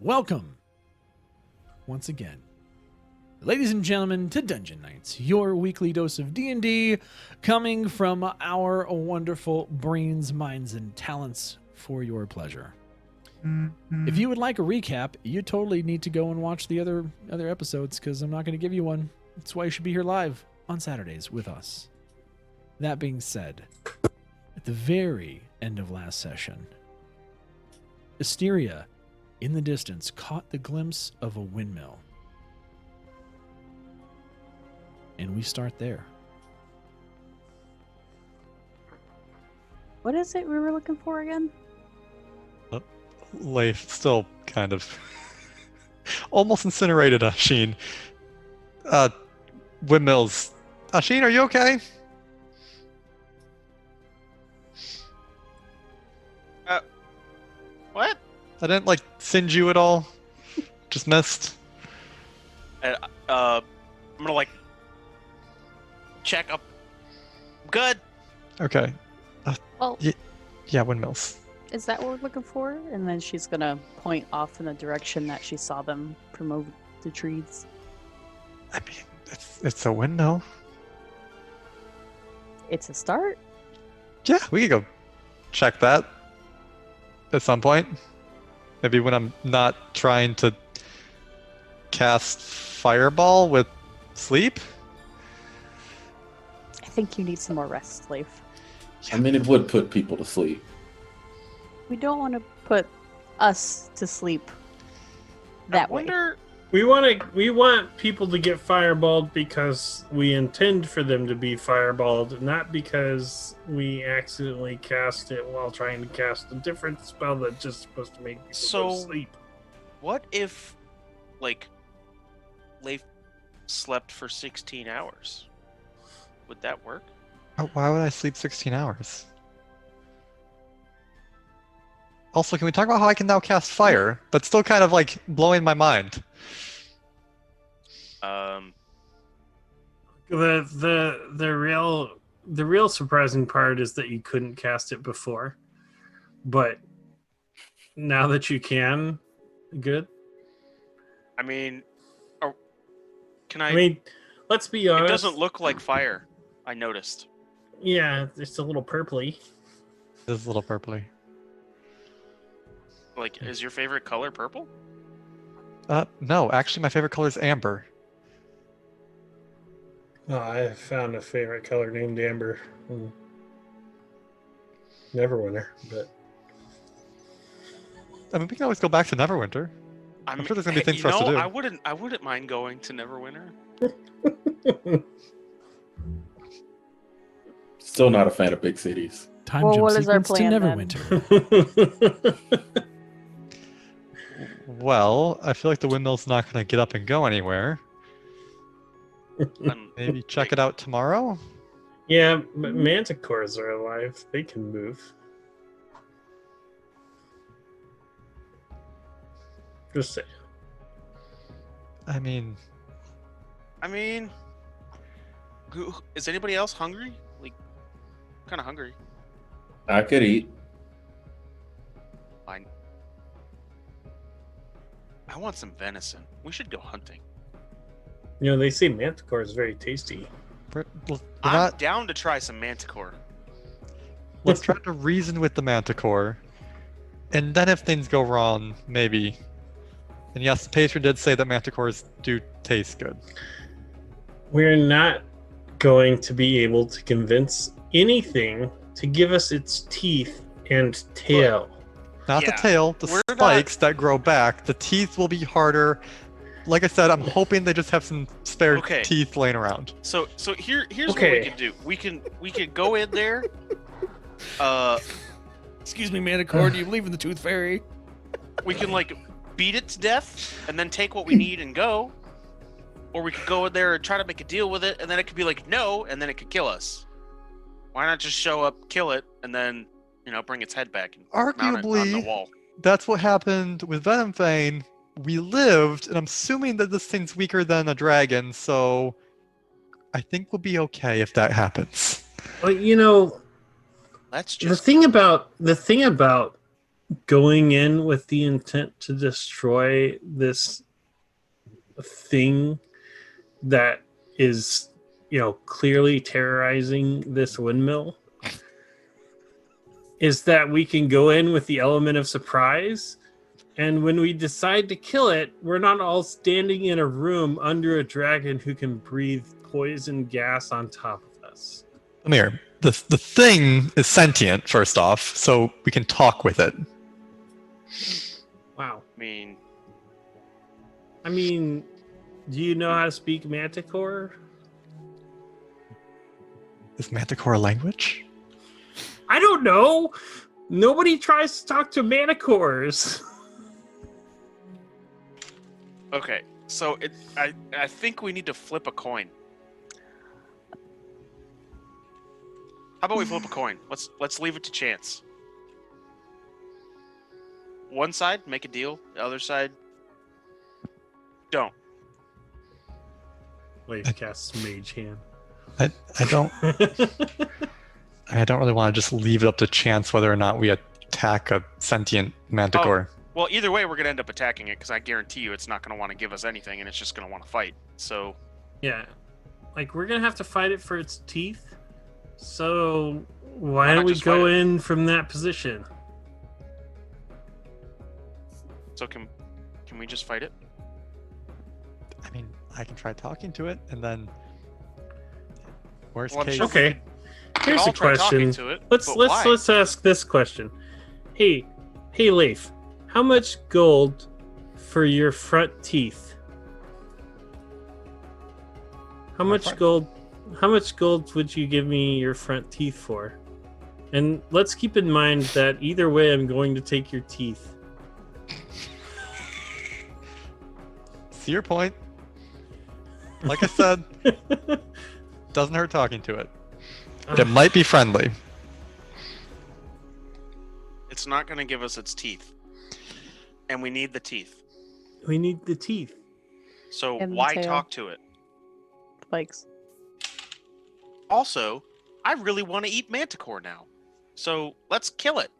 Welcome, once again, ladies and gentlemen, to Dungeon Nytes, your weekly dose of D&D, coming from our wonderful brains, minds, and talents for your pleasure. If you would like a recap, you totally need to go and watch the other episodes, because I'm not going to give you one. That's why you should be here live on Saturdays with us. That being said, at the very end of last session, Asteria, in the distance, caught the glimpse of a windmill. And we start there. What is it we were looking for again? Leif still kind of almost incinerated Ashin. Windmills. Ashin, are you okay? What? I didn't singe you at all. Just missed. I'm gonna check up. Good. Okay. Well, Yeah, windmills. is that what we're looking for? And then she's gonna point off in the direction that she saw them from over the trees. I mean, it's a windmill. It's a start. Yeah, we could go check that at some point. Maybe when I'm not trying to cast Fireball with sleep. I think you need some more rest, Leif. I mean, it would put people to sleep. We don't want to put us to sleep that way. We want people to get fireballed because we intend for them to be fireballed, not because we accidentally cast it while trying to cast a different spell that's just supposed to make people go to sleep. What if, Leif slept for 16 hours? Would that work? Why would I sleep 16 hours? Also, can we talk about how I can now cast fire? That's still kind of blowing my mind. The real surprising part is that you couldn't cast it before, but now that you can, good. I mean, let's be honest. It doesn't look like fire. I noticed. Yeah, it's a little purpley. It is a little purpley. Is your favorite color purple? No, actually my favorite color is amber. Oh, I found a favorite color named Amber. Neverwinter, but I mean, we can always go back to Neverwinter. I'm sure there's gonna be things for us to do. I wouldn't mind going to Neverwinter. Still not a fan of big cities. Time Well, jump what is our sequence plan to then? Neverwinter. Well, I feel like the windmill's not gonna get up and go anywhere. Maybe check it out tomorrow? yeah, but manticores are alive. They can move. Just say. I mean, Is anybody else hungry? Kind of hungry. I could eat. Fine. I want some venison. We should go hunting. They say manticore is very tasty. I'm down to try some manticore. let's try to reason with the Manticore. And then if things go wrong, maybe. And yes, the patron did say that Manticores do taste good. We're not going to be able to convince anything to give us its teeth and tail. Not the Yeah, tail, the we're spikes that grow back. The teeth will be harder. Like I said, I'm hoping they just have some spare teeth laying around. So here's what we can do. We can go in there. Excuse me, Manticore, do you believe in the Tooth Fairy? We can beat it to death and then take what we need and go. Or we could go in there and try to make a deal with it, and then it could be no, and then it could kill us. Why not just show up, kill it, and then bring its head back and mount it on the Arguably, wall? that's what happened with Venomfane. We lived, and I'm assuming that this thing's weaker than a dragon, so I think we'll be okay if that happens. Well, Let's the just thing about going in with the intent to destroy this thing that is, clearly terrorizing this windmill is that we can go in with the element of surprise. And when we decide to kill it, we're not all standing in a room under a dragon who can breathe poison gas on top of us. Amir, the thing is sentient, first off, so we can talk with it. Wow. I mean, do you know how to speak Manticore? Is Manticore a language? I don't know. Nobody tries to talk to Manticores. Okay, so I think we need to flip a coin. How about we flip a coin? Let's leave it to chance. One side, make a deal. The other side, don't. Wait, cast Mage Hand. I don't really want to just leave it up to chance whether or not we attack a sentient Manticore. Well, either way, we're going to end up attacking it, because I guarantee you it's not going to want to give us anything, and it's just going to want to fight. So, yeah. We're going to have to fight it for its teeth. So, why don't we go in from that position? So, can we just fight it? I mean, I can try talking to it, and then... Worst Well, I'm case... sure Okay. Here's all a try talking question. to it, Let's but why? let's ask this question. Hey, Leif, how much gold for your front teeth? How much gold would you give me your front teeth for? And let's keep in mind that either way I'm going to take your teeth. See your point. Like I said, doesn't hurt talking to it. But it might be friendly. It's not going to give us its teeth. And we need the teeth. We need the teeth. So And the why tail. talk to it? Spikes. Also, I really want to eat Manticore now. So let's kill it.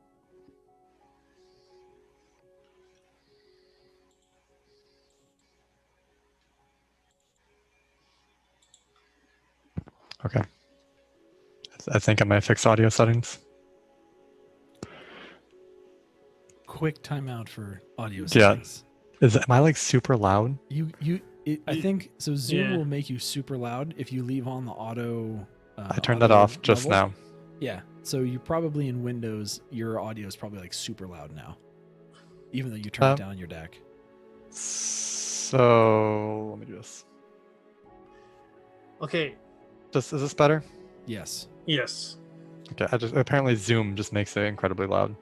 Okay. I think I might fix audio settings. Quick timeout for audio Yeah. settings. Am I like super loud? I think so. Zoom Yeah. will make you super loud if you leave on the auto. I turned that audio off just level. now. Yeah. So you probably in Windows, your audio is probably like super loud now, even though you turn it down your DAC. So let me do this. Okay. Is this better? Yes. Yes. Okay. Apparently Zoom just makes it incredibly loud.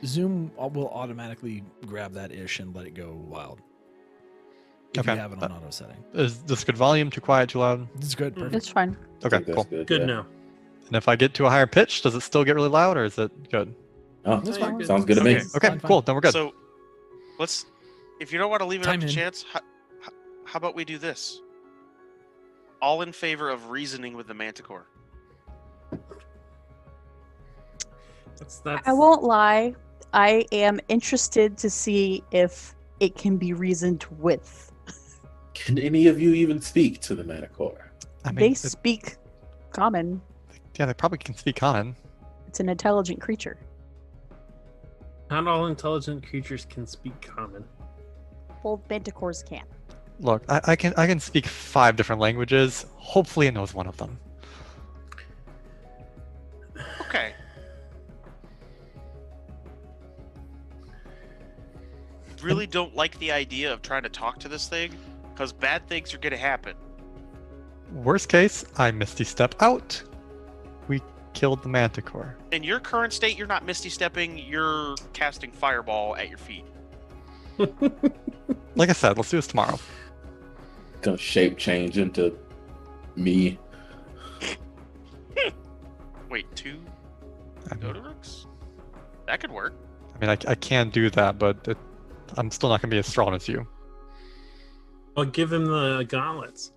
Zoom will automatically grab that ish and let it go wild. If Okay. you have it on auto setting. Is this good volume? Too quiet? Too loud? This is good. Perfect. It's fine. I Okay, think that's cool. Good, Good yeah. now. And if I get to a higher pitch, does it still get really loud, or is it good? Oh, That's fine. sounds good to me. Okay. Okay, Fine, fine. cool. Then we're good. So let's, if you don't want to leave it Time up to in. chance, how about we do this? All in favor of reasoning with the Manticore. That's I won't lie. I am interested to see if it can be reasoned with. Can any of you even speak to the Manticore? I mean, They speak common. yeah, they probably can speak common. It's an intelligent creature. Not all intelligent creatures can speak common. Well, manticores can. Look, I can speak 5 different languages. Hopefully, it knows one of them. Okay. Really don't like the idea of trying to talk to this thing, because bad things are going to happen. Worst case, I Misty Step out. We killed the Manticore. In your current state, you're not Misty Stepping, you're casting Fireball at your feet. Like I said, let's do this tomorrow. Gonna shape change into me. Wait, 2 I mean, Godorix? That could work. I can do that, but I'm still not going to be as strong as you. Well, give him the gauntlets.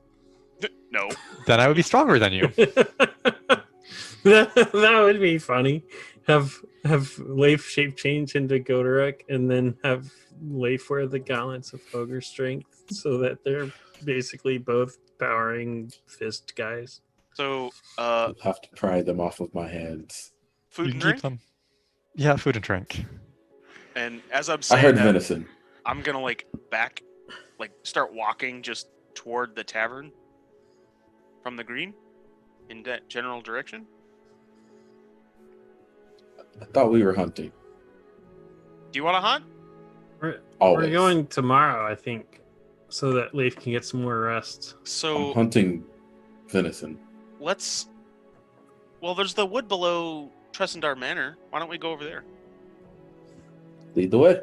No. Then I would be stronger than you. That would be funny. Have Leif shape change into Goderic, and then have Leif wear the gauntlets of ogre strength, so that they're basically both powering fist guys. So, You'll have to pry them off of my hands. food You and can drink. keep them. Yeah, food and drink. And as I'm I saying heard that, venison. I'm gonna start walking just toward the tavern from the green in that general direction. I thought we were hunting. Do you want to hunt? We're Always. going tomorrow, I think, so that Leif can get some more rest. I'm So hunting venison. let's. Well, there's the wood below Tressendar Manor. Why don't we go over there? Lead the way.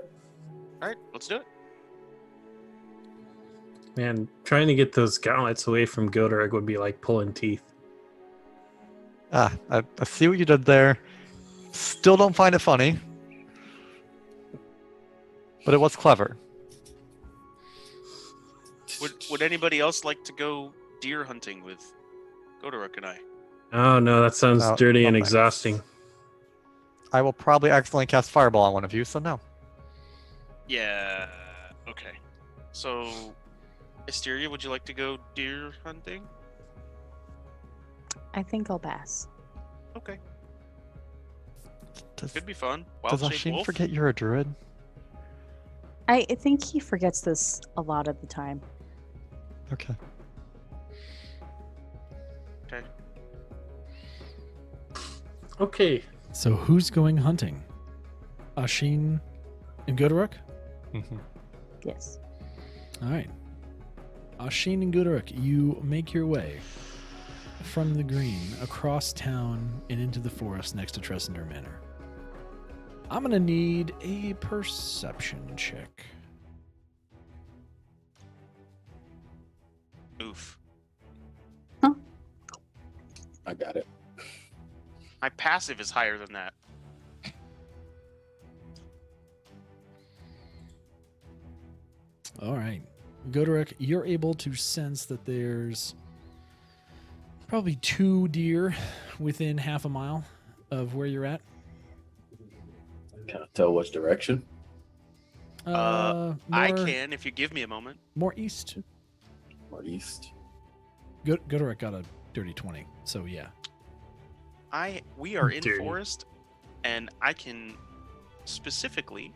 All right, let's do it. Man, trying to get those gauntlets away from Goderic would be like pulling teeth. I see what you did there. Still don't find it funny. But it was clever. Would anybody else like to go deer hunting with Goderic and I? Oh no, that sounds No, dirty no and thanks. exhausting. I will probably accidentally cast Fireball on one of you, so no. Yeah. Okay. So, Asteria, would you like to go deer hunting? I think I'll pass. Okay. Does, Could be fun. does Wild-shaped Ashin wolf? forget you're a druid? I think he forgets this a lot of the time. Okay. Okay. Okay, So who's going hunting? Ashin and Goderic? Mhm. Yes. All right. Ashin and Goderic, you make your way from the green across town and into the forest next to Tressender Manor. I'm going to need a perception check. Oof. I got it. My passive is higher than that. All right. Goderic, you're able to sense that there's probably 2 deer within half a mile of where you're at. Can I tell which direction? More, I can if you give me a moment. More east. Or east? Goderic got a dirty 20, so yeah. We are in Dirty. forest, and I can specifically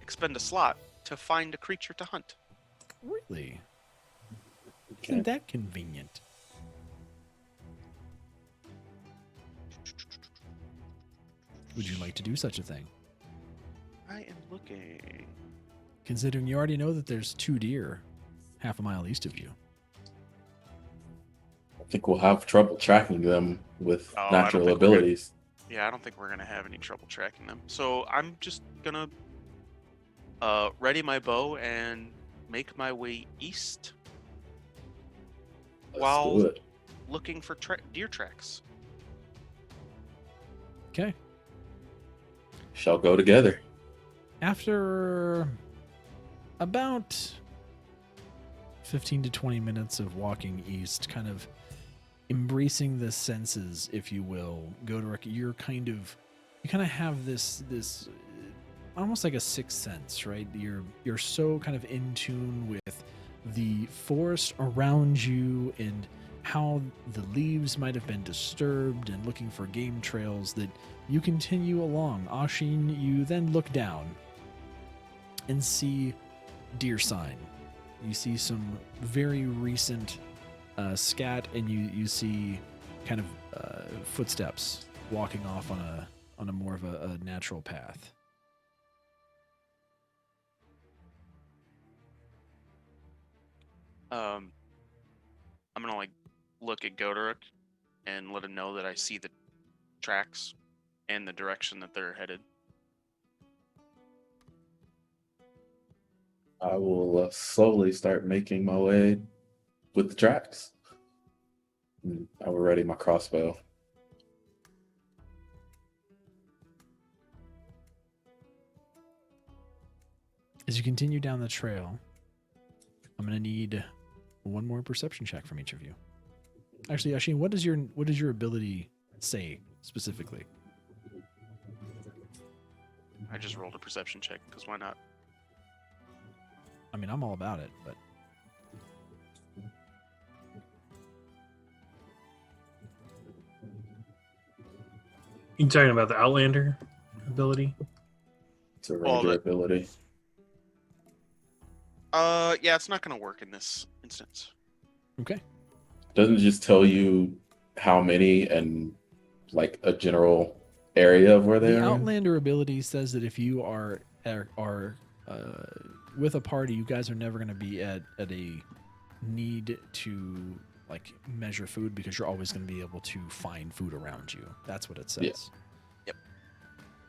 expend a slot to find a creature to hunt. Really? Okay. Isn't that convenient? Would you like to do such a thing? I am looking. Considering you already know that there's 2 deer half a mile east of you. I think we'll have trouble tracking them with Oh, I don't natural think we're gonna- abilities. Yeah, I don't think we're gonna have any trouble tracking them. So I'm just gonna ready my bow and make my way east, Let's Wow. do it. looking for deer tracks. Okay. Shall go together. After about 15 to 20 minutes of walking east, kind of embracing the senses, if you will, Goderic, you kind of have this almost like a sixth sense, right? You're so kind of in tune with the forest around you and how the leaves might have been disturbed and looking for game trails that you continue along. Ashin, you then look down and see deer sign. You see some very recent scat, and you see kind of footsteps walking off on a more of a natural path. I'm gonna look at Goderic and let him know that I see the tracks and the direction that they're headed. I will slowly start making my way with the tracks. I will ready my crossbow. As you continue down the trail, I'm going to need one more perception check from each of you. Actually, Ashin, what does your ability say specifically? I just rolled a perception check because why not? I mean, I'm all about it, but You talking about the Outlander ability? It's a All of ranger it. ability. Yeah, it's not gonna work in this instance. okay. Doesn't it just tell you how many and like a general area of where they The are? Outlander ability says that if you are with a party, you guys are never going to be at a need to like measure food because you're always going to be able to find food around you. That's what it says. Yeah. Yep.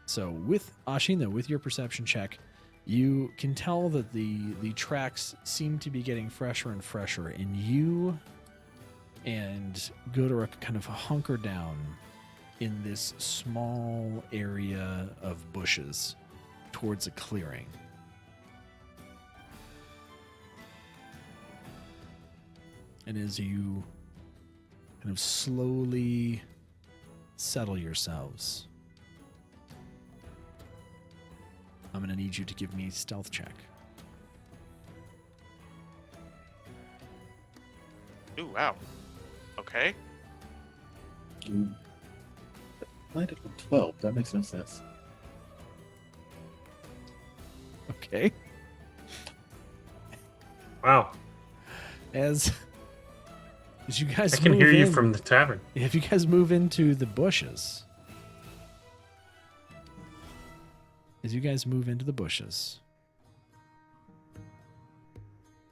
So with Ashina, with your perception check, you can tell that the tracks seem to be getting fresher and fresher, and you and Godoruk kind of hunker down in this small area of bushes towards a clearing. And as you kind of slowly settle yourselves, I'm going to need you to give me a stealth check. Ooh, wow. Okay. You landed on 12. That makes no sense. Okay. Wow. As you guys I can move hear you in- from the tavern. If you guys move into the bushes,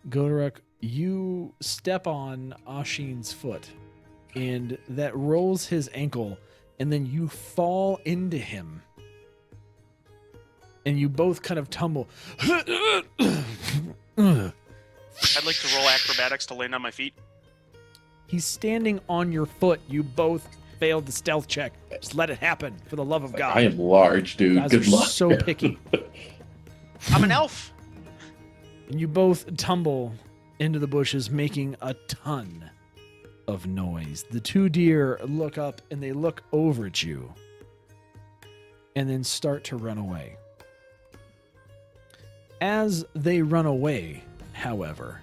Godoruk, you step on Ashin's foot, and that rolls his ankle, and then you fall into him, and you both kind of tumble. I'd like to roll acrobatics to land on my feet. He's standing on your foot. You both failed the stealth check. Just let it happen, for the love of God. I am large, dude. Guys Good are luck. so picky. I'm an elf. And you both tumble into the bushes, making a ton of noise. The two deer look up and they look over at you and then start to run away. As they run away, however,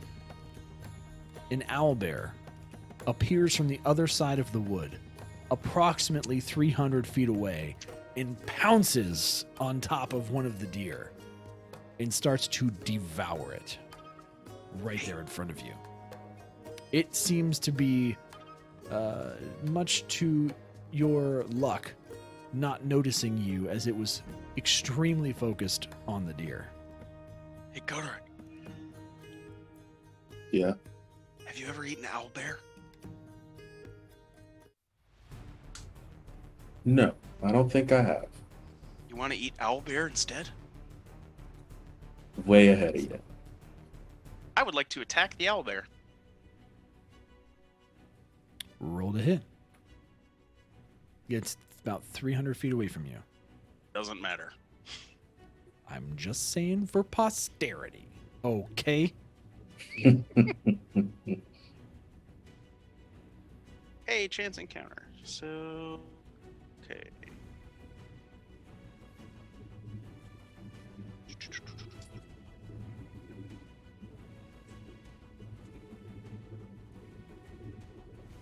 an owlbear appears from the other side of the wood, approximately 300 feet away, and pounces on top of one of the deer and starts to devour it right there in front of you. It seems to be, much to your luck, not noticing you, as it was extremely focused on the deer. Hey, Godoruk, Yeah. have you ever eaten owl bear? No, I don't think I have. You want to eat owl bear instead? Way ahead of you. I would like to attack the owl bear. Roll to hit. It's about 300 feet away from you. Doesn't matter. I'm just saying for posterity. Okay? Hey, chance encounter. So, okay.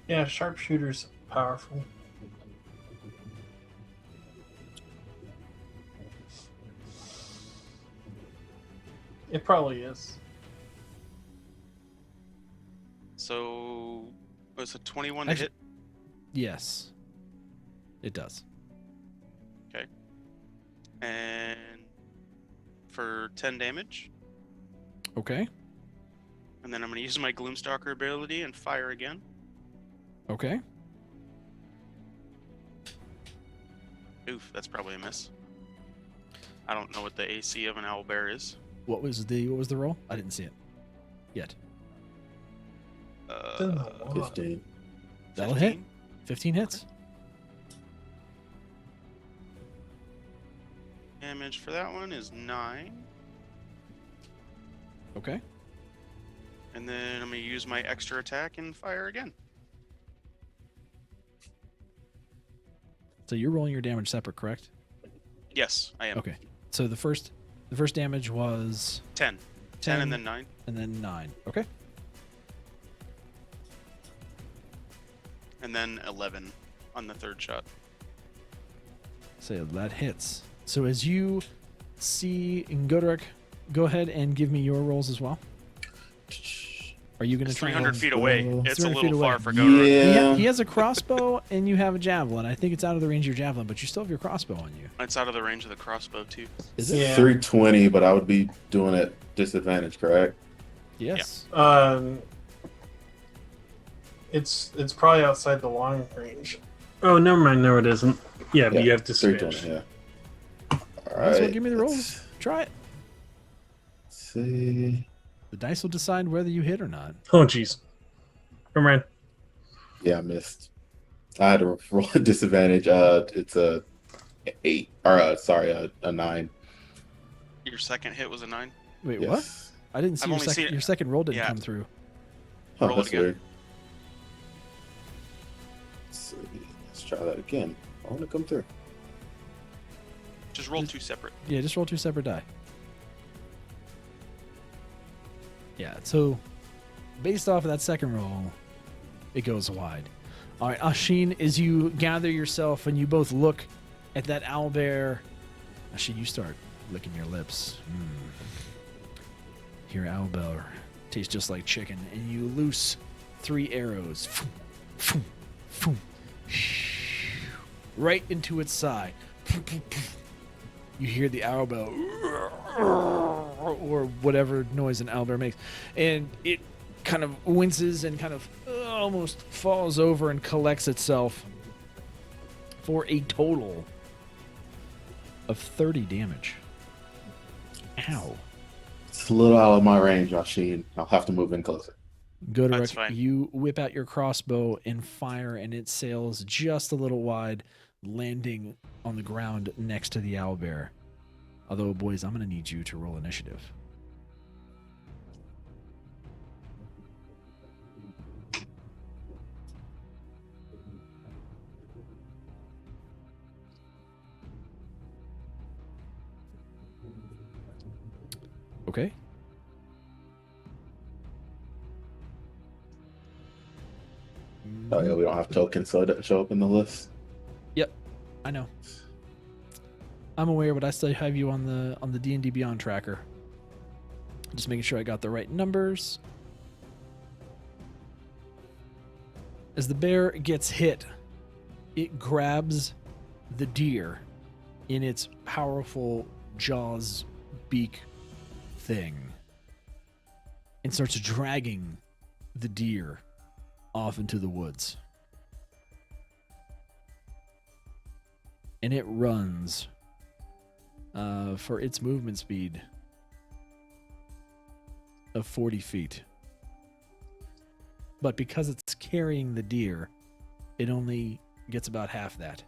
Yeah, sharpshooter's powerful. It probably is. So, was it 21 to Actu- hit? Yes. It does. And for 10 damage. Okay. And then I'm going to use my Gloomstalker ability and fire again. Okay. Oof, that's probably a miss. I don't know what the AC of an owlbear is. What was the roll? I didn't see it yet. 15. That'll hit. 15 hits. Damage for that one is 9. Okay. And then I'm going to use my extra attack and fire again. So you're rolling your damage separate, correct? Yes, I am. Okay. So the first damage was 10. 10 and then 9. and then 9. Okay. And then 11 on the third shot. So that hits. So as you see Goderic, go ahead and give me your rolls as well. Are you going to It's try 300 feet away. It's a 300 feet little away. far for Goderic. Yeah. He has a crossbow and you have a javelin. I think it's out of the range of your javelin, but you still have your crossbow on you. It's out of the range of the crossbow, too. Is it? Yeah. 320, but I would be doing it disadvantage, correct? Yes. It's probably outside the long range. Oh, never mind. No, it isn't. Yeah, but you have to switch. 320, yeah. All Might as well right. give me the rolls. let's Try it. see. The dice will decide whether you hit or not. Oh, jeez. Come on. Yeah, I missed. I had to roll a disadvantage. It's a 8, or a 9. Your second hit was a 9. Wait, Yes. what? I didn't see I've your only second. seen it- Your second roll didn't Yeah. come through. Huh, Roll it that's again. weird. Let's see. Let's try that again. I want to come through. Just roll 2 separate. Yeah, just roll 2 separate die. Yeah, so based off of that second roll, it goes wide. All right, Ashin, as you gather yourself and you both look at that owlbear, Ashin, you start licking your lips. Your owlbear tastes just like chicken, and you loose 3 arrows. Right into its side. You hear the owlbear or whatever noise an owlbear makes, and it kind of winces and kind of almost falls over and collects itself for a total of 30 damage. Ow. It's a little out of my range, Ashin. I'll have to move in closer. Go to That's fine. You whip out your crossbow and fire, and it sails just a little wide, landing on the ground next to the owlbear. Although, boys, I'm going to need you to roll initiative. Okay. Oh yeah, we don't have tokens, so it doesn't show up in the list. I know. I'm aware, but I still have you on the D&D Beyond tracker. Just making sure I got the right numbers. As the bear gets hit, it grabs the deer in its powerful jaws beak thing and starts dragging the deer off into the woods. And it runs for its movement speed of 40 feet. But because it's carrying the deer, it only gets about half that.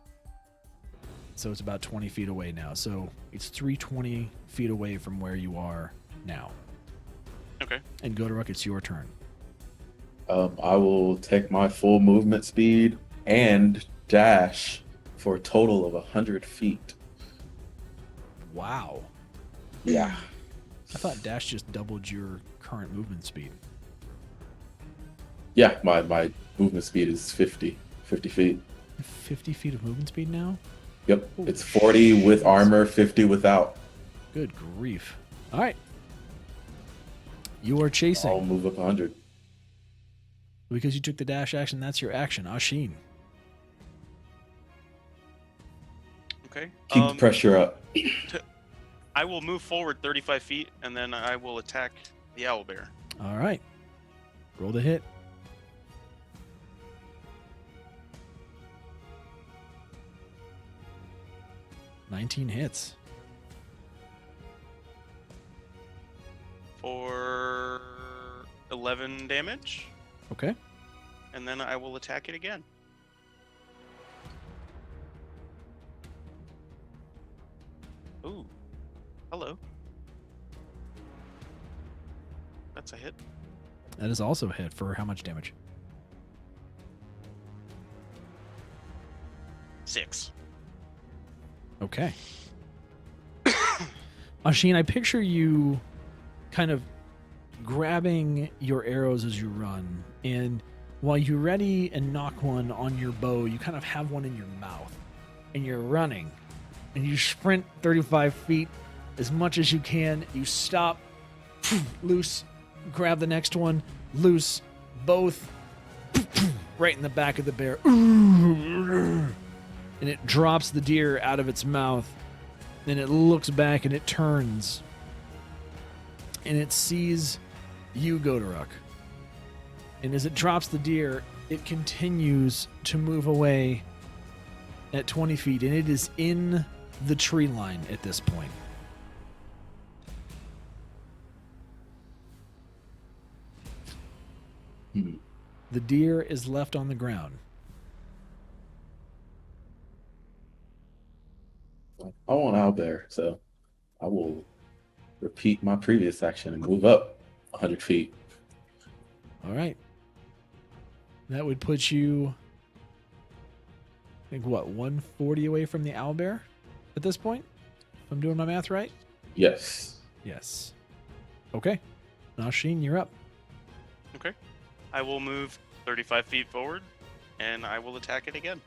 So it's about 20 feet away now. So it's 320 feet away from where you are now. Okay. And Goderic, it's your turn. I will take my full movement speed and dash for a total of 100 feet. Wow. Yeah. I thought dash just doubled your current movement speed. Yeah, my movement speed is 50 feet. 50 feet of movement speed now? Yep. Holy It's 40 with armor, 50 without. Good grief. All right. You are chasing. I'll move up 100. Because you took the dash action, that's your action. Ashin. Okay. Keep the pressure up. I will move forward 35 feet, and then I will attack the owlbear. All right. Roll the hit. $19 hits. For 11 damage, Okay. and then I will attack it again. Ooh. Hello. That's a hit. That is also a hit for how much damage? 6. Okay. Ashin, I picture you kind of grabbing your arrows as you run, and while you ready and knock one on your bow, you kind of have one in your mouth, and you're running, and you sprint 35 feet as much as you can. You stop, loose, grab the next one, loose, both, right in the back of the bear, and it drops the deer out of its mouth. Then it looks back and it turns, and it sees you, Godoruk. And as it drops the deer, it continues to move away at 20 feet, and it is in the tree line at this point. The deer is left on the ground. I want owlbear, so I will repeat my previous action and move up 100 feet. All right. That would put you, I think, what, 140 away from the owlbear at this point? If I'm doing my math right? Yes. Yes. Okay. Nashin, you're up. Okay. I will move 35 feet forward, and I will attack it again.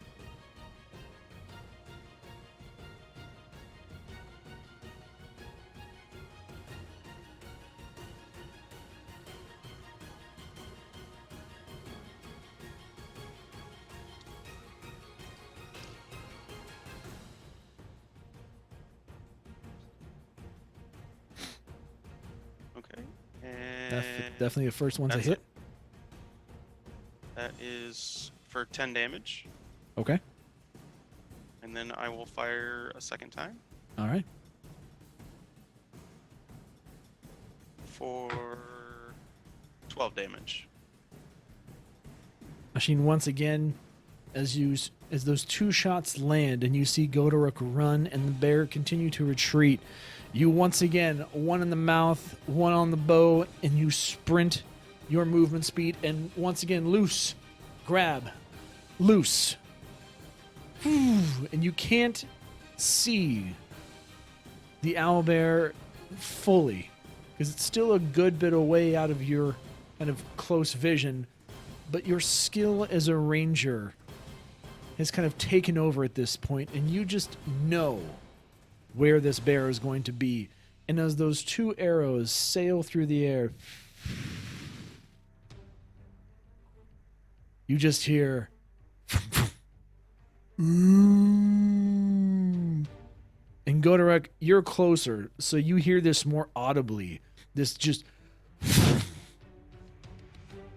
Okay. And Definitely the first one's a that's hit. that is for 10 damage. Okay. And then I will fire a second time All right. for 12 damage. Nashin, once again, as those two shots land and you see Godoruk run and the bear continue to retreat, you once again, one in the mouth, one on the bow, and you sprint your movement speed, and once again, loose, grab, loose. And you can't see the owlbear fully because it's still a good bit away out of your kind of close vision, but your skill as a ranger has kind of taken over at this point, and you just know where this bear is going to be. And as those two arrows sail through the air, you just hear and Godoruk, you're closer, so you hear this more audibly. This just and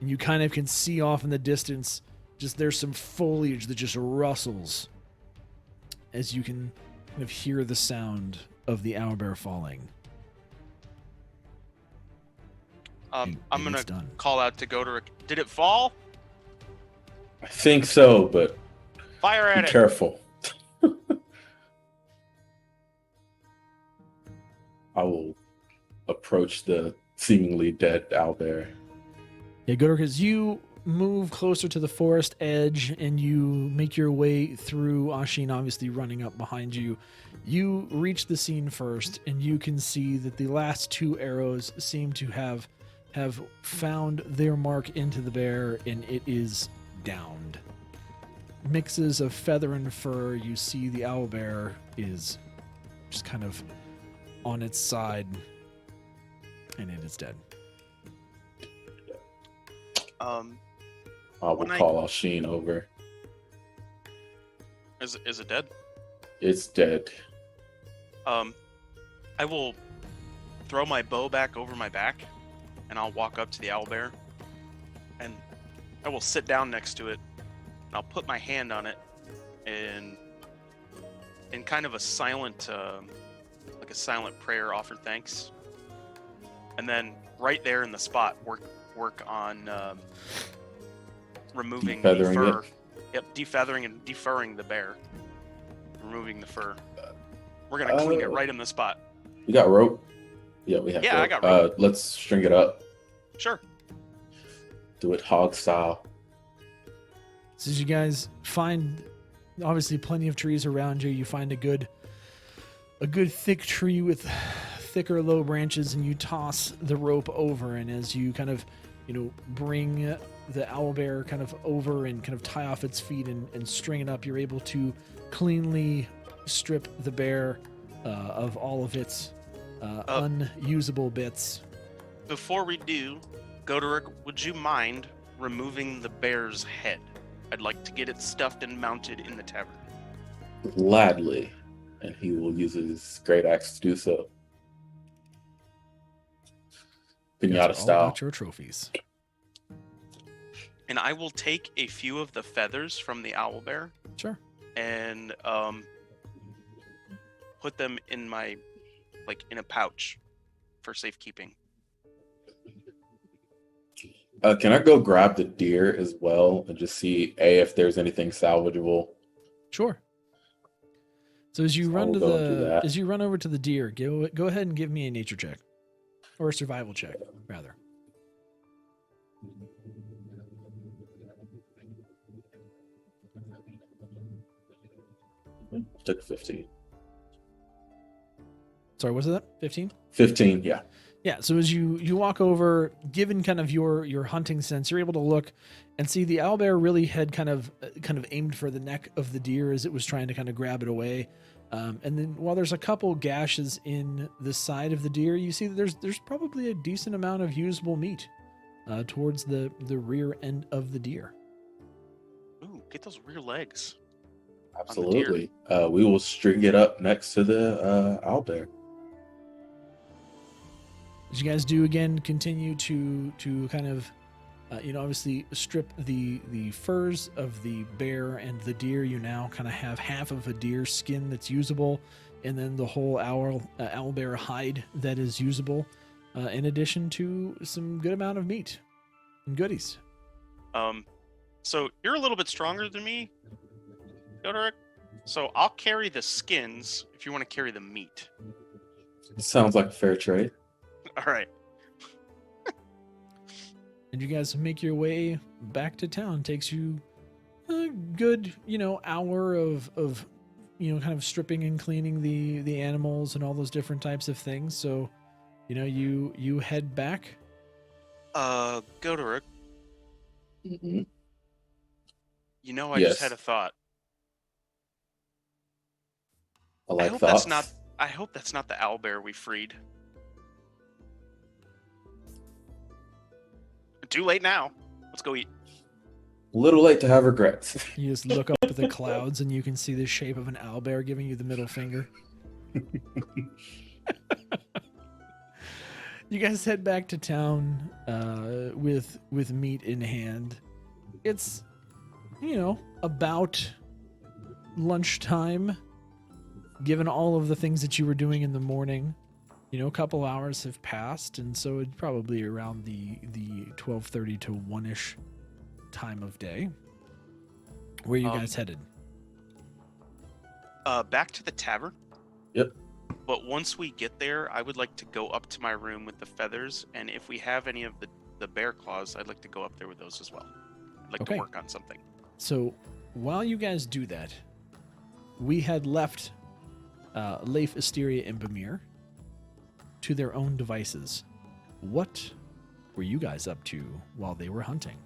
you kind of can see off in the distance, just there's some foliage that just rustles as you can kind of hear the sound of the owlbear falling. I'm And gonna it's done. call out to Godoruk. Did it fall? I think so, but Fire at be it. careful. I will approach the seemingly dead owlbear. Yeah, Godoruk, as you move closer to the forest edge and you make your way through, Ashin obviously running up behind you, you reach the scene first, and you can see that the last two arrows seem to have found their mark into the bear, and it is downed. Mixes of feather and fur, you see the owlbear is just kind of on its side, and it is dead. I will When I- call Alsheen over. Is it dead? It's dead. I will throw my bow back over my back, and I'll walk up to the owlbear, and I will sit down next to it, and I'll put my hand on it, and in kind of a silent, like a silent prayer, offer thanks, and then right there in the spot, work on removing the Defeathering fur. it? Yep, defeathering and defurring the bear, removing the fur. We're gonna clean it right in the spot. We got rope? Yeah, we have Yeah, rope. I got rope. Let's string it up. Sure. Do it hog style. So as you guys find, obviously, plenty of trees around you, you find a good thick tree with thicker low branches and you toss the rope over, and as you kind of, bring the owlbear kind of over and kind of tie off its feet and string it up, you're able to cleanly strip the bear of all of its unusable bits. Before we do, Goderic, would you mind removing the bear's head? I'd like to get it stuffed and mounted in the tavern. Gladly. And he will use his great axe to do so. Those are Pinata all style. about your trophies. And I will take a few of the feathers from the owlbear Sure. and put them in my, in a pouch for safekeeping. Can I go grab the deer as well and just see if there's anything salvageable? Sure. So as you So run I'll to go and do the that. as you run over to the deer, go ahead and give me a nature check, or a survival check, rather. Took 15. Sorry, was it that 15? 15, yeah. Yeah. So as you walk over, given kind of your hunting sense, you're able to look and see the owlbear really had kind of aimed for the neck of the deer as it was trying to kind of grab it away. And then while there's a couple gashes in the side of the deer, you see that there's probably a decent amount of usable meat towards the rear end of the deer. Ooh, get those rear legs. Absolutely. We will string it up next to the owlbear. As you guys do again, continue to kind of, obviously strip the furs of the bear and the deer. You now kind of have half of a deer skin that's usable, and then the whole owlbear hide that is usable, in addition to some good amount of meat and goodies. So you're a little bit stronger than me, Goderic. So I'll carry the skins if you want to carry the meat. Sounds like a fair trade. All right. And you guys make your way back to town. Takes you a good, hour of kind of stripping and cleaning the animals and all those different types of things. So, you head back. Goderic, Mm-hmm. I just had a thought. I I hope thoughts. that's not the owlbear we freed. Too late now. Let's go eat. Little late to have regrets. You just look up at the clouds and you can see the shape of an owlbear giving you the middle finger. You guys head back to town with meat in hand. It's about lunchtime, given all of the things that you were doing in the morning. A couple hours have passed, and so it's probably around the 12:30 to 1-ish time of day. Where you guys headed? Back to the tavern. Yep. But once we get there, I would like to go up to my room with the feathers, and if we have any of the bear claws, I'd like to go up there with those as well. I'd like to work on something. So while you guys do that, we had left Leif, Asteria, and Bamir to their own devices. What were you guys up to while they were hunting?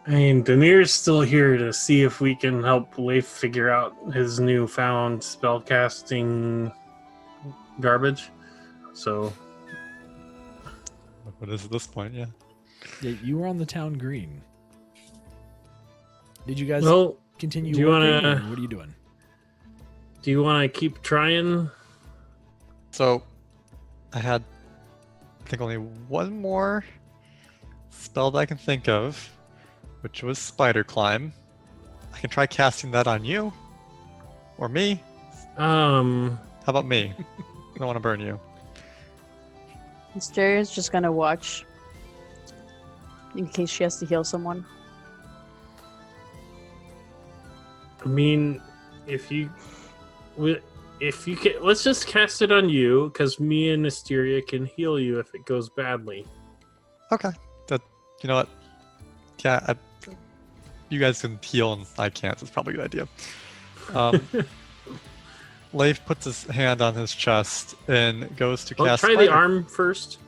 I mean, Damir's still here to see if we can help Leif figure out his newfound spellcasting garbage. So, What is at this point? Yeah. Yeah, you were on the town green. Did you guys continue do you working, wanna- or what are you doing? do you want to keep trying? So, I had, I think, only one more spell that I can think of, which was Spider Climb. I can try casting that on you, or me. How about me? I don't want to burn you. Asteria's just gonna watch in case she has to heal someone. I mean, if you can, let's just cast it on you, because me and Asteria can heal you if it goes badly. Okay. You know what? Yeah, you guys can heal and I can't. It's probably a good idea. Leif puts his hand on his chest and goes to Oh, cast. try the arm first.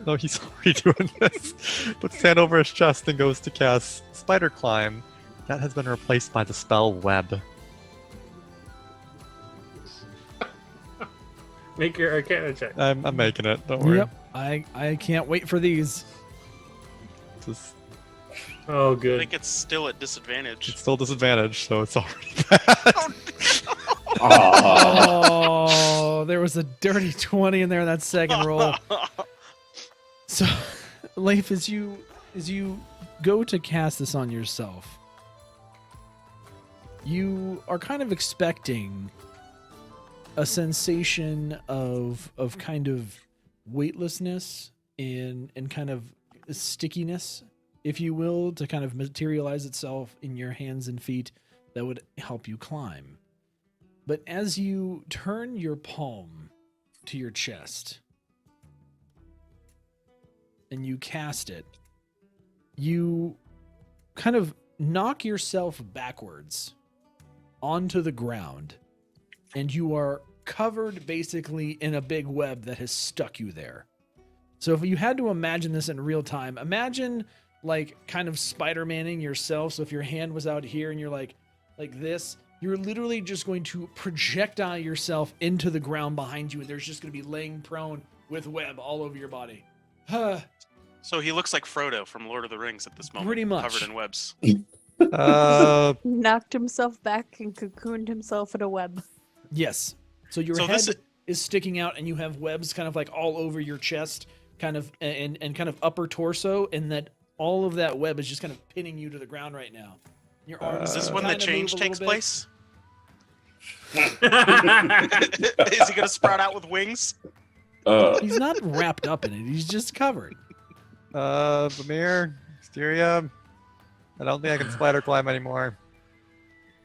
No, he's already doing this. Puts his hand over his chest and goes to cast Spider Climb. That has been replaced by the spell Web. Make your Arcana check. I'm making it. Don't worry. Yep. I can't wait for these. Just, Oh, I good. think it's still at disadvantage. it's still disadvantage, so it's already bad. Aw. Oh, there was a dirty 20 in there in that second roll. So, Leif, as you go to cast this on yourself, you are kind of expecting a sensation of kind of weightlessness and kind of stickiness, if you will, to kind of materialize itself in your hands and feet that would help you climb. But as you turn your palm to your chest and you cast it, you kind of knock yourself backwards onto the ground, and you are covered basically in a big web that has stuck you there. So if you had to imagine this in real time, imagine like kind of Spider-Maning yourself. So if your hand was out here and you're like this, you're literally just going to projectile yourself into the ground behind you, and there's just going to be laying prone with web all over your body. So he looks like Frodo from Lord of the Rings at this moment. Pretty much. Covered in webs. Knocked himself back and cocooned himself in a web. Yes. So your So head this is sticking out, and you have webs kind of like all over your chest, kind of and kind of upper torso, and that all of that web is just kind of pinning you to the ground right now. Your arms. Is this when the kinda change move a takes little bit. place? Is he gonna sprout out with wings? He's not wrapped up in it. He's just covered. Vamir, Exteria. I don't think I can spider climb anymore.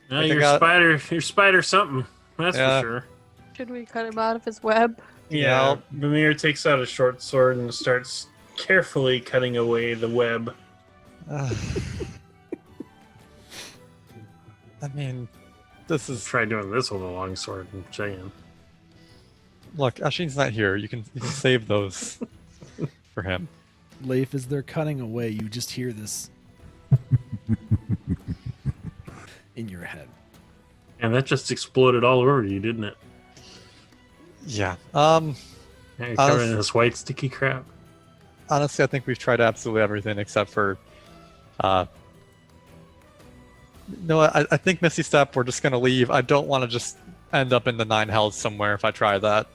No, I think you're spider something. That's Yeah. for sure. Should we cut him out of his web? Yeah. Vamir takes out a short sword and starts carefully cutting away the web. I mean, this is. Try doing this with a long sword and checking. Look, Ashin's not here. You can save those for him. Leif, as they're cutting away, you just hear this in your head. And that just exploded all over you, didn't it? Yeah. Yeah, you're covered in this white sticky crap. Honestly, I think we've tried absolutely everything except for. No, I think Misty Step. We're just gonna leave. I don't want to just end up in the 9 hells somewhere if I try that.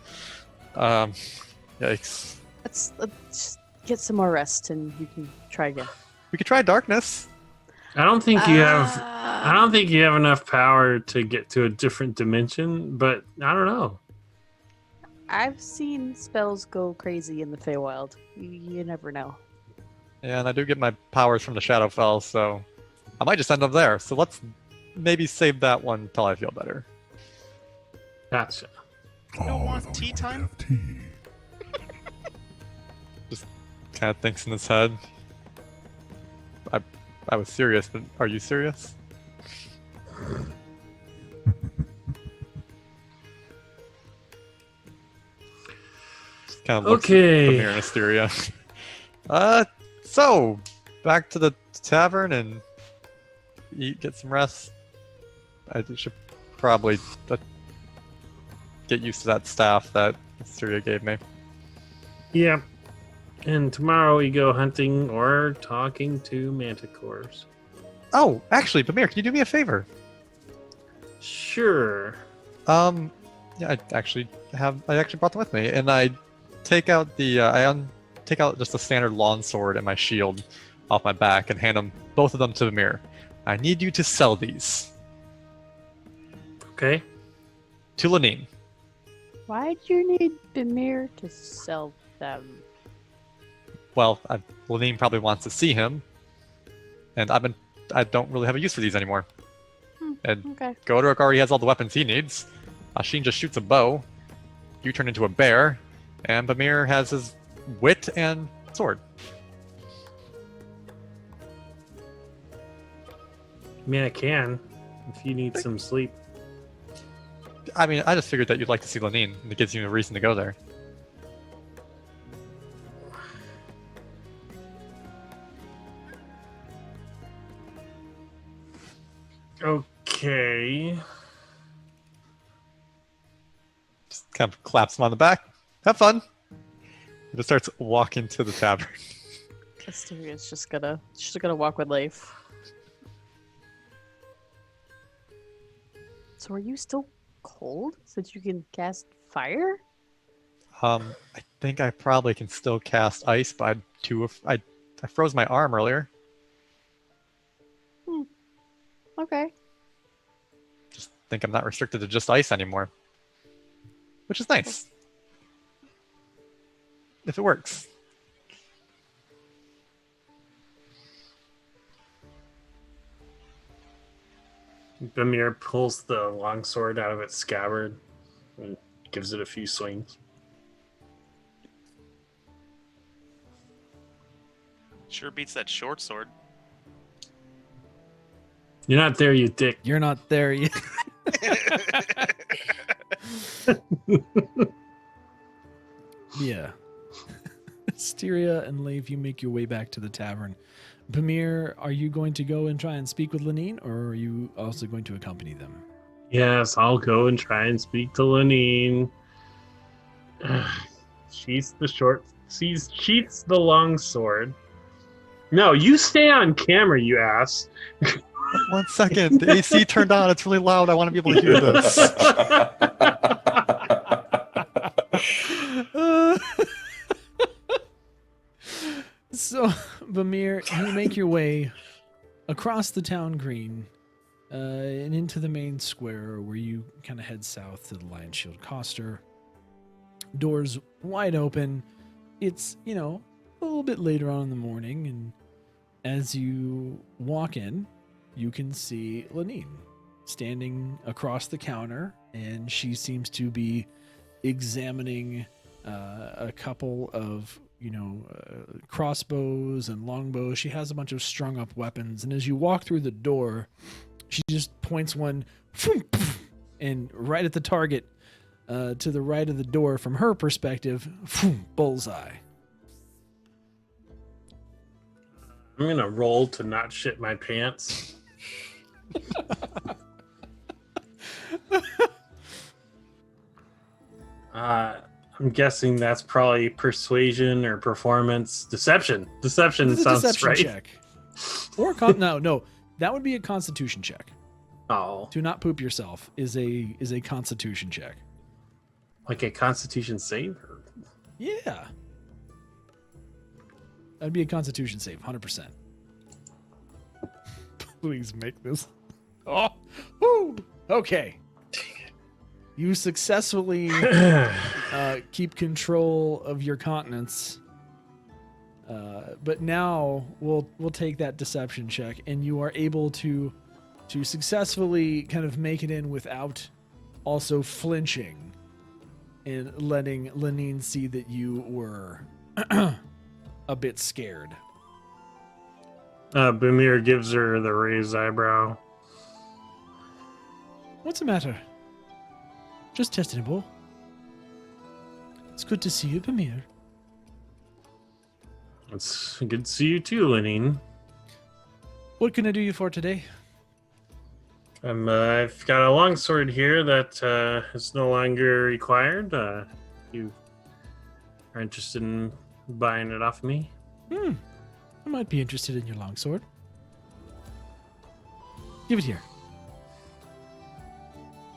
Yikes. Let's just get some more rest and you can try again. We could try darkness. I don't think you have. Ah. I don't think you have enough power to get to a different dimension. But I don't know. I've seen spells go crazy in the Feywild. You never know. Yeah, and I do get my powers from the Shadowfell, so I might just end up there. So let's maybe save that one until I feel better. Gotcha. don't want tea time? Kind of thinks in his head. I was serious, but are you serious? Just kind of looks Okay. at Vamir and Asteria. So back to the tavern and eat, get some rest. I should probably get used to that staff that Asteria gave me. Yeah. And tomorrow we go hunting or talking to manticores. Oh, actually, Vamir, can you do me a favor? Sure. Yeah, I actually brought them with me, and I take out the take out just a standard lawn sword and my shield off my back and hand them both of them to Vamir. I need you to sell these Okay. to Lanine. Why do you need Bimir to sell them? Well, Lanine probably wants to see him, and I don't really have a use for these anymore. And Okay. Godric already has all the weapons he needs. Ashin just shoots a bow. You turn into a bear, and Vamir has his wit and sword. I mean, I can if you need some sleep. I mean, I just figured that you'd like to see Lenine, and it gives you a reason to go there. Okay. Just kind of claps him on the back. Have fun. And just starts walking to the tavern. Asteria's just gonna walk with Leif. So are you still cold? So that you can cast fire? I think I probably can still cast ice, but I froze my arm earlier. Okay. Just think I'm not restricted to just ice anymore. Which is nice. If it works. Bamir pulls the longsword out of its scabbard and gives it a few swings. Sure beats that short sword. You're not there, you dick. You're not there yet. Yeah. Asteria and Leif, you make your way back to the tavern. Pamir, are you going to go and try and speak with Lenine, or are you also going to accompany them? Yes, I'll go and try and speak to Lenine. She's the long sword. No, you stay on camera, you ass. 1 second. The AC turned on. It's really loud. I want to be able to hear this. So, Bamir, you make your way across the town green and into the main square where you kind of head south to the Lion Shield Coster. Doors wide open. It's, a little bit later on in the morning, and as you walk in, you can see Lenine standing across the counter, and she seems to be examining a couple of crossbows and longbows. She has a bunch of strung up weapons, and as you walk through the door, she just points one and right at the target to the right of the door from her perspective, bullseye. I'm gonna roll to not shit my pants. I'm guessing that's probably persuasion or performance. Deception. Deception It's a sounds deception right. check. Or no, that would be a constitution check. Oh, To not poop yourself is a constitution check. like a Constitution save? Yeah. That'd be a constitution save, 100%. Please make this. Oh, woo! Okay. You successfully keep control of your continence. But now we'll take that deception check, and you are able to successfully kind of make it in without also flinching and letting Lenine see that you were a bit scared. Bamir gives her the raised eyebrow. What's the matter? Just testing a ball. It's good to see you, Pamir. It's good to see you too, Lenine. What can I do you for today? I've got a longsword here that is no longer required. You are interested in buying it off me? I might be interested in your longsword. Give it here.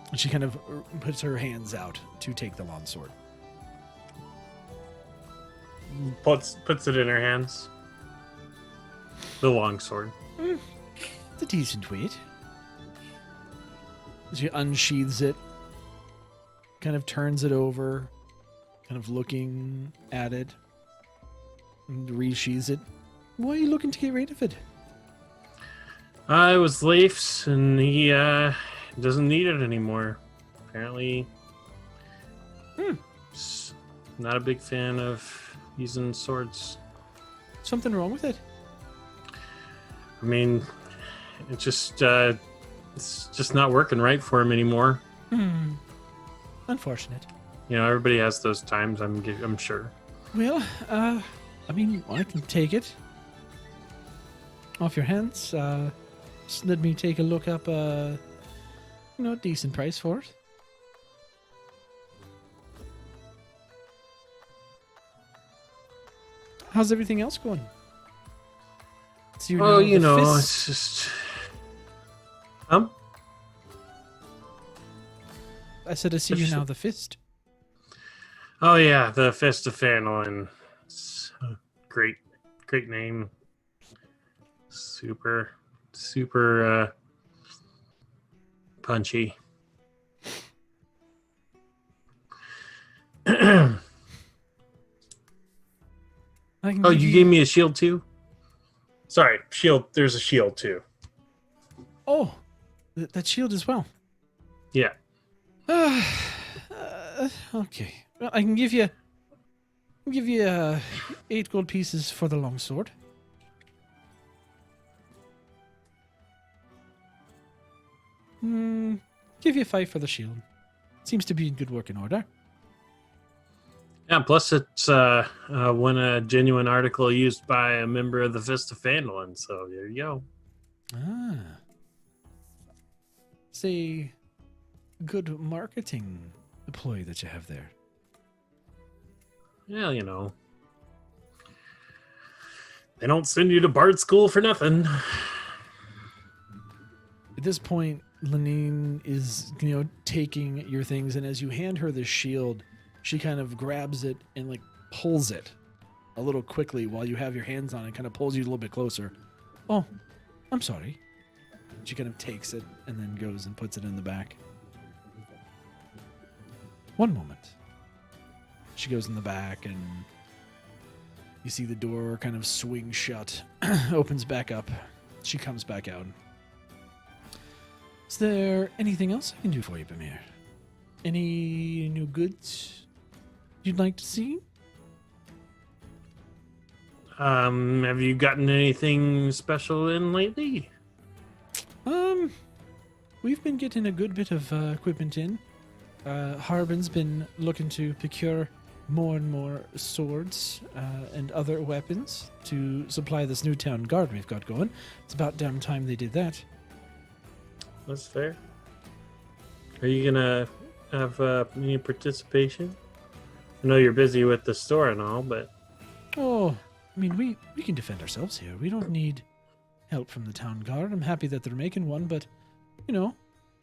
And she kind of puts her hands out to take the longsword. Puts it in her hands. The longsword. It's a decent weight. She unsheathes it, kind of turns it over, kind of looking at it, and resheathes it. Why are you looking to get rid of it? It was Leif's, and he doesn't need it anymore. Apparently, he's not a big fan of using swords. Something wrong with it? I mean, it's just not working right for him anymore. Unfortunate. You know, everybody has those times. I'm sure. Well, I mean, I can take it off your hands. Just let me take a look up, decent price for it. How's everything else going? So you're now Oh, you the know, fist- it's just. I said I see you're now the fist. Oh yeah, the Fist of Phandalin. It's a great name. Super punchy. I can Oh, give you gave me a shield too? Sorry, shield. There's a shield too. Oh, that shield as well. Yeah. Okay. Well, I can give you 8 gold pieces for the longsword. Give you 5 for the shield. Seems to be in good working order. Yeah, plus it's when a genuine article used by a member of the Fist of Phandalin, so there you go. Ah. It's a good marketing ploy that you have there. Yeah, you know. They don't send you to Bard school for nothing. At this point, Lenine is, taking your things, and as you hand her the shield, she kind of grabs it and pulls it a little quickly while you have your hands on it, kind of pulls you a little bit closer. Oh, I'm sorry. She kind of takes it and then goes and puts it in the back. One moment. She goes in the back and you see the door kind of swing shut, opens back up. She comes back out. Is there anything else I can do for you, Bamir? Any new goods you'd like to see? Have you gotten anything special in lately? We've been getting a good bit of equipment in. Harbin's been looking to procure more and more swords and other weapons to supply this new town guard we've got going. It's about damn time they did that. That's fair. Are you gonna have any participation? I know you're busy with the store and all, but Oh, I mean, we can defend ourselves here. We don't need help from the town guard. I'm happy that they're making one, but,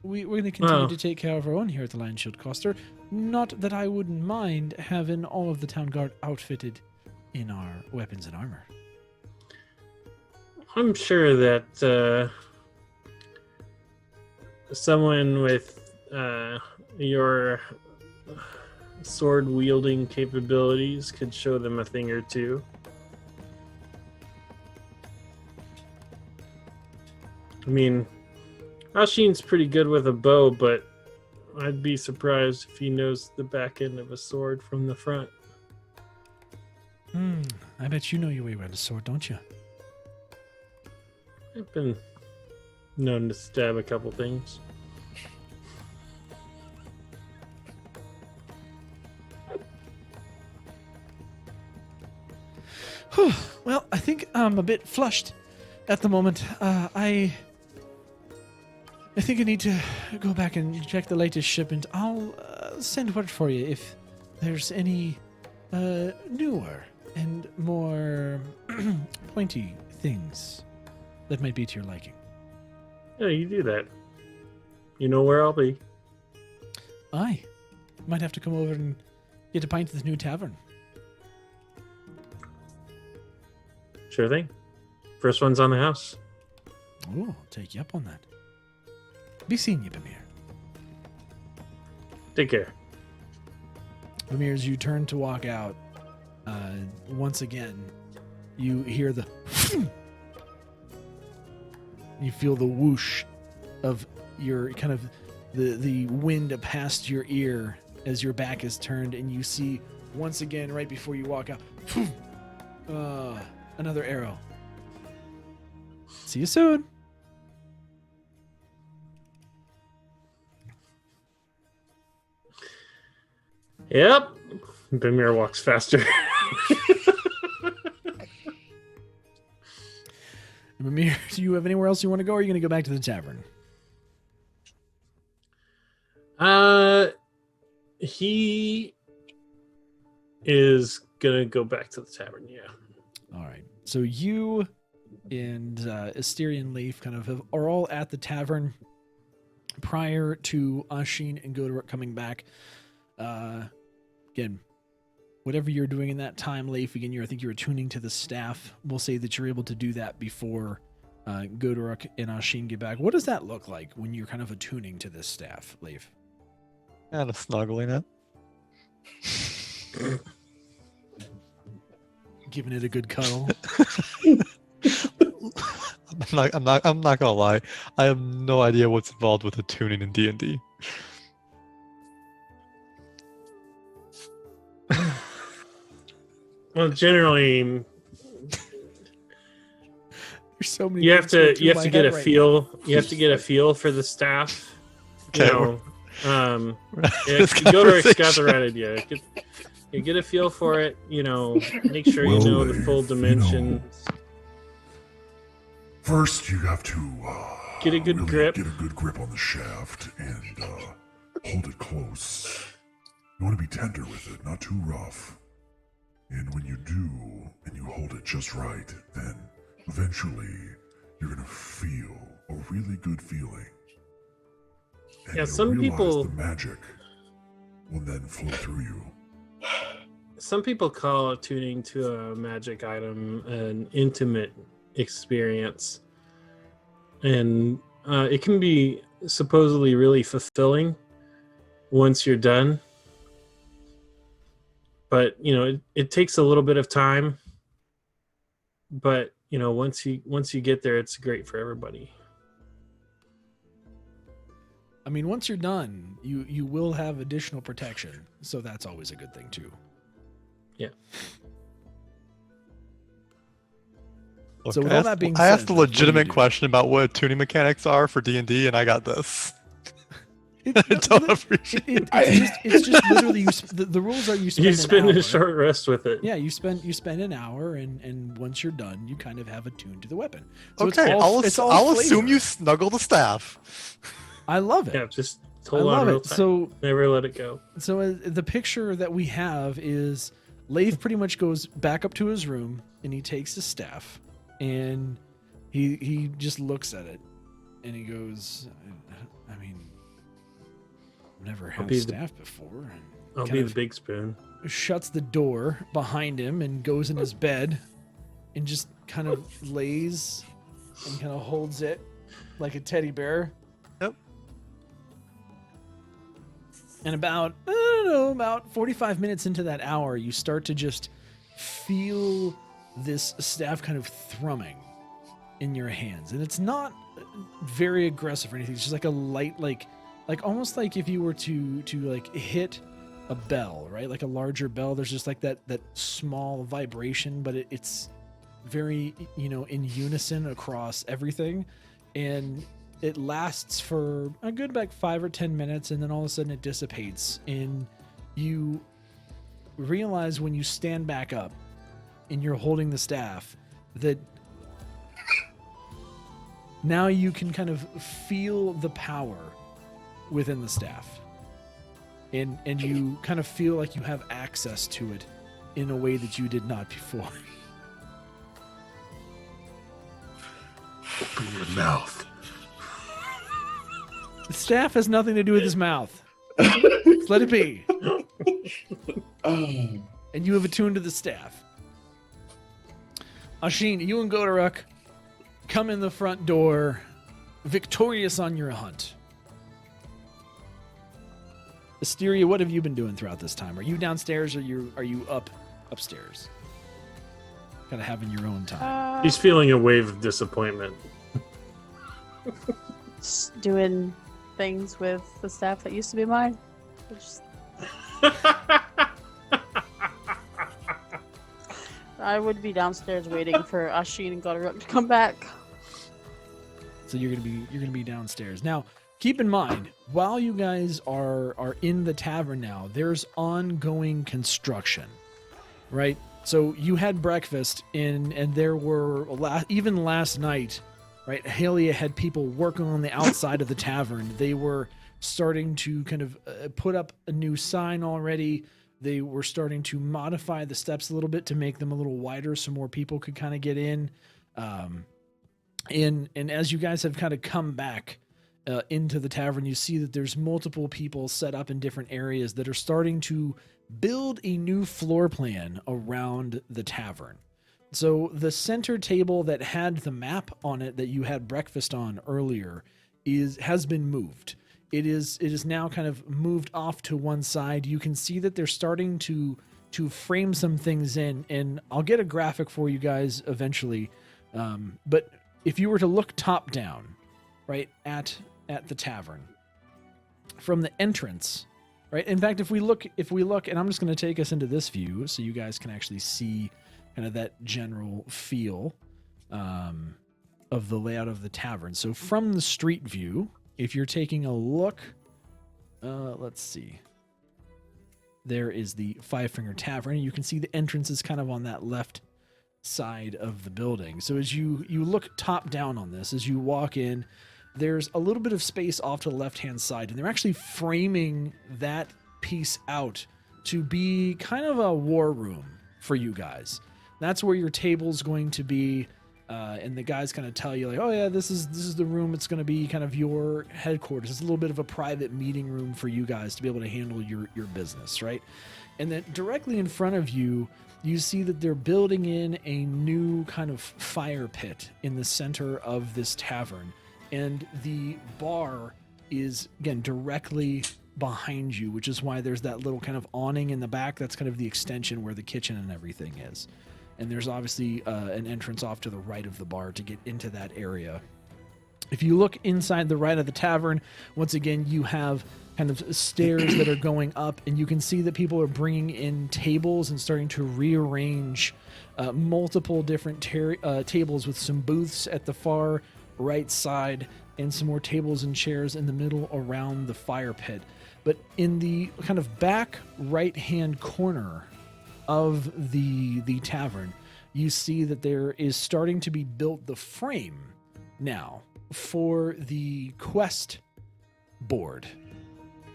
we're going to continue Well. to take care of our own here at the Lion Shield Coster. Not that I wouldn't mind having all of the town guard outfitted in our weapons and armor. I'm sure that someone with your sword wielding capabilities could show them a thing or two. I mean, Ashin's pretty good with a bow, but I'd be surprised if he knows the back end of a sword from the front. I bet you know your way around a sword, don't you? I've been known to stab a couple things. Well, I think I'm a bit flushed at the moment. I think I need to go back and check the latest shipment. I'll send word for you if there's any newer and more pointy things that might be to your liking. Yeah, you do that. You know where I'll be. Aye. Might have to come over and get a pint at the new tavern. Sure thing. First one's on the house. Oh, I'll take you up on that. Be seeing you, Bamir. Take care. Bamir, as you turn to walk out, once again, you hear the you feel the whoosh of your kind of the wind past your ear as your back is turned, and you see once again right before you walk out another arrow. See you soon. Yep. Bimir walks faster. Mimir, do you have anywhere else you want to go, or are you going to go back to the tavern? He is gonna go back to the tavern. Yeah. All right. So you and Asterian Leaf kind of are all at the tavern prior to Ashin and Godoruk coming back. Again, whatever you're doing in that time, Leif, again, I think you're attuning to the staff. We'll say that you're able to do that before Godoruk and Ashin get back. What does that look like when you're kind of attuning to this staff, Leif? Kind of snuggling it. Giving it a good cuddle. I'm not gonna lie. I have no idea what's involved with attuning in D&D. Well, generally, There's so many. you have things to going through my get head a right feel. You have to get a feel for the staff. Okay, Yeah, This Godorik's got the conversation. right idea. You get a feel for it. Make sure you know the full dimension. First, you have to Get a good really grip. Get a good grip on the shaft and hold it close. You want to be tender with it, not too rough. And when you do, and you hold it just right, then eventually you're gonna feel a really good feeling. And Yeah, you'll some realize people- the magic will then flow through you. Some people call attuning to a magic item an intimate experience, and it can be supposedly really fulfilling once you're done. But it takes a little bit of time. But once you get there, it's great for everybody. I mean, once you're done, you will have additional protection, so that's always a good thing too. Yeah. Look, So with I all asked, that being I asked said, a what do you legitimate do? question about what tuning mechanics are for D&D, and I got this. It, I don't appreciate it. it's just literally the rules are you spend You an spend hour. a short rest with it. Yeah, you spend an hour, and once you're done, you kind of have attuned to the weapon. So Okay, it's all I'll assume flavor. you snuggle the staff. I love it. Yeah, just I hold on love real it. tight. So Never let it go. the picture that we have is Leif pretty much goes back up to his room and he takes his staff and he just looks at it and he goes, I mean, I've never had be a the- staff before. And I'll kind be of the big spoon. shuts the door behind him and goes in his bed and just kind of lays and kind of holds it like a teddy bear. Yep. And about 45 minutes into that hour, you start to just feel this staff kind of thrumming in your hands. And it's not very aggressive or anything. It's just like a light, like almost like if you were to like hit a bell, right? Like a larger bell. There's just like that small vibration, but it's very, in unison across everything. And it lasts for a good 5 or 10 minutes, and then all of a sudden it dissipates. And you realize when you stand back up and you're holding the staff that now you can kind of feel the power within the staff. And you kind of feel like you have access to it in a way that you did not before. Open your mouth. The staff has nothing to do with his mouth. Just let it be. Oh, And you have attuned to the staff. Ashin, you and Godoruk come in the front door, victorious on your hunt. Asteria, what have you been doing throughout this time? Are you downstairs or are you upstairs? Kind of having your own time. He's feeling a wave of disappointment. Just doing things with the staff that used to be mine. Just- I would be downstairs waiting for Ashin and Godoruk to come back. So you're gonna be downstairs now. keep in mind, while you guys are in the tavern now, there's ongoing construction, right? So you had breakfast in, and there were even last night, right? Halia had people working on the outside of the tavern. They were starting to kind of put up a new sign already. They were starting to modify the steps a little bit to make them a little wider so more people could kind of get in. And as you guys have kind of come back into the tavern, you see that there's multiple people set up in different areas that are starting to build a new floor plan around the tavern. So the center table that had the map on it that you had breakfast on earlier has been moved. It is now kind of moved off to one side. You can see that they're starting to frame some things in, and I'll get a graphic for you guys eventually. But if you were to look top down, right, at the tavern from the entrance, right? In fact, if we look, and I'm just going to take us into this view so you guys can actually see kind of that general feel of the layout of the tavern. So from the street view, if you're taking a look, let's see. There is the Five Finger Tavern. You can see the entrance is kind of on that left side of the building. So as you look top down on this, as you walk in, there's a little bit of space off to the left-hand side, and they're actually framing that piece out to be kind of a war room for you guys. That's where your table's going to be, and the guys kind of tell you, like, oh yeah, this is the room. It's going to be kind of your headquarters. It's a little bit of a private meeting room for you guys to be able to handle your business, right? And then directly in front of you, you see that they're building in a new kind of fire pit in the center of this tavern. And the bar is, again, directly behind you, which is why there's that little kind of awning in the back. That's kind of the extension where the kitchen and everything is. And there's obviously an entrance off to the right of the bar to get into that area. If you look inside the right of the tavern, once again, you have kind of stairs that are going up, and you can see that people are bringing in tables and starting to rearrange multiple different tables with some booths at the far right side and some more tables and chairs in the middle around the fire pit. But in the kind of back right-hand corner of the tavern, you see that there is starting to be built the frame now for the quest board,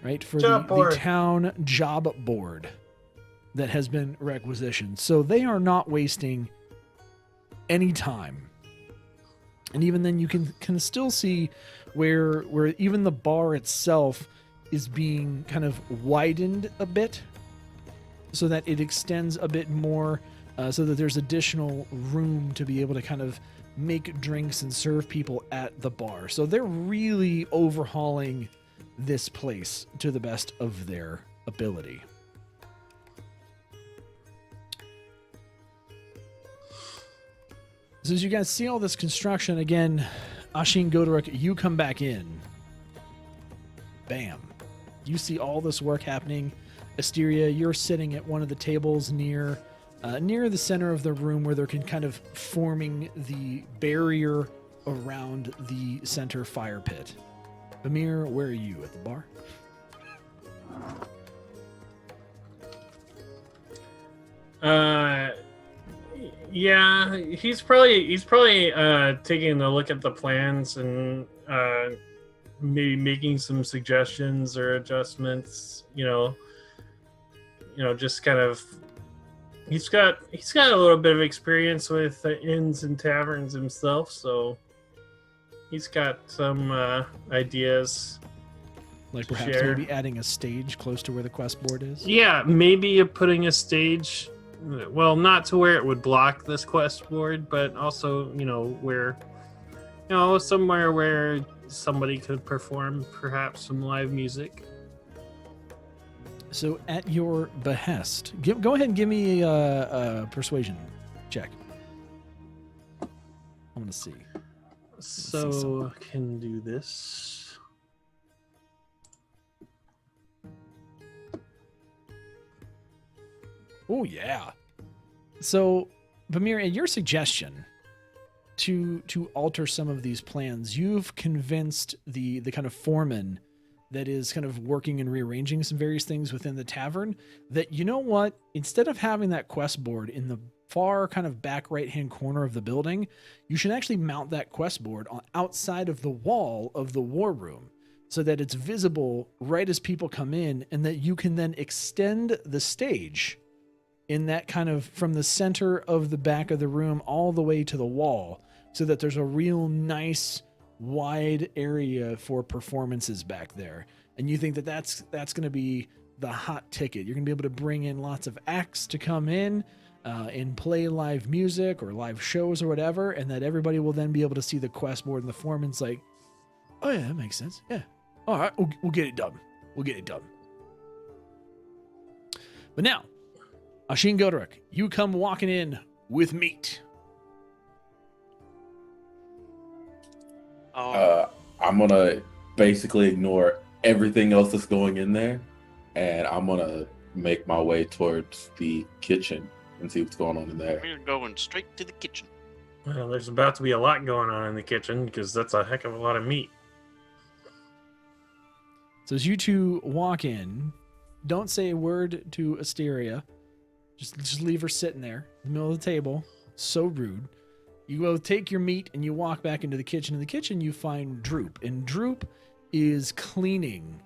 right? For the town job board that has been requisitioned. So they are not wasting any time. And even then you can still see where even the bar itself is being kind of widened a bit so that it extends a bit more, so that there's additional room to be able to kind of make drinks and serve people at the bar. So they're really overhauling this place to the best of their ability. So as you guys see all this construction, again, Ashin Godoruk, you come back in. Bam. You see all this work happening. Asteria, you're sitting at one of the tables near the center of the room where they're kind of forming the barrier around the center fire pit. Bamir, where are you? At the bar? Yeah, he's probably taking a look at the plans and maybe making some suggestions or adjustments. Just kind of. He's got a little bit of experience with inns and taverns himself, so he's got some ideas. Like perhaps maybe adding a stage close to where the quest board is? Yeah, maybe putting a stage, well, not to where it would block this quest board, but also, where, somewhere where somebody could perform perhaps some live music. So at your behest, go ahead and give me a persuasion check. I want to see. So can do this. Oh, yeah. So, Bamir, at your suggestion to alter some of these plans. You've convinced the kind of foreman that is kind of working and rearranging some various things within the tavern that, you know what, instead of having that quest board in the far kind of back right-hand corner of the building, you should actually mount that quest board on outside of the wall of the war room so that it's visible right as people come in, and that you can then extend the stage in that kind of from the center of the back of the room all the way to the wall, so that there's a real nice wide area for performances back there. And you think that that's going to be the hot ticket. You're going to be able to bring in lots of acts to come in and play live music or live shows or whatever, and that everybody will then be able to see the quest board, and the foreman's like, oh yeah, that makes sense. Yeah. All right, we'll get it done. We'll get it done. But now, Ashin Goderick, you come walking in with meat. I'm gonna basically ignore everything else that's going in there, and I'm gonna make my way towards the kitchen and see what's going on in there. We're going straight to the kitchen. Well, there's about to be a lot going on in the kitchen because that's a heck of a lot of meat. So as you two walk in, don't say a word to Asteria. Just leave her sitting there in the middle of the table. So rude. You go take your meat and you walk back into the kitchen. In the kitchen, you find Droop. And Droop is cleaning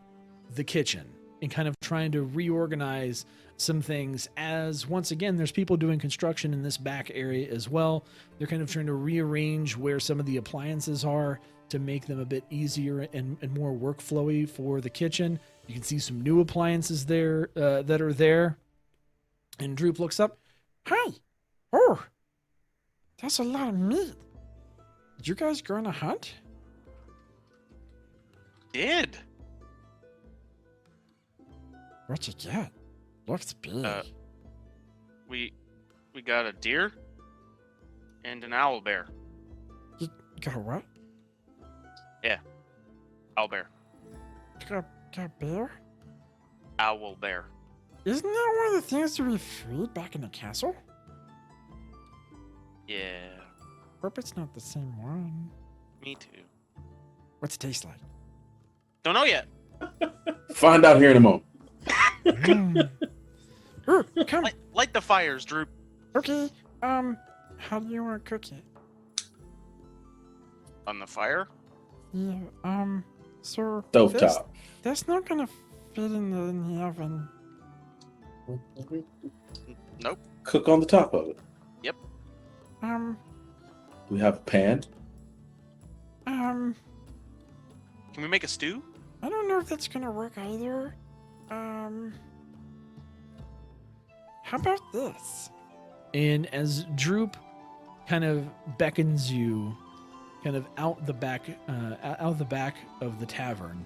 the kitchen and kind of trying to reorganize some things, as once again, there's people doing construction in this back area as well. They're kind of trying to rearrange where some of the appliances are to make them a bit easier and more workflowy for the kitchen. You can see some new appliances there that are there. And Droop looks up. Hey! Oh! That's a lot of meat. You guys going to hunt? Did. What you get? Looks big. We got a deer and an owl bear. You got what? Owl bear. You got a bear? Owl bear. Isn't that one of the things that we freed back in the castle? Yeah. Hope it's not the same one. Me too. What's it taste like? Don't know yet. Find out here in a moment. Ooh, come. Light the fires, Droop. Okay. How do you want to cook it? On the fire? Yeah. So. Stovetop. That's not gonna fit in the oven. Nope. Cook on the top of it. Yep. We have a pan. Can we make a stew? I don't know if that's gonna work either. How about this? And as Droop kind of beckons you kind of out the back of the tavern,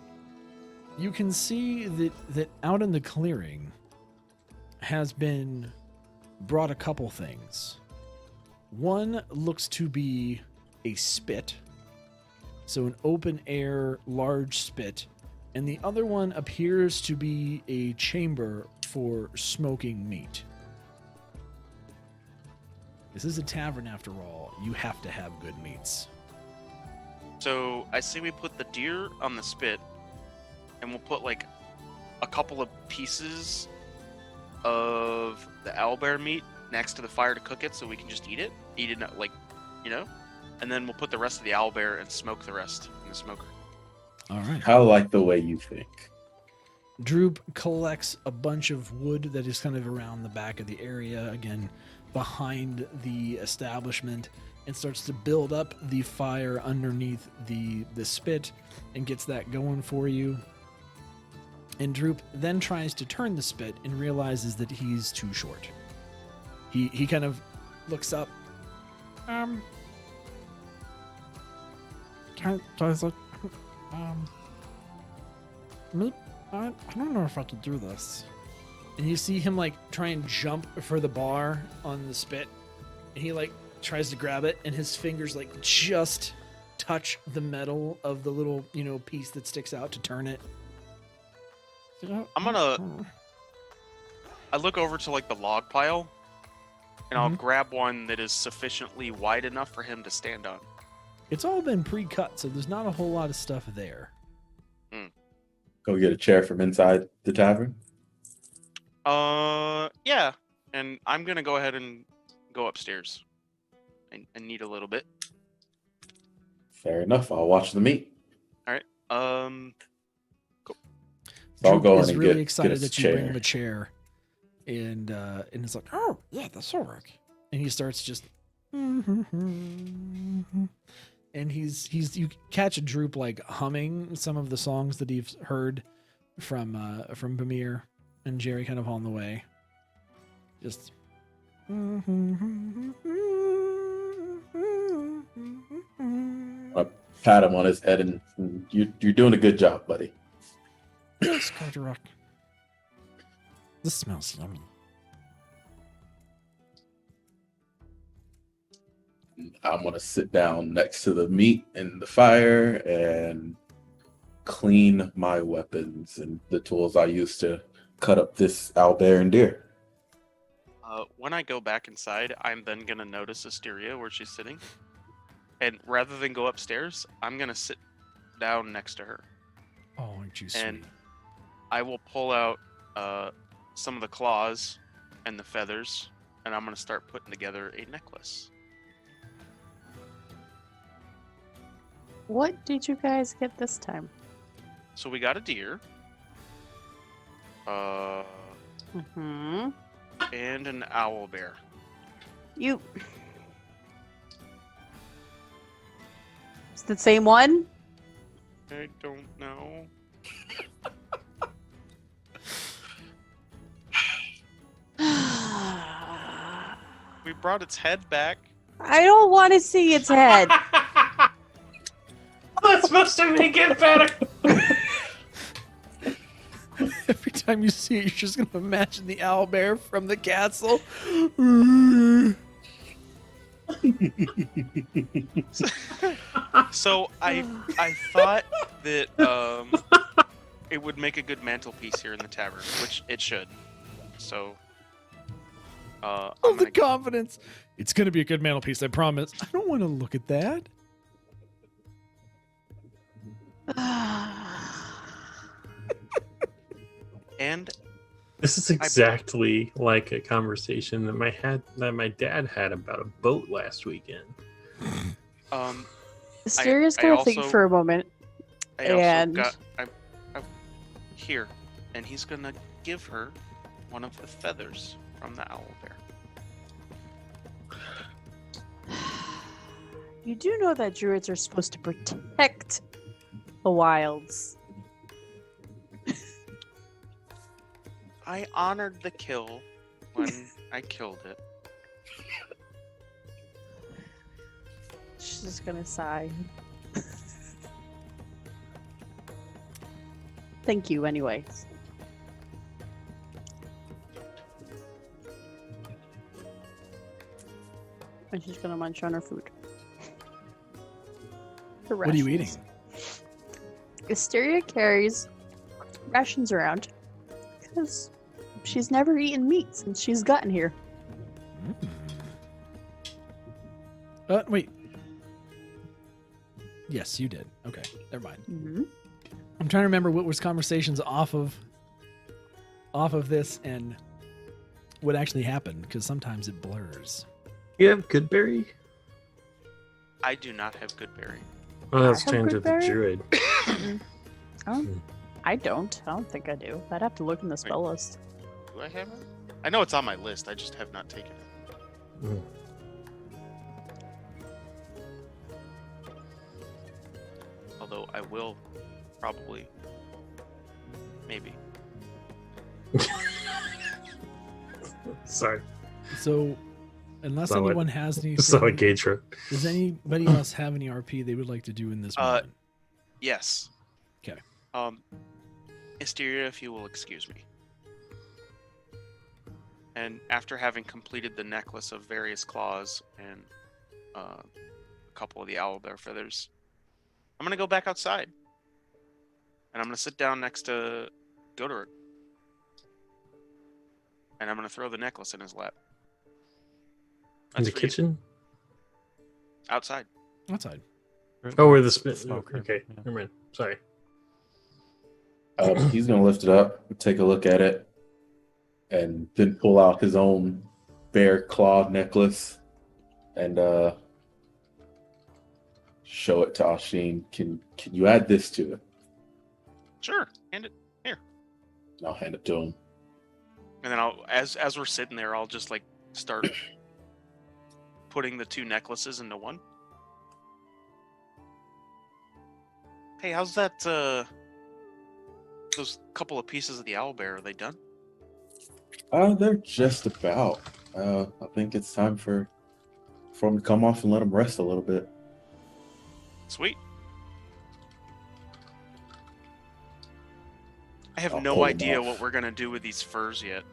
you can see that out in the clearing has been brought a couple things. One looks to be a spit, so an open air large spit, and the other one appears to be a chamber for smoking meat. This is a tavern after all. You have to have good meats. So I say we put the deer on the spit, and we'll put like a couple of pieces of the owlbear meat next to the fire to cook it, so we can just eat it, like, you know, and then we'll put the rest of the owlbear and smoke the rest in the smoker. All right. I like the way you think. Droop collects a bunch of wood that is kind of around the back of the area, again, behind the establishment, and starts to build up the fire underneath the spit and gets that going for you. And Droop then tries to turn the spit and realizes that he's too short. He kind of looks up. Guys, like, me, I don't know if I could do this. And you see him like try and jump for the bar on the spit, and he like tries to grab it, and his fingers like just touch the metal of the little, you know, piece that sticks out to turn it. I look over to like the log pile, and I'll grab one that is sufficiently wide enough for him to stand on. It's all been pre-cut, so there's not a whole lot of stuff there. Go get a chair from inside the tavern. Yeah. And I'm gonna go ahead and go upstairs. I need a little bit. Fair enough. I'll watch the meat. All right. So I'll go is in and really get excited a that you bring him chair. a chair, and it's like, oh yeah, that's all right. And he starts just, and you catch a Droop like humming some of the songs that he's heard from Bamir and Jerry kind of on the way. Just. I pat him on his head, and you're doing a good job, buddy. Yes, Carderock. This smells yummy. I'm gonna sit down next to the meat and the fire and clean my weapons and the tools I use to cut up this owlbear and deer. When I go back inside, I'm then gonna notice Asteria where she's sitting, and rather than go upstairs, I'm gonna sit down next to her, Oh, aren't you sweet? and I will pull out some of the claws and the feathers, and I'm gonna start putting together a necklace. What did you guys get this time? So we got a deer, Mm-hmm. and an owl bear. You. It's the same one? I don't know. We brought its head back. I don't want to see its head. That's supposed to make it better. Every time you see it, you're just gonna imagine the owlbear from the castle. So I thought that it would make a good mantelpiece here in the tavern, which it should. So I'm Oh, the gonna confidence. It's gonna be a good mantelpiece, I promise. I don't want to look at that. and This is exactly like a conversation that my dad had about a boat last weekend. Asteria's I gonna think also- for a moment. I also And- got I'm here, and he's gonna give her one of the feathers from the owl bear. You do know that druids are supposed to protect the wilds. I honored the kill when I killed it. She's just gonna sigh. Thank you, anyways. And she's gonna munch on her food. Her What are you rations. eating? Asteria carries rations around because she's never eaten meat since she's gotten here. Wait. Yes, you did. Okay, never mind. Mm-hmm. I'm trying to remember what was conversations off of this and what actually happened, because sometimes it blurs. You have Goodberry? I do not have good berry. Oh, that's have changed with the Goodberry? druid. I don't think I do. I'd have to look in the spell list. Do I have it? I know it's on my list. I just have not taken it. Mm. Although I will probably, maybe. Sorry. So, unless So anyone has anything, So a gauge rope. does anybody else have any RP they would like to do in this moment? Yes. 'Kay. Hysteria, if you will excuse me. And after having completed the necklace of various claws and a couple of the owlbear feathers, I'm gonna go back outside, and I'm gonna sit down next to Goderic, and I'm gonna throw the necklace in his lap. In the for you. kitchen? Outside. Outside. Oh, where the spit. Smoker, Okay, yeah. never mind. Sorry. He's gonna lift it up, take a look at it, and then pull out his own bear claw necklace and show it to Ashin. Can you add this to it? Sure. Hand it. And I'll hand it to him. And then I'll, as we're sitting there, I'll just like start putting the two necklaces into one. Hey, how's that? Those couple of pieces of the owlbear, are they done? They're just about. I think it's time for him to come off and let him rest a little bit. Sweet. I have I'll no pull 'em idea off. what we're gonna do with these furs yet.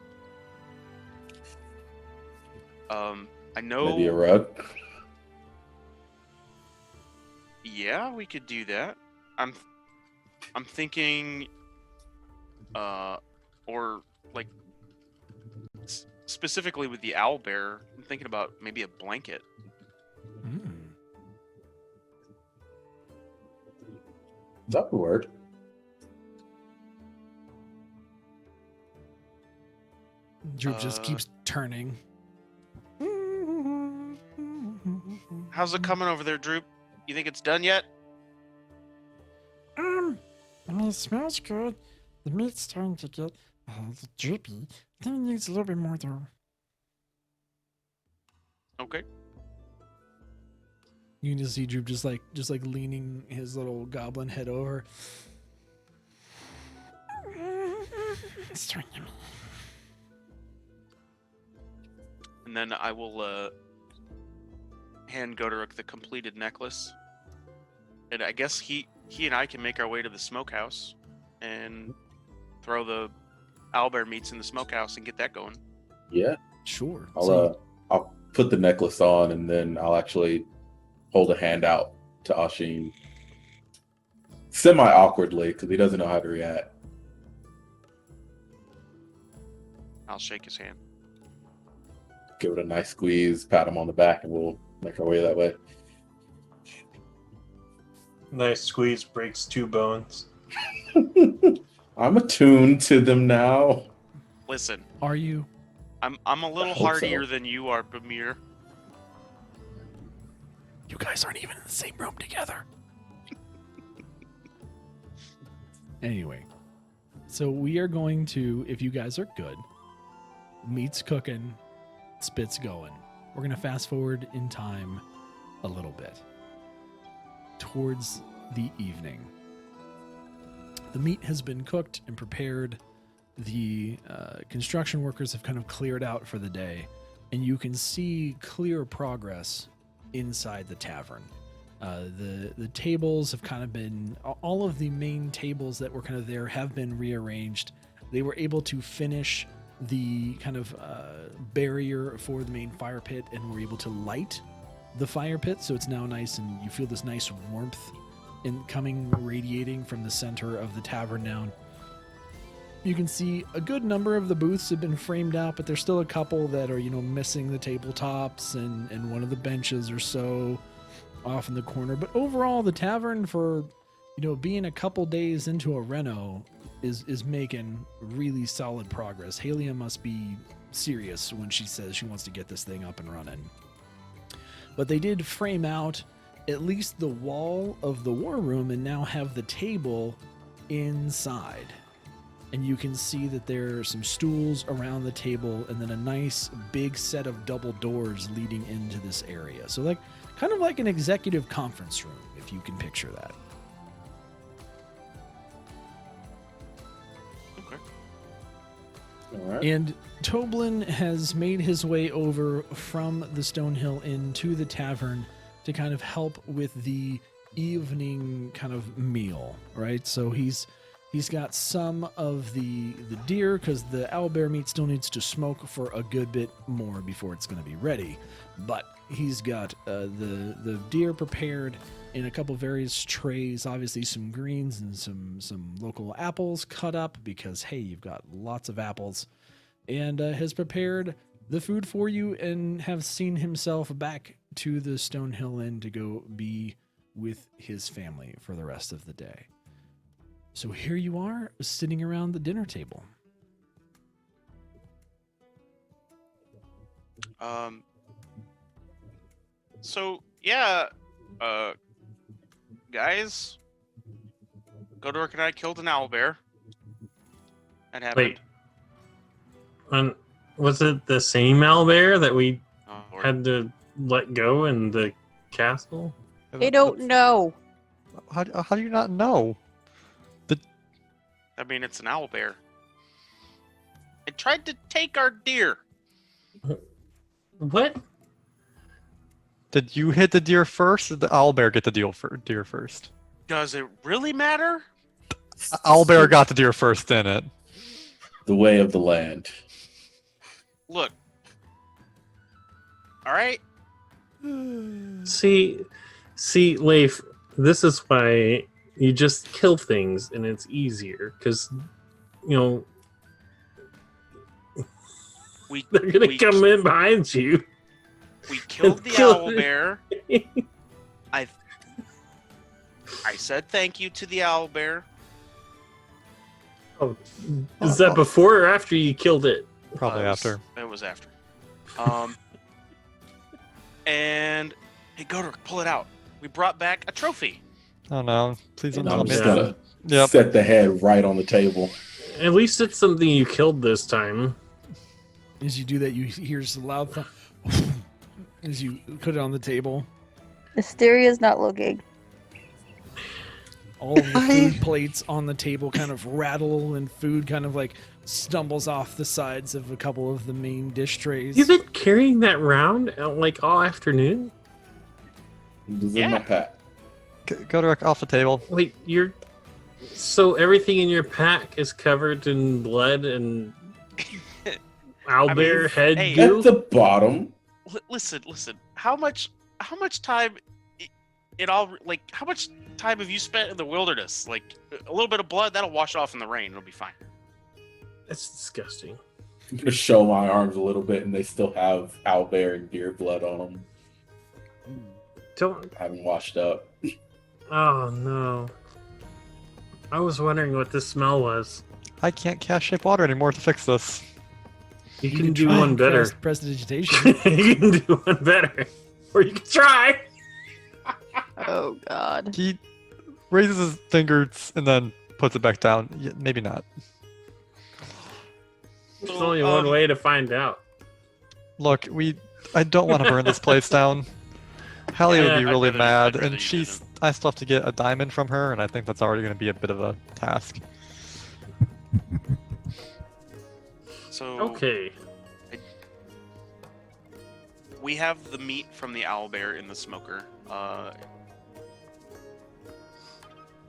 I know. Maybe a rug. Yeah, we could do that. I'm thinking, or like specifically with the owlbear, I'm thinking about maybe a blanket. Mm. That would work. Droop just keeps turning. How's it coming over there, Droop? You think it's done yet? Well, it smells good. The meat's starting to get droopy. I think it needs a little bit more though. Okay. You can just see Droop just like leaning his little goblin head over. It's starting to. And then I will hand Goderic the completed necklace. And I guess he and I can make our way to the smokehouse and throw the owlbear meats in the smokehouse and get that going. Yeah. Sure. I'll put the necklace on and then I'll actually hold a hand out to Ashin. Semi-awkwardly, because he doesn't know how to react. I'll shake his hand. Give it a nice squeeze, pat him on the back, and we'll make our way that way. Nice squeeze breaks 2 bones. I'm attuned to them now. Listen, Are you? I'm a little hope so. hardier than you are, Bamir. You guys aren't even in the same room together. Anyway, so we are going to, if you guys are good, meat's cooking, spit's going. We're going to fast forward in time a little bit towards the evening. The meat has been cooked and prepared. The construction workers have kind of cleared out for the day, and you can see clear progress inside the tavern. The tables have kind of been, all of the main tables that were kind of there have been rearranged. They were able to finish the kind of barrier for the main fire pit and were able to light the fire pit, so it's now nice and you feel this nice warmth radiating from the center of the tavern down. You can see a good number of the booths have been framed out, but there's still a couple that are, missing the tabletops and one of the benches or so off in the corner. But overall, the tavern, for, being a couple days into a reno, is making really solid progress. Halia must be serious when she says she wants to get this thing up and running. But they did frame out at least the wall of the war room and now have the table inside. And you can see that there are some stools around the table and then a nice big set of double doors leading into this area. So kind of like an executive conference room, if you can picture that. Okay. All right. And Toblin has made his way over from the Stonehill Inn to the tavern to kind of help with the evening kind of meal, right? So he's got some of the deer, because the owlbear meat still needs to smoke for a good bit more before it's going to be ready. But he's got the deer prepared in a couple various trays, obviously some greens and some local apples cut up because, hey, you've got lots of apples. And has prepared the food for you and have seen himself back to the Stonehill Inn to go be with his family for the rest of the day. So here you are, sitting around the dinner table. So yeah, guys, Godoric and I killed an owlbear. That happened. Wait. Was it the same owlbear that we Oh, Lord. had to let go in the castle? I don't know. How do you not know? I mean, it's an owlbear. It tried to take our deer. What? Did you hit the deer first, or did the owlbear get the deer first? Does it really matter? Owlbear got the deer first, didn't it? The way of the land. Look. All right. See, Leif, this is why you just kill things and it's easier because, they're gonna come in behind you. We killed the owlbear. I said thank you to the owlbear. Oh, is that before or after you killed it? Probably after. It was after. And hey, Godoric, pull it out. We brought back a trophy. Oh no! Please don't And tell I'm me just that. gonna set the head right on the table. At least it's something you killed this time. As you do that, you hear a loud thump as you put it on the table. Asteria's not looking. All of the food plates on the table kind of rattle, and food kind of like stumbles off the sides of a couple of the main dish trays. You've been carrying that round like all afternoon? It was in my pack. Go direct off the table. Wait, so everything in your pack is covered in blood and owlbear head hey, goo? At the bottom. Listen. How much time how much time have you spent in the wilderness? Like a little bit of blood, that'll wash off in the rain. It'll be fine. That's disgusting. I'm gonna show my arms a little bit, and they still have owlbear and deer blood on them. Don't. I haven't washed up. Oh no. I was wondering what this smell was. I can't cast shape water anymore to fix this. You can do try one and better. cast Prestidigitation. You can do one better. Or you can try. Oh God. He raises his fingers and then puts it back down. Yeah, maybe not. There's only one way to find out. Look, I don't want to burn this place down. Hallie would be I'd really rather- mad, I'd rather and you I still have to get a diamond from her, and I think that's already going to be a bit of a task. So Okay. we have the meat from the owlbear in the smoker.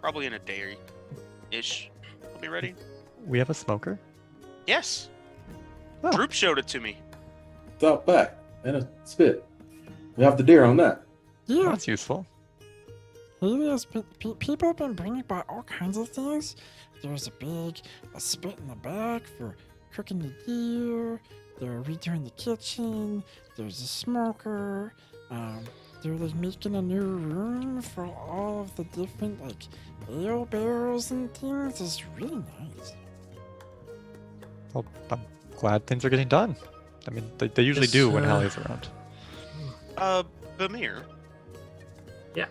Probably in a day-ish. We'll be ready. We have a smoker? Yes. Oh. Droop showed it to me. It's out back and a spit. We have the deer on that. Yeah, That's useful. people have been bringing by all kinds of things. There's a spit in the back for cooking the deer. They're redoing the kitchen. There's a smoker. They're like making a new room for all of the different like ale barrels and things. It's really nice. Well, I'm glad things are getting done. I mean, they usually This, do when Hallie's around. Bamir. Yeah.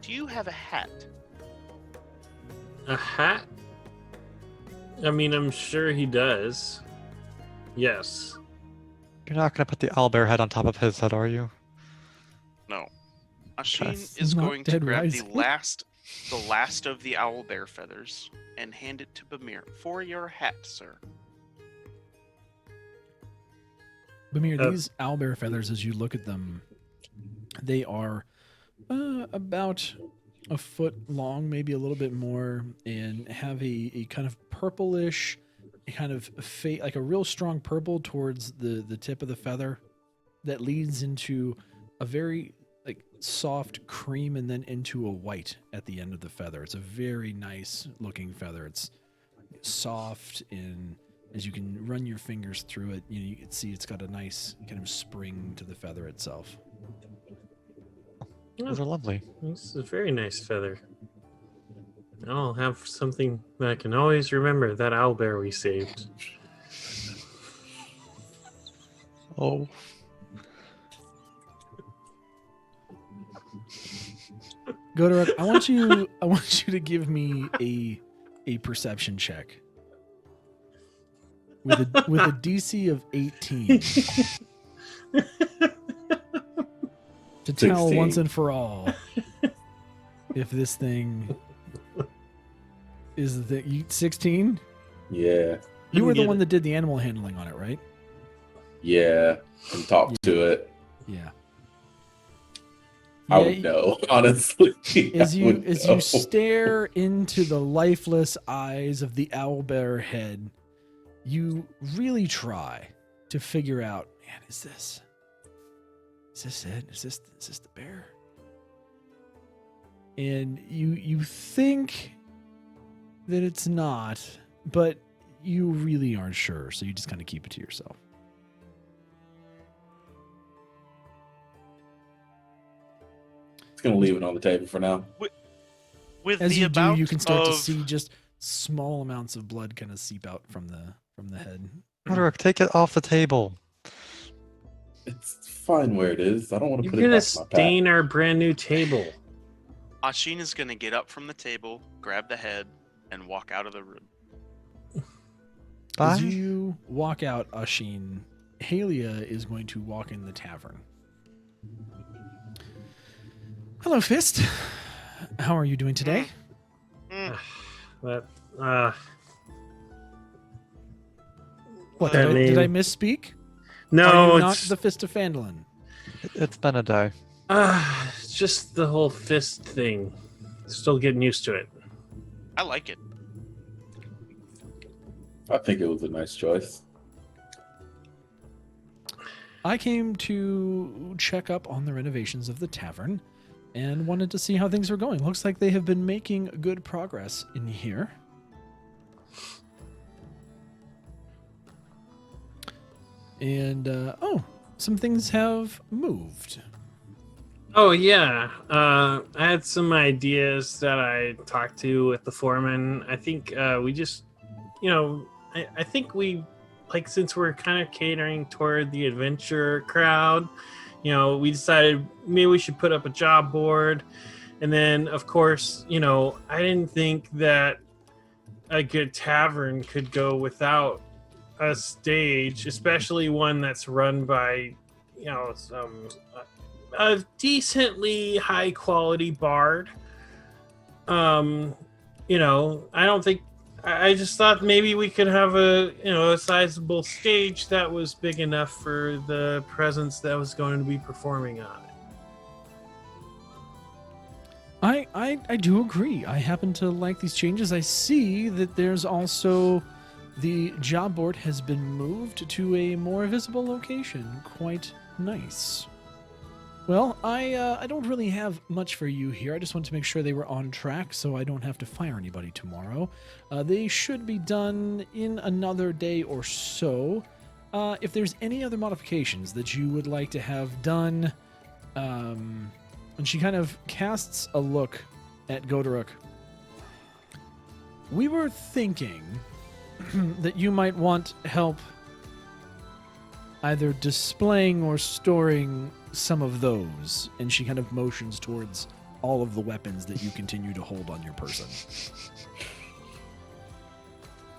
Do you have a hat? A hat? I mean, I'm sure he does. Yes. You're not going to put the owlbear head on top of his head, are you? No. Ashin Yes. is Not going to Dead grab Rising. the last of the owlbear feathers and hand it to Bamir for your hat, sir. Bamir, these owlbear feathers, as you look at them, they are about a foot long, maybe a little bit more, and have a kind of purplish, kind of like a real strong purple towards the tip of the feather that leads into a very like soft cream and then into a white at the end of the feather. It's a very nice looking feather. It's soft and As you can run your fingers through it, you can see it's got a nice kind of spring to the feather itself. Those are lovely. This is a very nice feather. I'll have something that I can always remember, that owlbear we saved. Oh. Godorok, I want you to give me a perception check. With a DC of 18. To tell 16. once and for all if this thing is the 16? Yeah. You were the Get one it. that did the animal handling on it, right? Yeah. And talk to it. Yeah. I would know, honestly. As I you would as know. you stare into the lifeless eyes of the owlbear head, you really try to figure out, man, is this it? Is this the bear? And you think that it's not, but you really aren't sure, so you just kind of keep it to yourself. Just gonna leave it on the table for now. With As the you do, amount you can start to of- see just small amounts of blood kind of seep out from the head. Roderick, take it off the table. It's fine where it is. I don't want to You're put it gonna back in my pack. stain our brand new table. Ashin is gonna get up from the table, grab the head, and walk out of the room. Bye. As you walk out, Ashin, Halia is going to walk in the tavern. Hello, Fist. How are you doing today? Mm. But What, That did I name- misspeak? no, Are you not it's the Fist of Phandalin? It's been a day. it's just the whole fist thing. Still getting used to it. I like it. I think it was a nice choice. I came to check up on the renovations of the tavern and wanted to see how things were going. Looks like they have been making good progress in here. And, some things have moved. Oh yeah, I had some ideas that I talked to with the foreman. I think we just, I think we, like, since we're kind of catering toward the adventure crowd, we decided maybe we should put up a job board, and then of course, I didn't think that a good tavern could go without a stage, especially one that's run by, some a decently high quality bard. I don't think. I just thought maybe we could have a sizable stage that was big enough for the presence that was going to be performing on it. I do agree. I happen to like these changes. I see that there's also the job board has been moved to a more visible location. Quite nice. Well, I don't really have much for you here. I just want to make sure they were on track so I don't have to fire anybody tomorrow. They should be done in another day or so. If there's any other modifications that you would like to have done, and she kind of casts a look at Godorok. We were thinking that you might want help either displaying or storing some of those, and she kind of motions towards all of the weapons that you continue to hold on your person.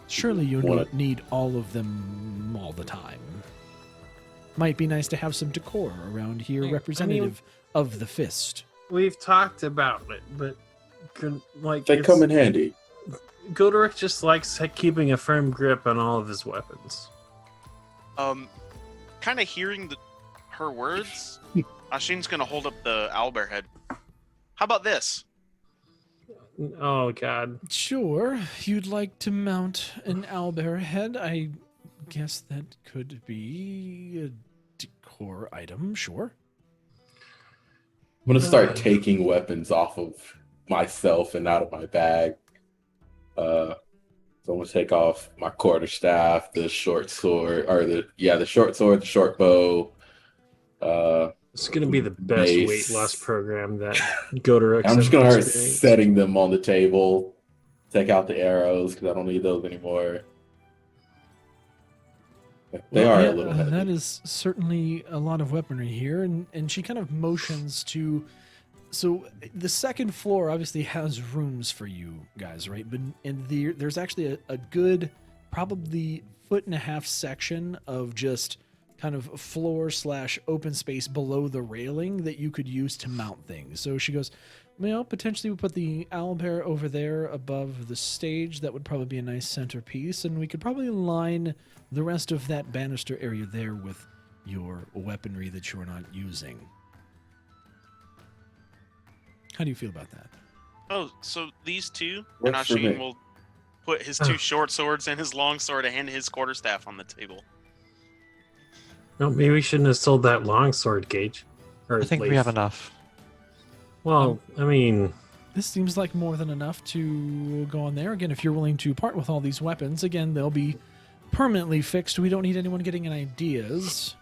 Surely you don't need all of them all the time. Might be nice to have some decor around here representative of the fist. We've talked about it, but They come in handy. Godoric just likes keeping a firm grip on all of his weapons. Kind of hearing her words, Ashin's gonna hold up the owlbear head. How about this? Oh God! Sure, you'd like to mount an owlbear head. I guess that could be a decor item, sure. I'm gonna start taking weapons off of myself and out of my bag. So I'm gonna take off my quarterstaff, the short sword, or the short sword, the short bow. It's going to be the best Mace. weight loss program that Godorex I'm just ever gonna start experienced. setting them on the table. Take out the arrows because I don't need those anymore. They Well, are yeah, a little heavy. that is certainly a lot of weaponry here, and she kind of motions to. So the second floor obviously has rooms for you guys, right? But there's actually a good, probably 1.5 foot section of just kind of floor / open space below the railing that you could use to mount things. So she goes, well, potentially we put the owlbear over there above the stage. That would probably be a nice centerpiece, and we could probably line the rest of that banister area there with your weaponry that you're not using. How do you feel about that? Oh, so these two, Works and for me. Ashin will put his 2 short swords and his long sword and his quarterstaff on the table. No, maybe we shouldn't have sold that longsword, Gage. Or I think we Leif. have enough. Well, I mean, This seems like more than enough to go on there. Again, if you're willing to part with all these weapons, again, they'll be permanently fixed. We don't need anyone getting any ideas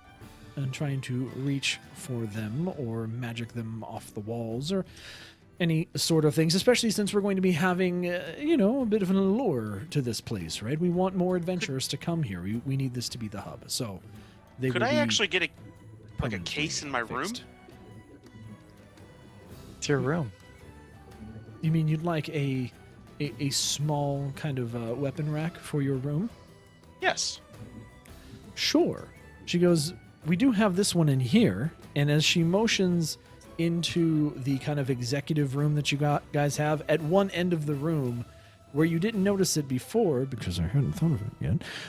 and trying to reach for them or magic them off the walls or any sort of things, especially since we're going to be having, a bit of an allure to this place, right? We want more adventurers to come here. We need this to be the hub. So they Could will I be actually get a permanently case in my room? fixed. It's your room. You mean you'd like a small kind of weapon rack for your room? Yes. Sure. She goes, we do have this one in here. And as she motions into the kind of executive room that you guys have, at one end of the room, where you didn't notice it before, because I hadn't thought of it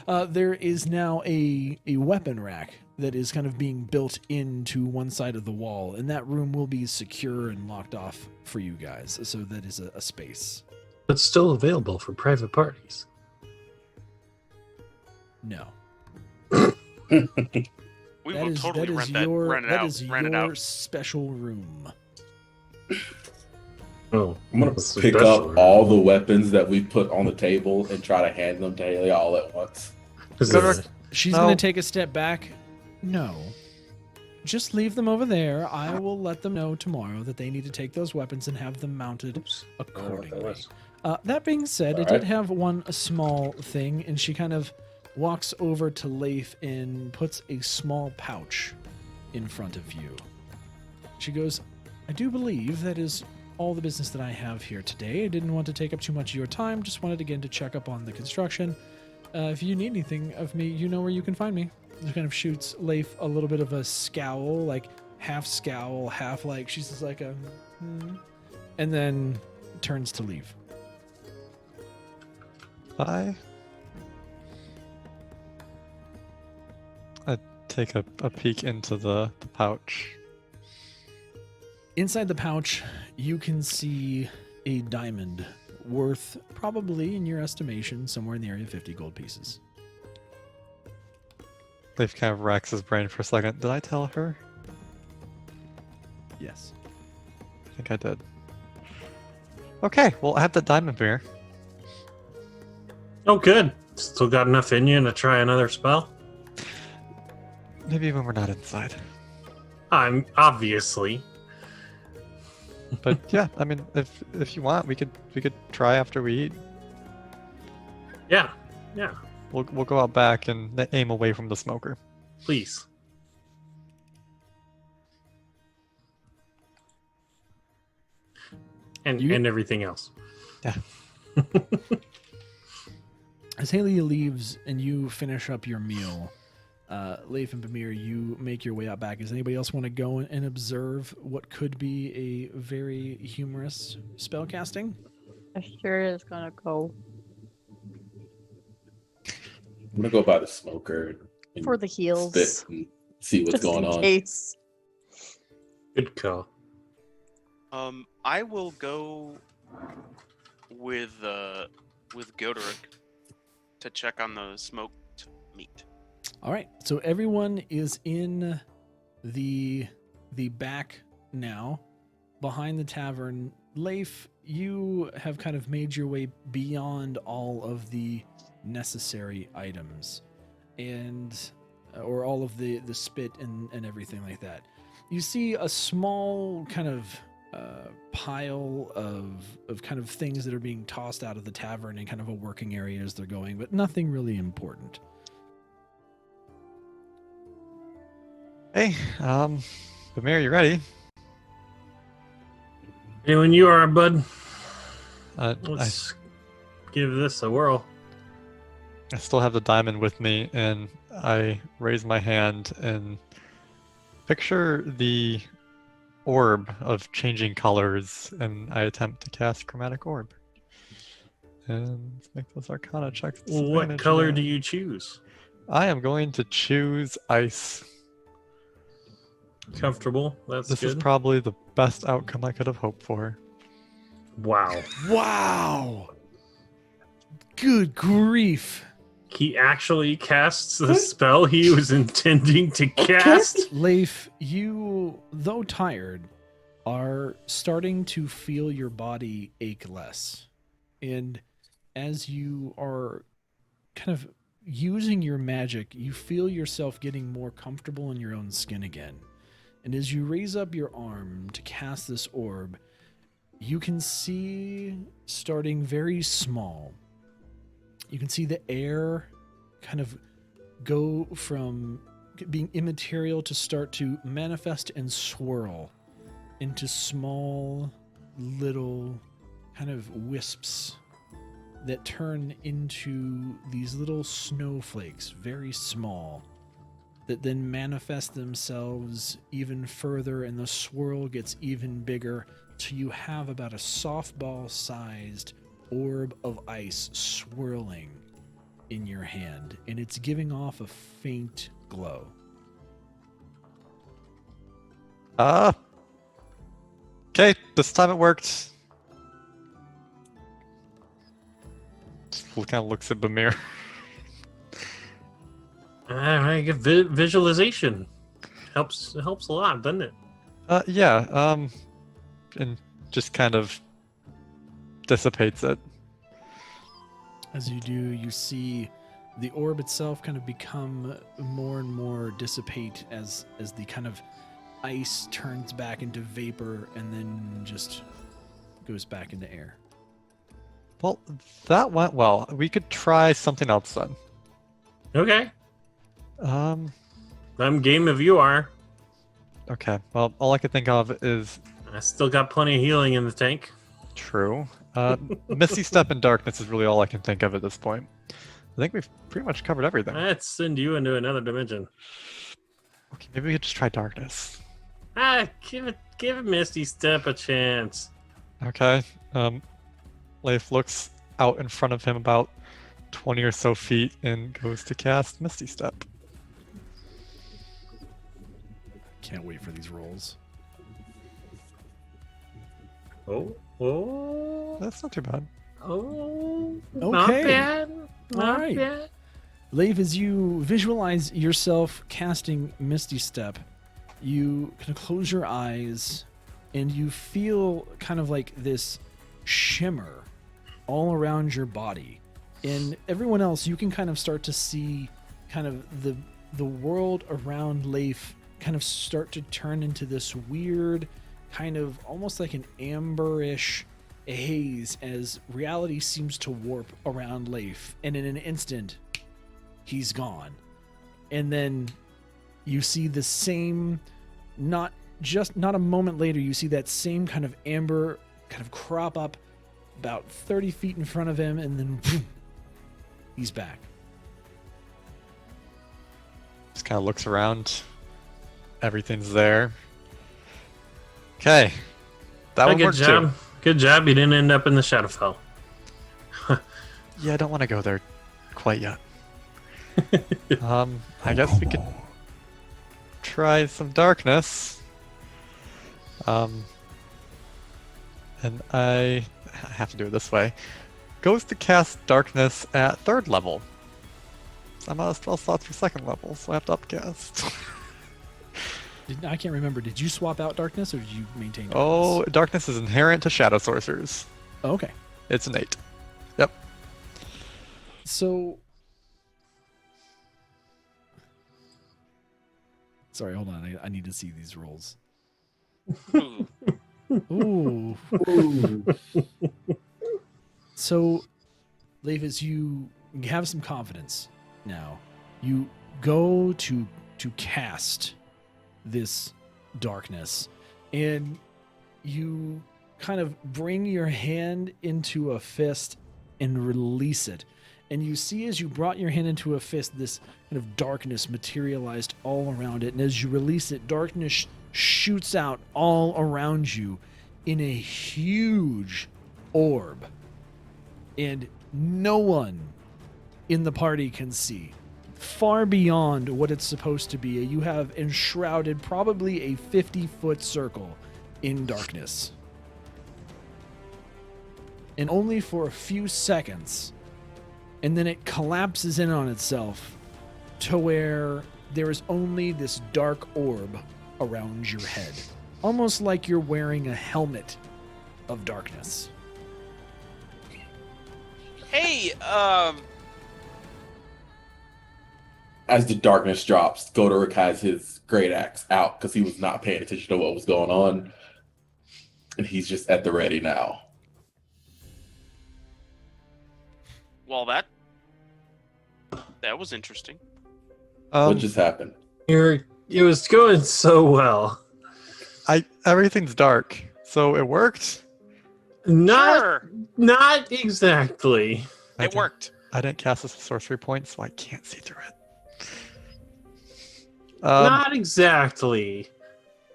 yet, there is now a weapon rack that is kind of being built into one side of the wall. And that room will be secure and locked off for you guys. So that is a space. it's still available for private parties. No. We That will is totally that is rent that, your rent it that out. is Rent it your out. special room. Oh, I'm gonna that's the pick best up one. all the weapons that we put on the table and try to hand them to Haley all at once. Is Go it- to- She's No. going to take a step back. No. Just leave them over there. I will let them know tomorrow that they need to take those weapons and have them mounted Oops. I don't know what that accordingly. was. That being said, it All right. did have one small thing, and she kind of walks over to Leif and puts a small pouch in front of you. She goes, I do believe that is all the business that I have here today. I didn't want to take up too much of your time. Just wanted again to check up on the construction. If you need anything of me, you know where you can find me. She kind of shoots Leif a little bit of a scowl, like half scowl, half like she's just like a, and then turns to leave. I take a peek into the pouch. Inside the pouch, you can see a diamond worth probably, in your estimation, somewhere in the area of 50 gold pieces. Leif kind of racks his brain for a second. Did I tell her? Yes. I think I did. Okay, well, I have the diamond mirror. Oh, good. Still got enough in you to try another spell? Maybe when we're not inside. I'm obviously. But yeah, I mean, if you want, we could try after we eat. Yeah, We'll go out back and aim away from the smoker. please. And You- and everything else. Yeah. As Haley leaves and you finish up your meal, Leif and Bamir, you make your way out back. Does anybody else want to go and observe what could be a very humorous spell casting? I sure is gonna go I'm gonna go by the smoker and for the heels. spit and see what's Just going in on. case. Good call. I will go with Goderic to check on the smoked meat. All right, so everyone is in the back now, behind the tavern, Leif, you have kind of made your way beyond all of the necessary items and or all of the spit and everything like that. You see a small kind of pile of kind of things that are being tossed out of the tavern in kind of a working area as they're going, but nothing really important. Hey, Bamir, you ready? And when you are, bud, I let's give this a whirl. still have the diamond with me, and I raise my hand and picture the orb of changing colors, and I attempt to cast Chromatic Orb. And let's make those Arcana checks. What color do you choose? I am going to choose ice. Comfortable. That's This good. is probably the best outcome I could have hoped for. Wow. Wow! Good grief! He actually casts the spell he was intending to cast. Leif, you, though tired, are starting to feel your body ache less. And as you are kind of using your magic, you feel yourself getting more comfortable in your own skin again. And as you raise up your arm to cast this orb, you can see, starting very small, you can see the air kind of go from being immaterial to start to manifest and swirl into small little kind of wisps that turn into these little snowflakes, very small, that then manifest themselves even further, and the swirl gets even bigger till you have about a softball-sized orb of ice swirling in your hand, and it's giving off a faint glow. Okay, this time it worked. Just kind of looks at Bamir. I get visualization. Helps a lot, doesn't it? Yeah, and just kind of dissipates it. As you do, you see the orb itself kind of become more and more dissipate as the kind of ice turns back into vapor and then just goes back into air. Well, that went well. We could try something else then. Okay. Um, Game if you are. okay. Well, all I could think of is I still got plenty of healing in the tank. true. Misty Step and Darkness is really all I can think of at this point. I think we've pretty much covered everything. Let's send you into another dimension. Okay, maybe we could just try Darkness. Give Misty Step a chance. Okay. Leif looks out in front of him about 20 or so feet and goes to cast Misty Step. Can't wait for these rolls. Oh, That's not too bad. not Okay. bad. Not right. bad. Leif, as you visualize yourself casting Misty Step, you can close your eyes and you feel kind of like this shimmer all around your body. And everyone else, you can kind of start to see kind of the world around Leif kind of start to turn into this weird kind of almost like an amberish haze as reality seems to warp around Leif, and in an instant he's gone. And then you see the same, not a moment later, you see that same kind of amber kind of crop up about 30 feet in front of him, and then boom, he's back. Just kind of looks around. Everything's there. Okay. That one Good worked job. too. Good job. You didn't end up in the Shadowfell. Yeah, I don't want to go there quite yet. I guess we could try some darkness. And I have to do it this way. Goes to cast darkness at 3rd level. I'm out of spell slots for 2nd level, so I have to upcast. I can't remember. Did you swap out darkness or did you maintain darkness? Oh, darkness is inherent to shadow sorcerers. Oh, okay. It's innate. Yep. So, sorry, hold on. I need to see these rolls. Ooh. Ooh. So, Leif, as you have some confidence now, you go to cast this darkness, and you kind of bring your hand into a fist and release it. And you see, as you brought your hand into a fist, this kind of darkness materialized all around it. And as you release it, darkness shoots out all around you in a huge orb. And no one in the party can see. Far beyond what it's supposed to be, you have enshrouded probably a 50-foot circle in darkness. And only for a few seconds, and then it collapses in on itself to where there is only this dark orb around your head. Almost like you're wearing a helmet of darkness. Hey, As the darkness drops, Godoric has his great axe out because he was not paying attention to what was going on. And he's just at the ready now. well, that was interesting. What just happened? It was going so well. Everything's dark, so it worked. Not Sure, exactly. it worked. I didn't cast a sorcery point, so I can't see through it. Not exactly.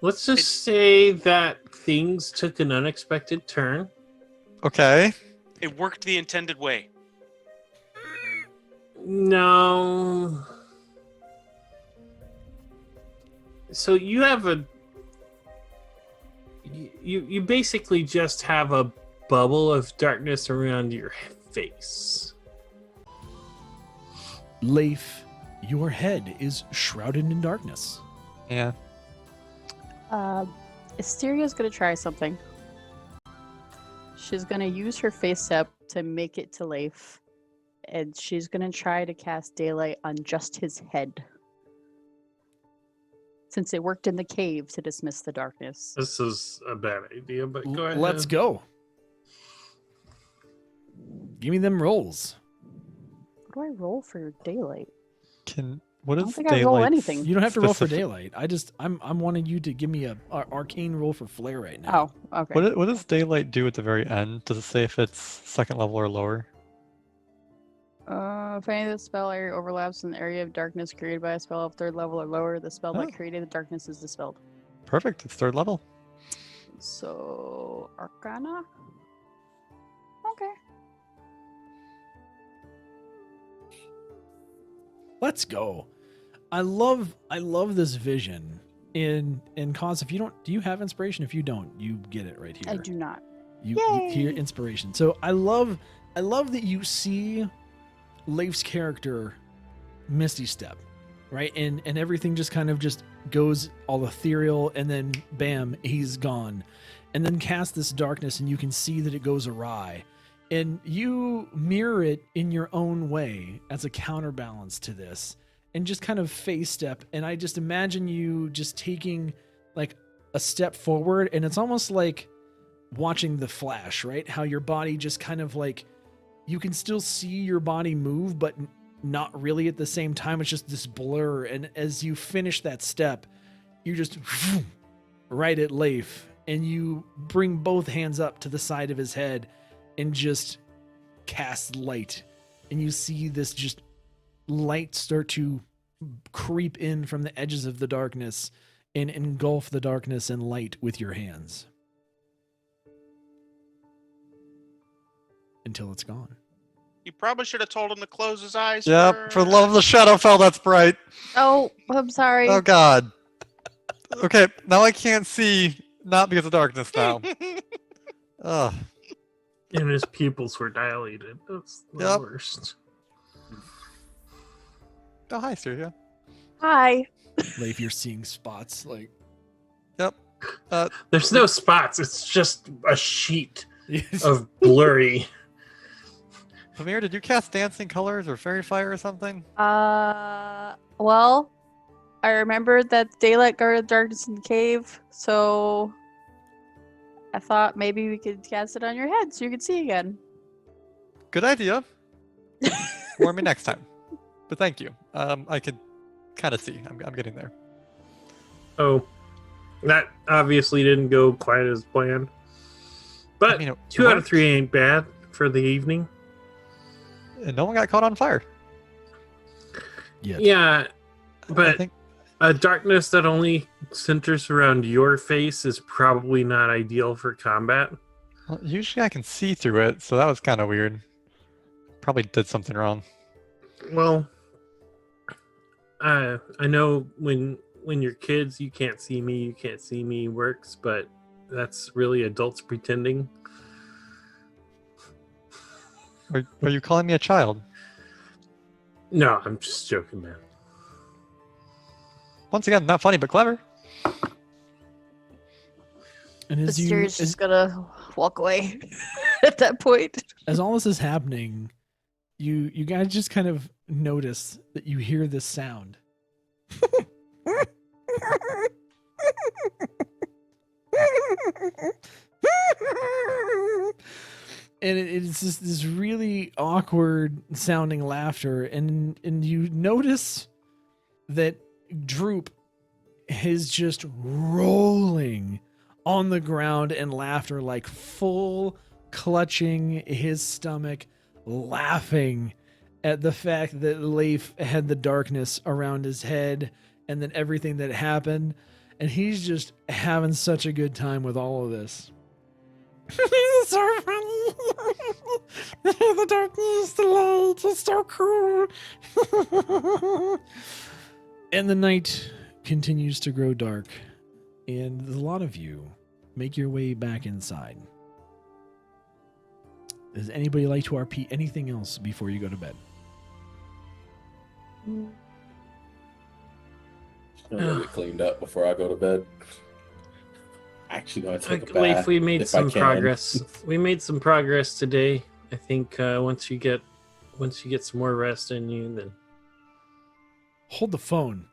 Let's just say that things took an unexpected turn. Okay. It worked the intended way. No. So you have you basically just have a bubble of darkness around your face. Leif, your head is shrouded in darkness. Yeah. Asteria's gonna try something. She's gonna use her face step to make it to Leif, and she's gonna try to cast daylight on just his head. Since it worked in the cave to dismiss the darkness. This is a bad idea, but go ahead. Let's go. Give me them rolls. What do I roll for daylight? What I is don't think I roll daylight anything. You don't have to roll for specific- daylight. I'm wanting you to give me a arcane roll for flare right now. Oh, okay. What does daylight do at the very end? Does it say if it's second level or lower? If any of the spell area overlaps in the area of darkness created by a spell of third level or lower, the spell Oh. that created the darkness is dispelled. Perfect. It's third level. So, Arcana? Okay. Let's go. I love this vision. In cause if you don't, do you have inspiration? If you don't, you get it right here. I do not. You Yay! hear inspiration. So I love that you see Leif's character Misty Step, right? And everything just kind of just goes all ethereal, and then bam, he's gone. And then cast this darkness, and you can see that it goes awry. And you mirror it in your own way as a counterbalance to this, and just kind of face step. And I just imagine you just taking like a step forward, and it's almost like watching The Flash, right? How your body just kind of like, you can still see your body move, but not really at the same time. It's just this blur. And as you finish that step, you just right at Leif, and you bring both hands up to the side of his head and just cast light. And you see this just light start to creep in from the edges of the darkness and engulf the darkness and light with your hands. Until it's gone. You probably should have told him to close his eyes. Yep. For the love of the Shadowfell, that's bright. Oh, I'm sorry. Oh God. Okay, now I can't see. Not because of darkness now. Ugh. And his pupils were dilated. That's the Yep. worst. Oh, hi, Syria. Hi. Leif, you're seeing spots like There's no spots. It's just a sheet Yes. of blurry. Pamir, did you cast Dancing Colors or Fairy Fire or something? Well, I remember that daylight guarded darkness in the cave, so I thought maybe we could cast it on your head so you could see again. Good idea. Warn me next time. But thank you. I could kind of see. I'm getting there. Oh, that obviously didn't go quite as planned. But I mean, it 2 out of worked. 3 ain't bad for the evening. And no one got caught on fire. Yet. Yeah, I but think a darkness that only centers around your face is probably not ideal for combat. well, usually I can see through it, so that was kind of weird. Probably did something wrong. Well, I know when you're kids, you can't see me works, but that's really adults pretending. Are you calling me a child? No, I'm just joking, man. Once again, not funny, but clever. And The as you, Steer's as, just gonna walk away at that point. as all this is happening, you guys just kind of notice that you hear this sound. And it's just this really awkward sounding laughter, and you notice that Droop is just rolling on the ground in laughter, like full clutching his stomach, laughing at the fact that Leif had the darkness around his head and then everything that happened, and he's just having such a good time with all of this. It's so funny. The darkness, the light, it's so cool. And the night continues to grow dark, and a lot of you make your way back inside. Does anybody like to RP anything else before you go to bed? I'm gonna get cleaned up before I go to bed. Actually gonna take a bath. Leif, we made if I some can. progress. We made some progress today. I think once you get some more rest in you, then Hold the phone.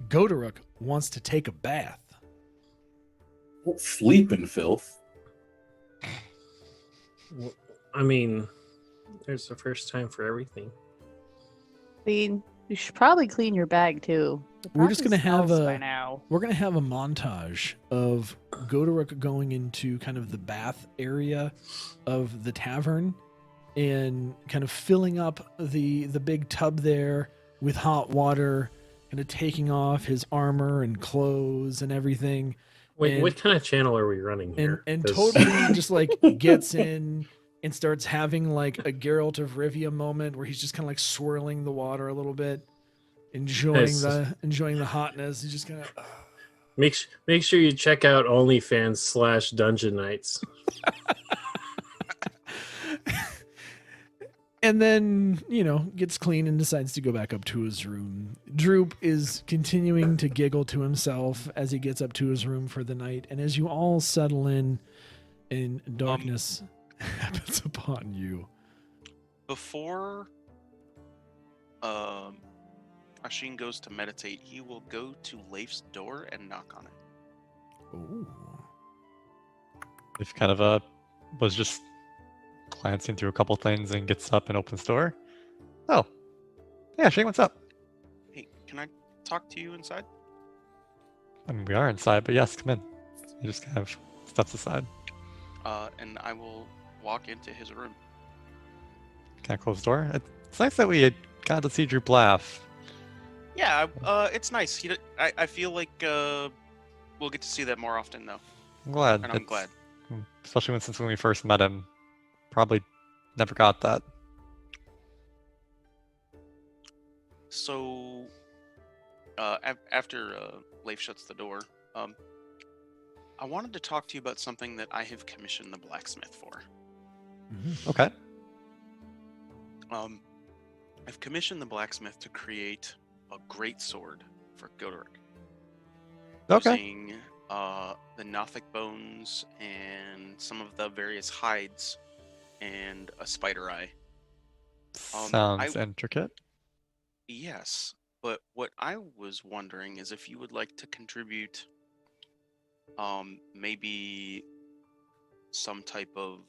Godoruk wants to take a bath. Sleeping filth. I mean, there's the first time for everything. You should probably clean your bag too. It We're just probably gonna have smells a- by now. We're going to have a montage of Godoruk going into kind of the bath area of the tavern and kind of filling up the big tub there with hot water, kind of taking off his armor and clothes and everything. Wait, And- what kind of channel are we running here? And 'Cause- totally just like gets in and starts having like a Geralt of Rivia moment where he's just kind of like swirling the water a little bit, enjoying Nice. the hotness. He's just kind of Make sure you check out OnlyFans/Dungeon Nytes. and then, gets clean and decides to go back up to his room. Droop is continuing to giggle to himself as he gets up to his room for the night. And as you all settle in darkness happens upon you. Before Ashin goes to meditate, he will go to Leif's door and knock on it. Ooh. If kind of was just glancing through a couple things and gets up and opens the door. Oh, yeah, Shane, what's up? Hey, can I talk to you inside? I mean, we are inside, but yes, come in. He just kind of steps aside. And I will walk into his room. Can I close the door? It's nice that we had got to see Droop laugh. Yeah, it's nice. I feel like we'll get to see that more often, though. I'm glad. And I'm glad. Especially since when we first met him, probably never got that. So, after Leif shuts the door, I wanted to talk to you about something that I have commissioned the blacksmith for. Okay. I've commissioned the blacksmith to create a great sword for Godoruk. Okay. Using the Nothic bones and some of the various hides and a spider eye. Sounds intricate. Yes, but what I was wondering is if you would like to contribute maybe some type of,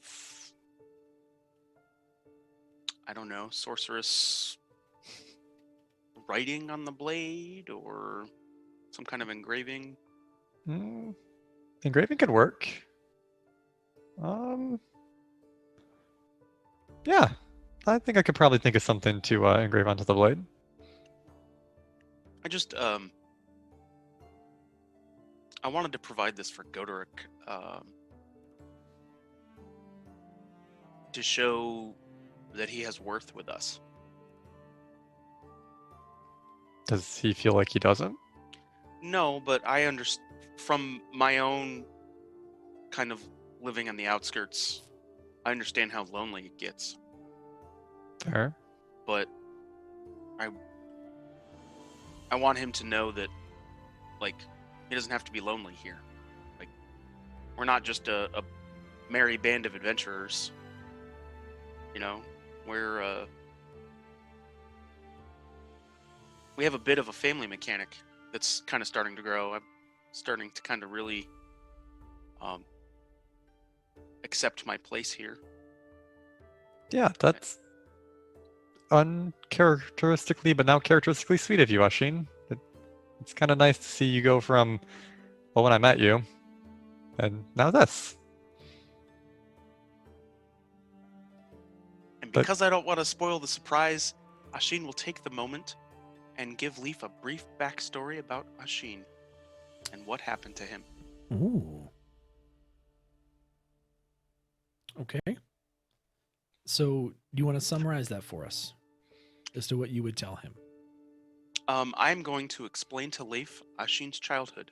I don't know, sorceress writing on the blade or some kind of engraving. Engraving could work. Yeah, I think I could probably think of something to engrave onto the blade. I just I wanted to provide this for Goderic to show that he has worth with us. Does he feel like he doesn't? No, but I understand from my own kind of living on the outskirts, I understand how lonely it gets. Fair. But I want him to know that, like, he doesn't have to be lonely here. Like, we're not just a merry band of adventurers. You know, we have a bit of a family mechanic that's kind of starting to grow. I'm starting to kind of really accept my place here. Yeah, that's uncharacteristically, but now characteristically sweet of you, Ashin. It's kind of nice to see you go from, well, when I met you, and now this. And because I don't want to spoil the surprise, Ashin will take the moment and give Leaf a brief backstory about Ashin and what happened to him. Ooh. Okay. So, do you want to summarize that for us as to what you would tell him? I'm going to explain to Leif Ashin's childhood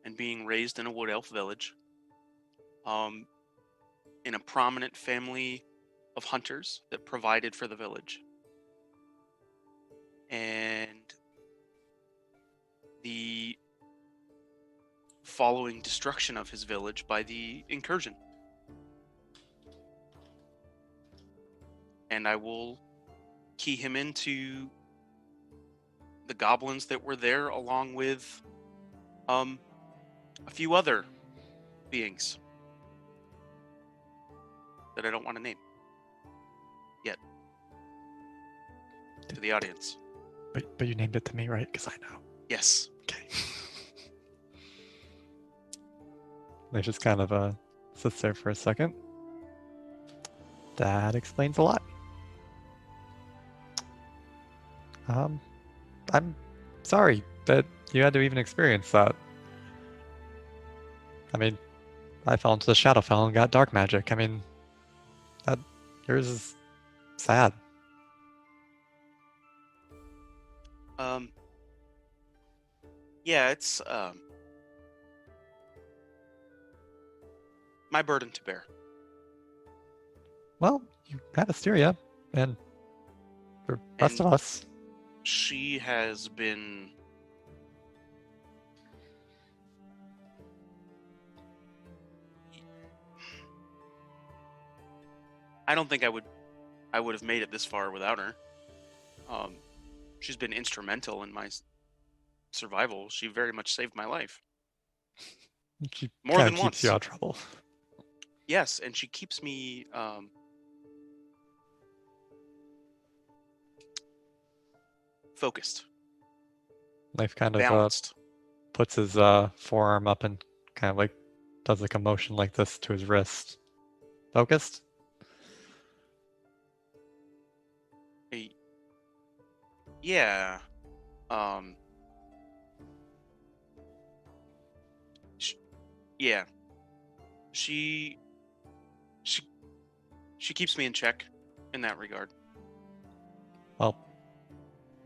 and being raised in a wood elf village, in a prominent family of hunters that provided for the village, and the following destruction of his village by the incursion. And I will key him into the goblins that were there, along with a few other beings that I don't want to name yet to the audience. But you named it to me, right? Because I know. Yes. Okay. They just kind of sits there for a second. That explains a lot. I'm sorry that you had to even experience that. I mean, I fell into the Shadowfell and got dark magic. I mean, yours is sad. Yeah, it's my burden to bear. Well, you had Asteria, and the rest And of us. she has been I don't think I would have made it this far without her. She's been instrumental in my survival. She very much saved my life. She More kinda than keeps once. you out of trouble. Yes, and she keeps me focused, Life kind of balanced. puts his forearm up and kind of like does like a motion like this to his wrist. Focused? Yeah. Yeah. She keeps me in check in that regard. Well,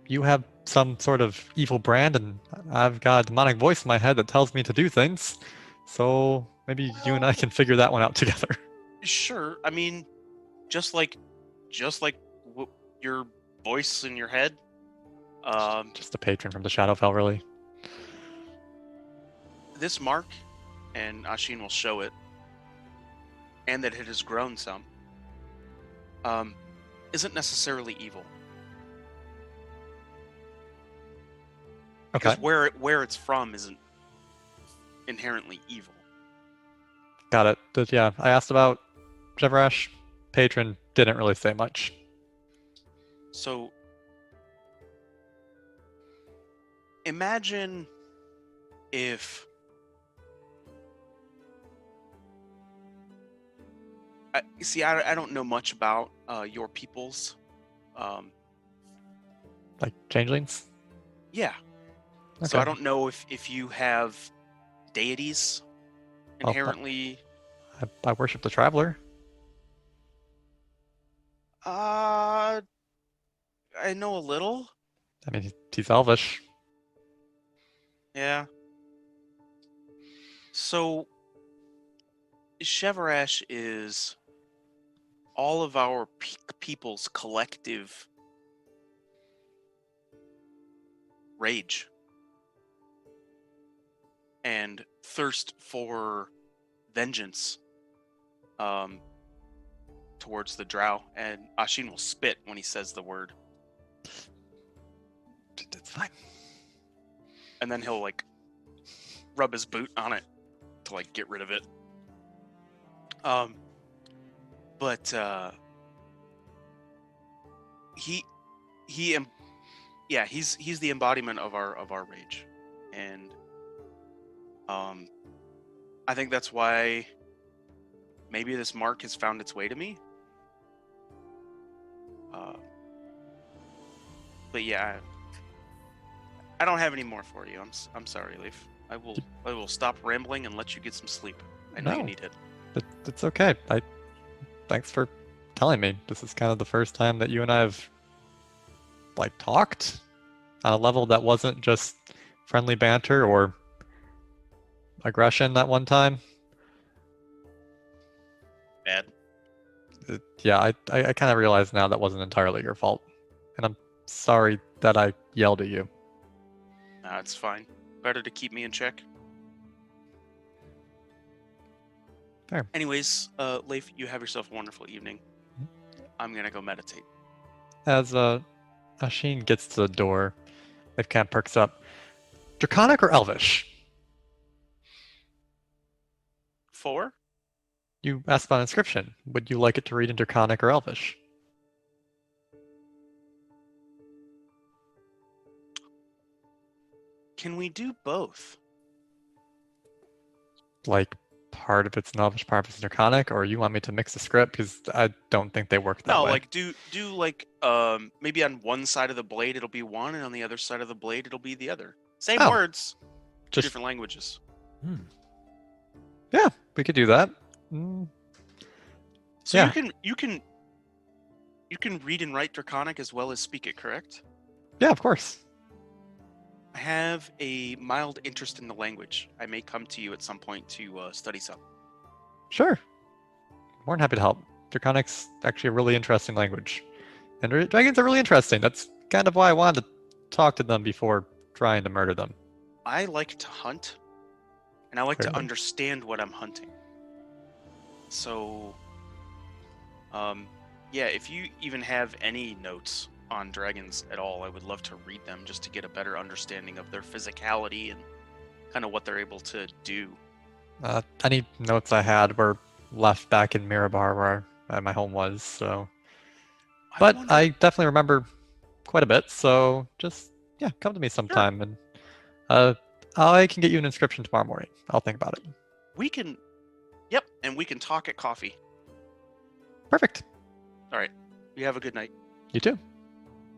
you have some sort of evil brand, and I've got a demonic voice in my head that tells me to do things. So maybe you and I can figure that one out together. Sure. I mean, just like your voice in your head. Just a patron from the Shadowfell, really. This mark and Ashin will show it, and that it has grown some, isn't necessarily evil. Okay, Because where it's from isn't inherently evil. got it. Yeah, I asked about Jevrash. Patron didn't really say much. So imagine if I don't know much about your peoples. Like changelings? Yeah. Okay. So I don't know if you have deities Well, inherently. I worship the Traveler. I know a little. I mean, he's elvish. Yeah. So Cheverash is all of our people's collective rage and thirst for vengeance towards the drow, and Ashin will spit when he says the word, It's fine. and then he'll like rub his boot on it to like get rid of it. But he's the embodiment of our rage, and I think that's why maybe this mark has found its way to me. But yeah, I don't have any more for you. I'm sorry, Leaf. I will stop rambling and let you get some sleep. I know you No. need it. It's okay. Thanks for telling me. This is kind of the first time that you and I have like talked on a level that wasn't just friendly banter or aggression that one time. Bad. Yeah, I kind of realize now that wasn't entirely your fault, and I'm sorry that I yelled at you. Nah, it's fine. Better to keep me in check. Fair. Anyways, Leif, you have yourself a wonderful evening. I'm gonna go meditate. As Ashin gets to the door, Leif kind of perks up. Draconic or Elvish? 4? You asked about inscription. Would you like it to read in Draconic or Elvish? Can we do both? Like part of it's in Elvish, part of it's in Draconic, or you want me to mix the script? Because I don't think they work that No, way. like do like maybe on one side of the blade it'll be one, and on the other side of the blade it'll be the other. Same Oh. words, two Just- different languages. Yeah, we could do that. Mm, So Yeah. you can read and write Draconic as well as speak it, correct? yeah, of course. I have a mild interest in the language. I may come to you at some point to study some. Sure. More than happy to help. Draconic's actually a really interesting language. And dragons are really interesting. That's kind of why I wanted to talk to them before trying to murder them. I like to hunt, and I like to Clearly. understand what I'm hunting. So, yeah, if you even have any notes on dragons at all, I would love to read them just to get a better understanding of their physicality and kind of what they're able to do. Any notes I had were left back in Mirabar where my home was, so. But wonder- I definitely remember quite a bit, so just, yeah, come to me sometime and I can get you an inscription tomorrow morning. I'll think about it. we can, yep, and we can talk at coffee. Perfect. All right, you have a good night. You too.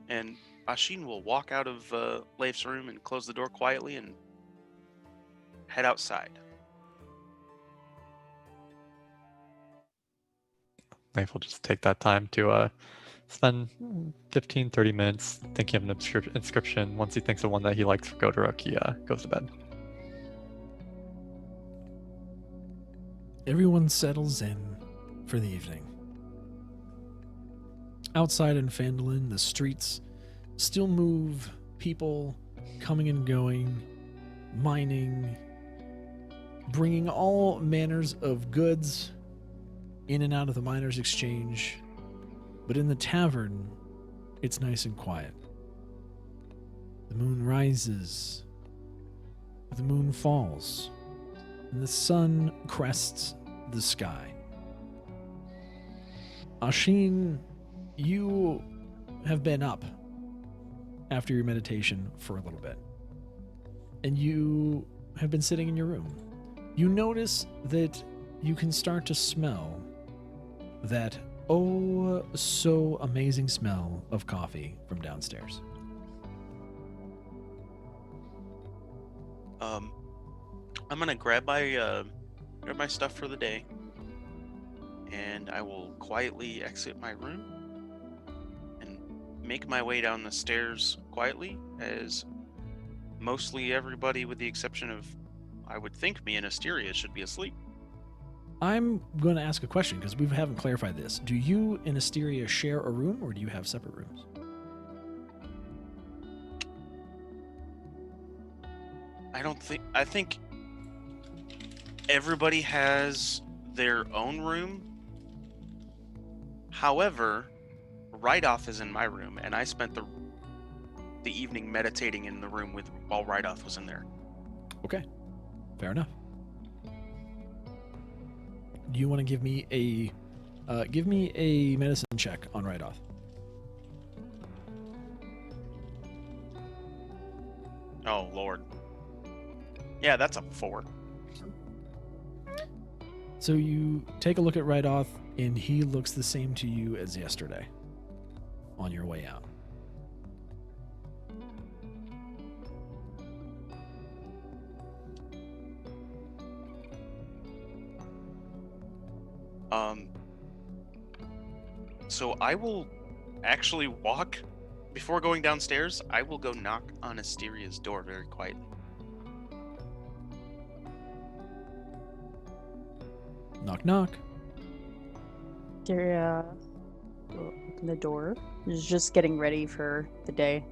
And Ashin will walk out of Leif's room and close the door quietly and head outside. Leif will just take that time to spend 15, 30 minutes thinking of an inscription. Once he thinks of one that he likes for Godoruk, he goes to bed. Everyone settles in for the evening. Outside in Phandalin, the streets still move, people coming and going, mining, bringing all manners of goods in and out of the miners' exchange. But in the tavern, it's nice and quiet. The moon rises, the moon falls, and the sun crests the sky. Ashin, you have been up after your meditation for a little bit, and you have been sitting in your room. You notice that you can start to smell that oh so amazing smell of coffee from downstairs. I'm gonna grab my stuff for the day, and I will quietly exit my room and make my way down the stairs quietly, as mostly everybody, with the exception of, I would think, me and Asteria, should be asleep. I'm going to ask a question because we haven't clarified this. Do you and Asteria share a room, or do you have separate rooms? I think everybody has their own room. However, Rydoth is in my room, and I spent the evening meditating in the room while Rydoth was in there. Okay, fair enough. Do you want to give me a medicine check on Rydoth? Oh Lord. Yeah, that's a 4. So you take a look at Rydoth, and he looks the same to you as yesterday on your way out. So I will actually walk, before going downstairs, I will go knock on Asteria's door very quietly. Knock, knock. Daria will open the door. Is just getting ready for the day.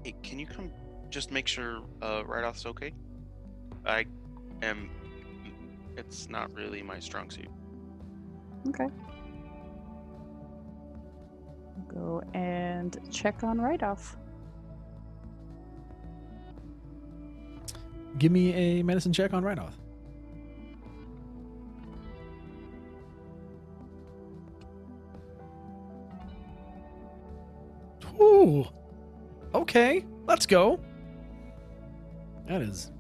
Hey, can you come just make sure Rydoth's okay? It's not really my strong suit. Okay. Go and check on Rydoth. Give me a medicine check on Rydoth. Ooh. Okay, let's go. That is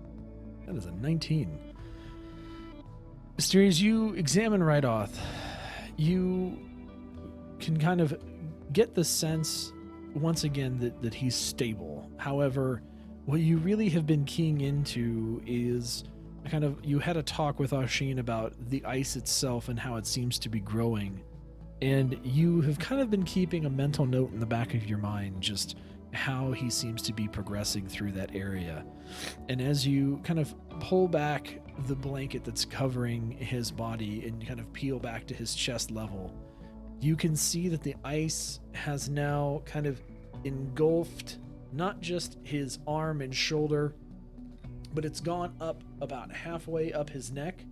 a 19. Mysterious, you examine Rydoth. You can kind of get the sense once again that he's stable. However, what you really have been keying into is kind of, you had a talk with Ashin about the ice itself and how it seems to be growing. And you have kind of been keeping a mental note in the back of your mind, just how he seems to be progressing through that area. And as you kind of pull back the blanket that's covering his body and kind of peel back to his chest level, you can see that the ice has now kind of engulfed not just his arm and shoulder, but it's gone up about halfway up his neck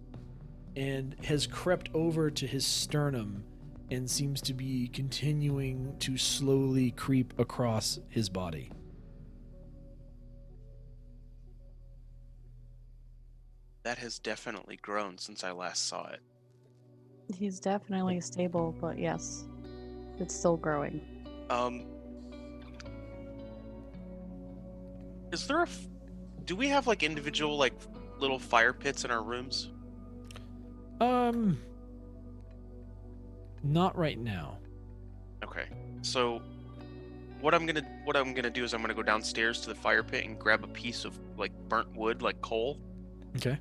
and has crept over to his sternum and seems to be continuing to slowly creep across his body. That has definitely grown since I last saw it. He's definitely stable, but yes, it's still growing. Is there do we have like individual like little fire pits in our rooms? Not right now. Okay. So what I'm gonna do is I'm gonna go downstairs to the fire pit and grab a piece of like burnt wood, like coal. Okay.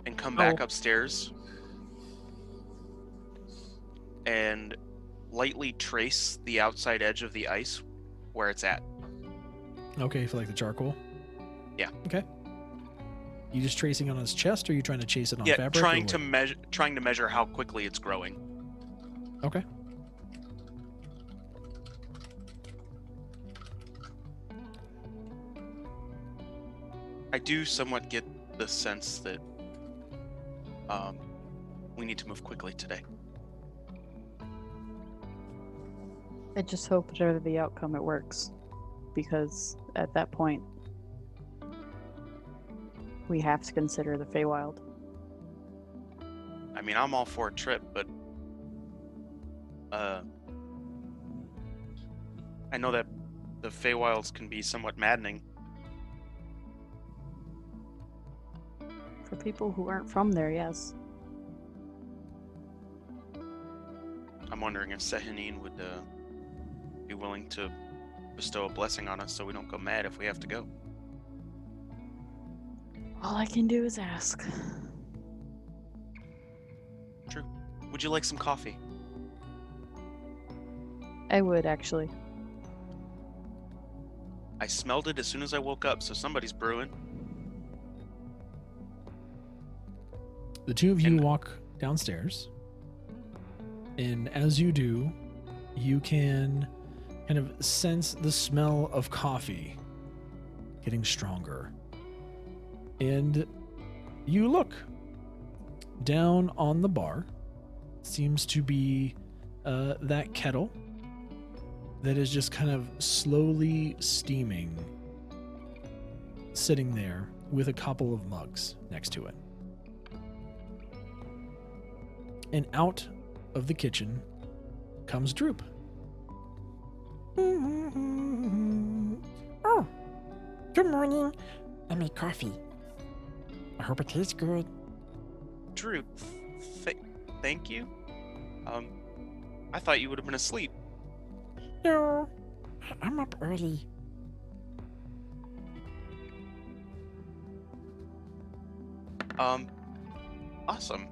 And come back upstairs and lightly trace the outside edge of the ice where it's at. Okay, for like the charcoal? Yeah. Okay. You just tracing on his chest, or are you trying to chase it on Yeah, fabric? trying to measure how quickly it's growing. Okay. I do somewhat get the sense that We need to move quickly today. I just hope whatever the outcome it works. Because at that point, we have to consider the Feywild. I mean, I'm all for a trip, but I know that the Feywilds can be somewhat maddening. For people who aren't from there, yes. I'm wondering if Sehanine would be willing to bestow a blessing on us so we don't go mad if we have to go. All I can do is ask. True. Would you like some coffee? I would, actually. I smelled it as soon as I woke up, so somebody's brewing. The two of you And- walk downstairs, and as you do, you can kind of sense the smell of coffee getting stronger. And you look down on the bar. Seems to be that kettle that is just kind of slowly steaming, sitting there with a couple of mugs next to it. And out of the kitchen comes Droop. Oh, good morning. I made coffee. I hope it tastes good. Drew, thank you. I thought you would have been asleep. No, I'm up early. Awesome.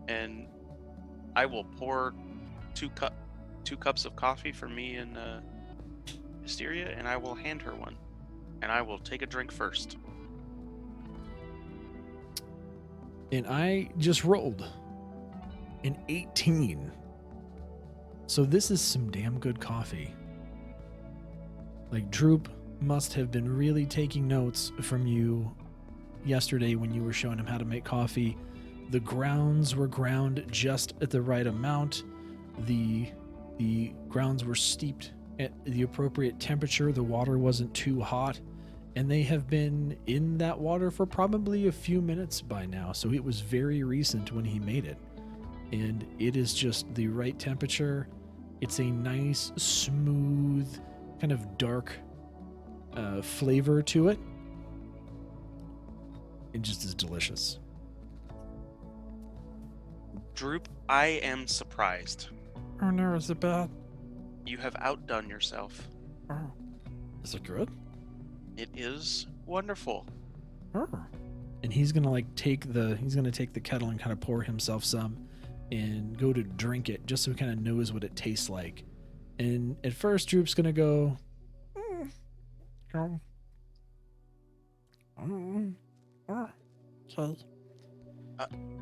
And I will pour two cups of coffee for me and Hysteria, and I will hand her one. And I will take a drink first. And I just rolled an 18. So this is some damn good coffee. Like, Droop must have been really taking notes from you yesterday when you were showing him how to make coffee. The grounds were ground just at the right amount. The grounds were steeped at the appropriate temperature. The water wasn't too hot. And they have been in that water for probably a few minutes by now. So it was very recent when he made it. And it is just the right temperature. It's a nice, smooth, kind of dark flavor to it. It just is delicious. Droop, I am surprised. Oh no, is it bad? You have outdone yourself. Oh, is it good? It is wonderful. Oh, And he's gonna take the kettle and kind of pour himself some and go to drink it just so he kind of knows what it tastes like. And at first Droop's gonna go, oh. Oh, okay.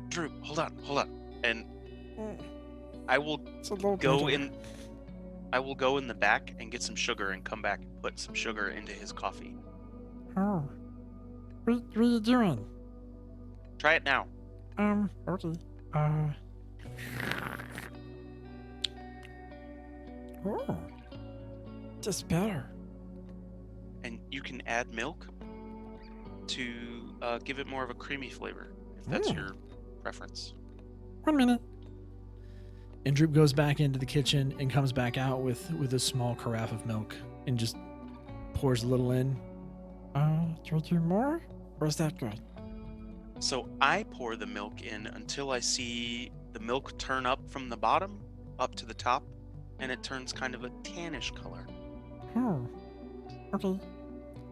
Droop, hold on. And Mm, I will It's a little go bitter. in. I will go in the back and get some sugar and come back and put some sugar into his coffee. Oh, what are you doing? Try it now. Okay. Oh, just better. And you can add milk to give it more of a creamy flavor, if that's your preference. 1 minute. and Droop goes back into the kitchen and comes back out with a small carafe of milk and just pours a little in. Do we do more? Or is that good? So I pour the milk in until I see the milk turn up from the bottom up to the top, and it turns kind of a tannish color. Oh, okay.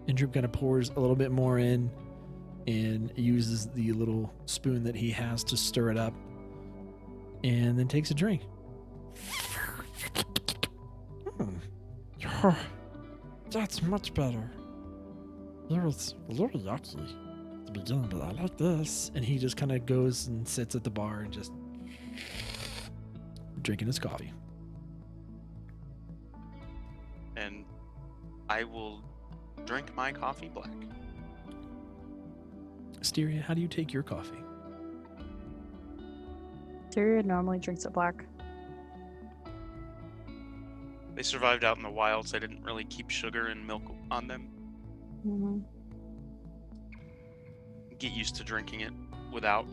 And Droop kind of pours a little bit more in and uses the little spoon that he has to stir it up, and then takes a drink. Oh, that's much better. It was a little yucky at the beginning, but I like this. And he just kind of goes and sits at the bar and just drinking his coffee. And I will drink my coffee black. Asteria, how do you take your coffee? Tyria normally drinks it black. They survived out in the wilds. They didn't really keep sugar and milk on them. Mm-hmm. Get used to drinking it without.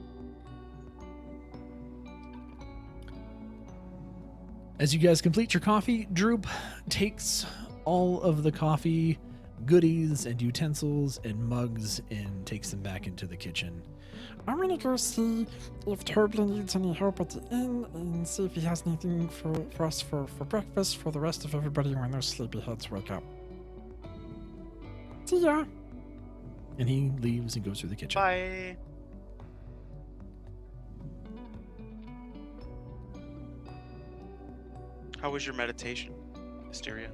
As you guys complete your coffee, Droop takes all of the coffee goodies and utensils and mugs and takes them back into the kitchen. I'm gonna go see if Toblin needs any help at the inn and see if he has anything for us for breakfast for the rest of everybody when those sleepyheads wake up. See ya! And he leaves and goes through the kitchen. Bye. How was your meditation, Hysteria?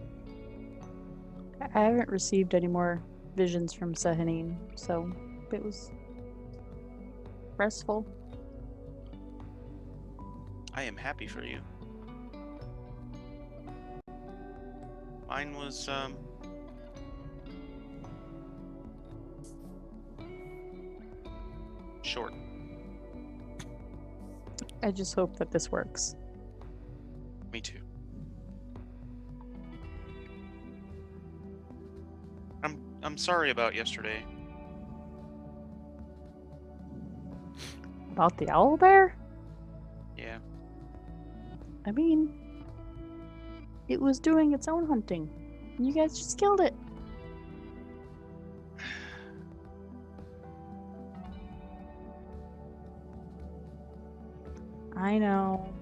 I haven't received any more visions from Sahanine, so it was restful. I am happy for you. Mine was, short. I just hope that this works. Me too. I'm sorry about yesterday. About the owlbear? Yeah. I mean, it was doing its own hunting. You guys just killed it. I know.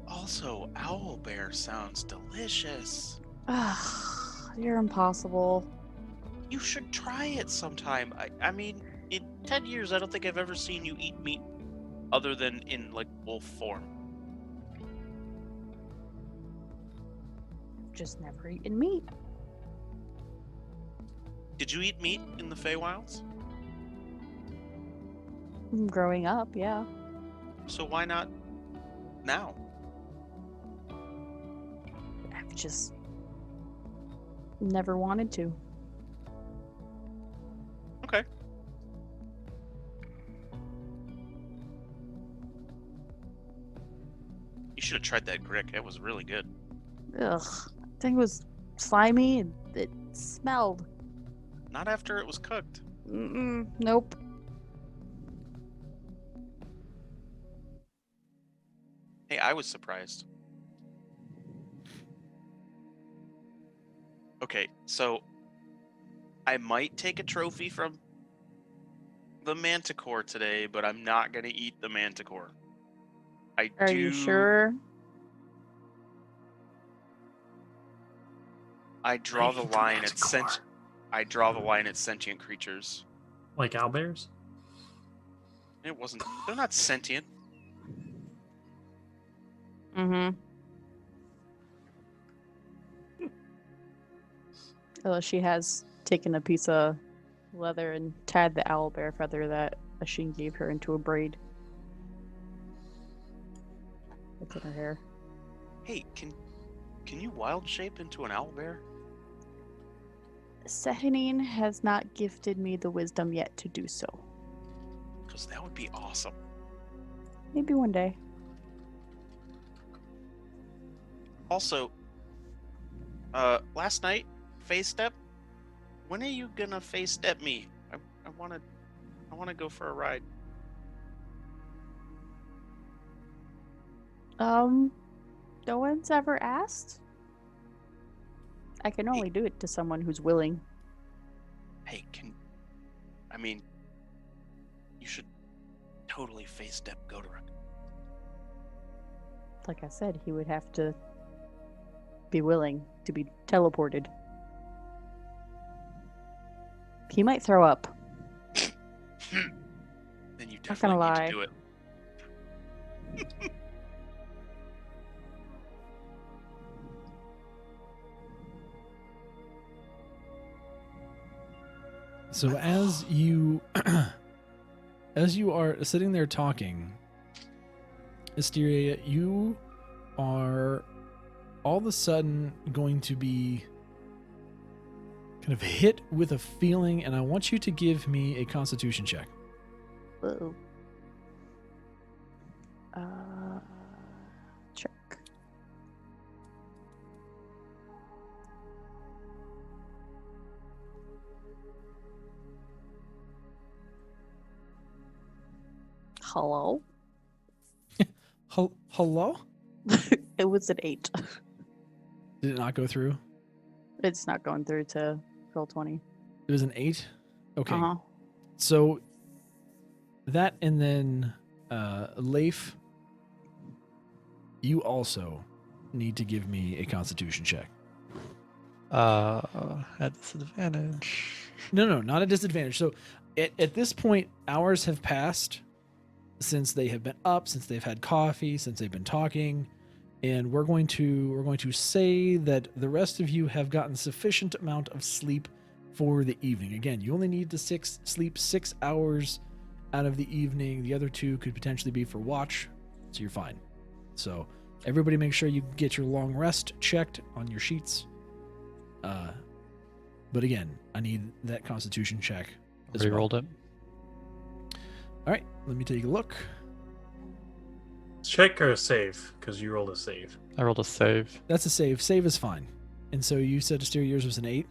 Also, owlbear sounds delicious. Ugh, you're impossible. You should try it sometime. I mean, in 10 years, I don't think I've ever seen you eat meat other than in, like, wolf form. Just never eaten meat. Did you eat meat in the Feywilds? Growing up, yeah. So why not now? I've just never wanted to. Okay. You should have tried that grick. It was really good. Ugh, that thing was slimy and it smelled. Not after it was cooked. Nope. Hey, I was surprised. Okay, so I might take a trophy from the Manticore today, but I'm not gonna eat the Manticore. Are you sure? I draw I the hate the line at Manticore. I draw the line at sentient creatures. Like owlbears? It wasn't. They're not sentient. Mm-hmm. Oh, she has taken a piece of leather and tied the owlbear feather that Ashin gave her into a braid. It's in her hair. Hey, can you wild shape into an owlbear? Sahanine has not gifted me the wisdom yet to do so. Because that would be awesome. Maybe one day. Also, last night, face step. When are you gonna face step me? I wanna go for a ride. No one's ever asked. I can only do it to someone who's willing. Hey, you should totally face step Goderic. Like I said, he would have to be willing to be teleported. He might throw up. Then you Not gonna definitely need lie. to do it. So as you as you are sitting there talking, Asteria, you are all of a sudden going to be kind of hit with a feeling, and I want you to give me a Constitution check. Uh-oh. Check. Hello? Hello? It was an 8. Did it not go through? It's not going through to roll 20. It was an 8? Okay. Uh-huh. So that, and then Leif, you also need to give me a Constitution check. At disadvantage. No, not a disadvantage. So at this point, hours have passed since they have been up, since they've had coffee, since they've been talking, and we're going to say that the rest of you have gotten sufficient amount of sleep for the evening. Again, you only need to sleep 6 hours out of the evening. The other 2 could potentially be for watch, so you're fine. So everybody make sure you get your long rest checked on your sheets. But again, I need that Constitution check as well. Rerolled it. All right, let me take a look. Check or save, because you rolled a save. I rolled a save. That's a save. Save is fine. And so you said Asteria, yours was an 8.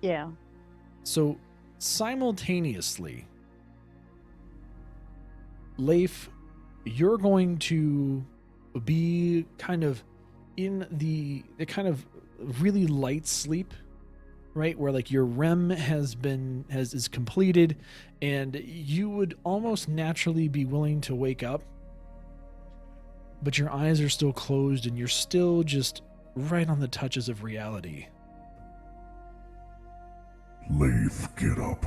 Yeah. So simultaneously, Leif, you're going to be kind of in the kind of really light sleep, right? Where like your REM is completed, and you would almost naturally be willing to wake up, but your eyes are still closed and you're still just right on the touches of reality. Leif, get up.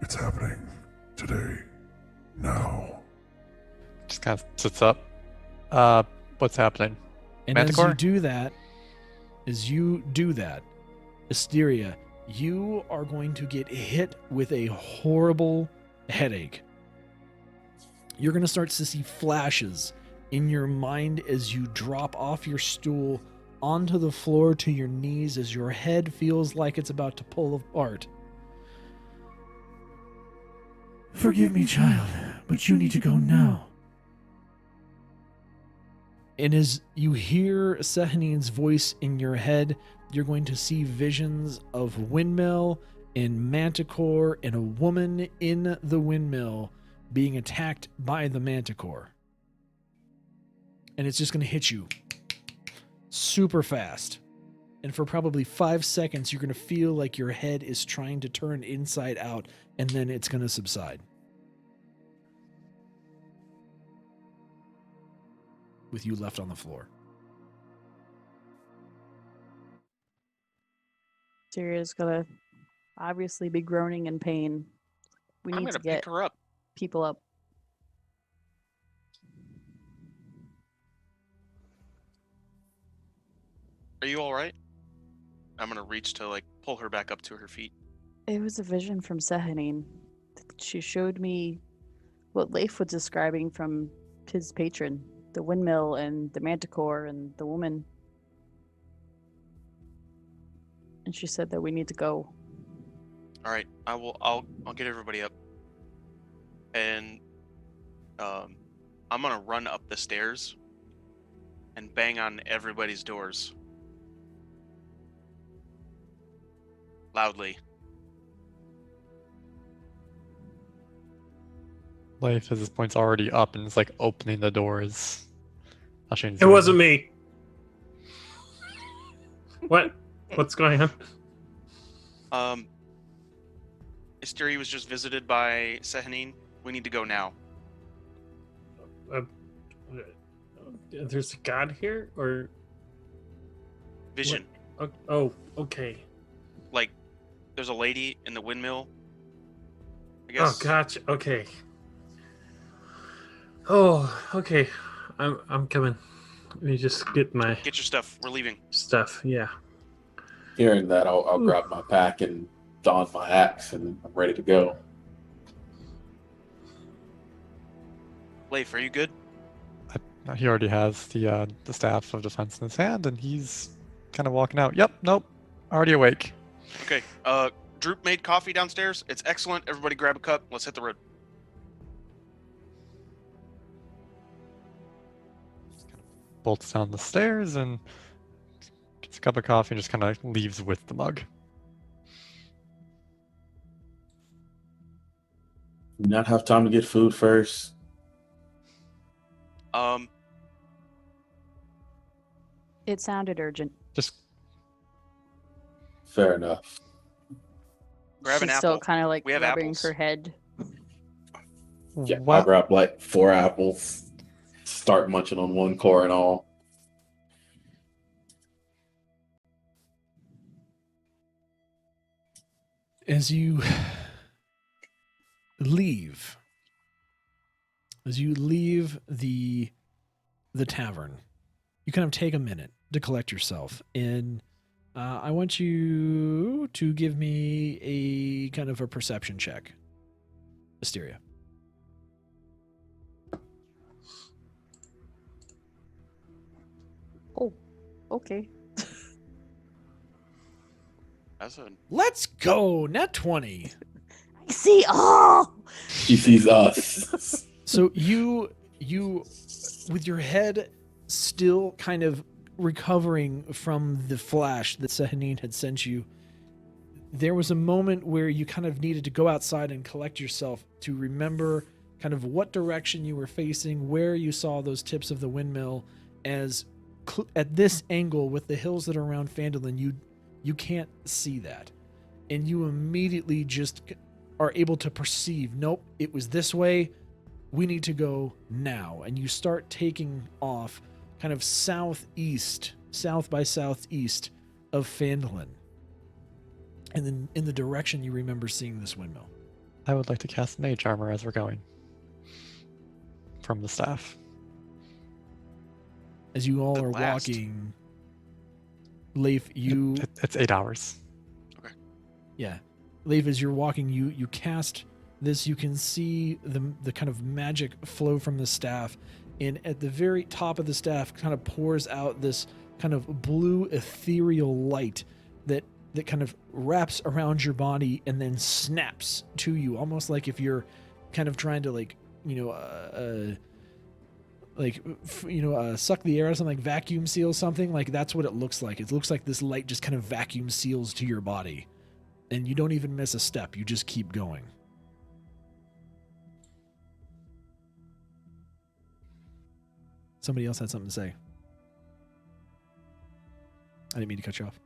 It's happening. Today. Now. Just kind of sits up. What's happening? And Manticore? as you do that, Asteria, you are going to get hit with a horrible headache. You're going to start to see flashes in your mind as you drop off your stool onto the floor to your knees as your head feels like it's about to pull apart. Forgive me, child, but you need to go now. And as you hear Sehanin's voice in your head, you're going to see visions of windmill and Manticore and a woman in the windmill being attacked by the Manticore. And it's just going to hit you super fast. And for probably 5 seconds, you're going to feel like your head is trying to turn inside out, and then it's going to subside. With you left on the floor. Syria's gonna obviously be groaning in pain. We I'm need gonna to get pick her up. people up. Are you all right? I'm gonna reach to like pull her back up to her feet. It was a vision from Sehanin. She showed me what Leif was describing from his patron, the windmill and the Manticore and the woman. And she said that we need to go. All right, I'll get everybody up, and I'm gonna run up the stairs and bang on everybody's doors loudly. Leif at this point's already up and is like opening the doors. It wasn't me. What? What's going on? Isteri was just visited by Sehanin. We need to go now. There's a god here, or Vision. what? Oh, okay. Like, there's a lady in the windmill. I Oh, guess. gotcha. Okay. Oh, okay. I'm coming. Let me just get my Get your stuff. We're leaving. stuff. Yeah. Hearing that, I'll grab my pack and don my axe, and I'm ready to go. Leif, are you good? He already has the staff of defense in his hand, and he's kind of walking out. Yep, nope, already awake. Okay. Droop made coffee downstairs. It's excellent. Everybody grab a cup. Let's hit the road. bolts down the stairs and gets a cup of coffee and just kind of leaves with the mug. Do not have time to get food first. It sounded urgent. Just Fair enough. Grab an She's still apple. kind of like We have rubbing apples. her head. Yeah, I'll what? grab like 4 apples, start munching on one core and all. As you leave the tavern, you kind of take a minute to collect yourself, and I want you to give me a kind of a perception check. Asteria. Oh, okay. That's a Let's go, net 20. I see all. She sees us. So you with your head still kind of recovering from the flash that Sahanine had sent you, there was a moment where you kind of needed to go outside and collect yourself to remember kind of what direction you were facing, where you saw those tips of the windmill, as at this angle with the hills that are around Phandalin, you can't see that. And you immediately just are able to perceive, nope, it was this way. We need to go now. And you start taking off kind of south by southeast of Phandalin. And then in the direction you remember seeing this windmill. I would like to cast mage armor as we're going. From the staff. As you all At are last. walking, Leif, you... It's 8 hours. Yeah. Leif, as you're walking, you cast this, you can see the kind of magic flow from the staff, and at the very top of the staff kind of pours out this kind of blue ethereal light that kind of wraps around your body and then snaps to you, almost like if you're kind of trying to suck the air or something, like vacuum seal something. Like that's what it looks like. It looks like this light just kind of vacuum seals to your body. And you don't even miss a step. You just keep going. Somebody else had something to say. I didn't mean to cut you off.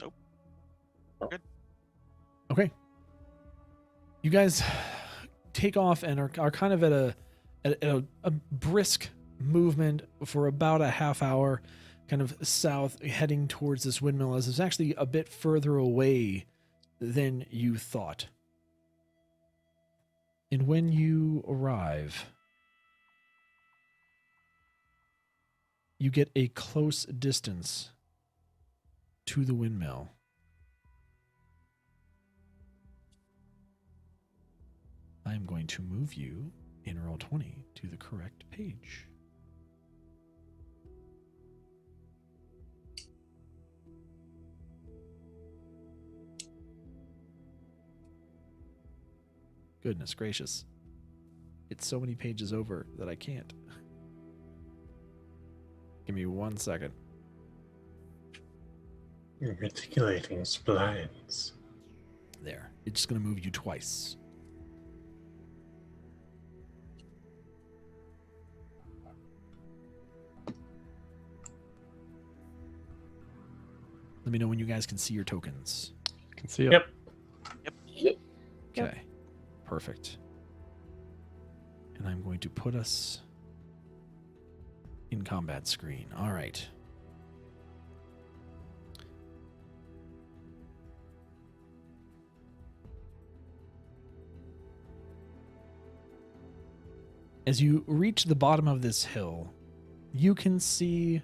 Nope. We're good. Okay. You guys take off and are kind of at a brisk movement for about a half hour, kind of south, heading towards this windmill, as it's actually a bit further away than you thought. And when you arrive, you get a close distance to the windmill. I'm going to move you in Roll20 to the correct page. Goodness gracious. It's so many pages over that I can't. Give me 1 second. You're articulating splines. There. It's just going to move you twice. Let me know when you guys can see your tokens. Can see it. Yep. Yep. Okay. Perfect. And I'm going to put us in combat screen. All right. As you reach the bottom of this hill, you can see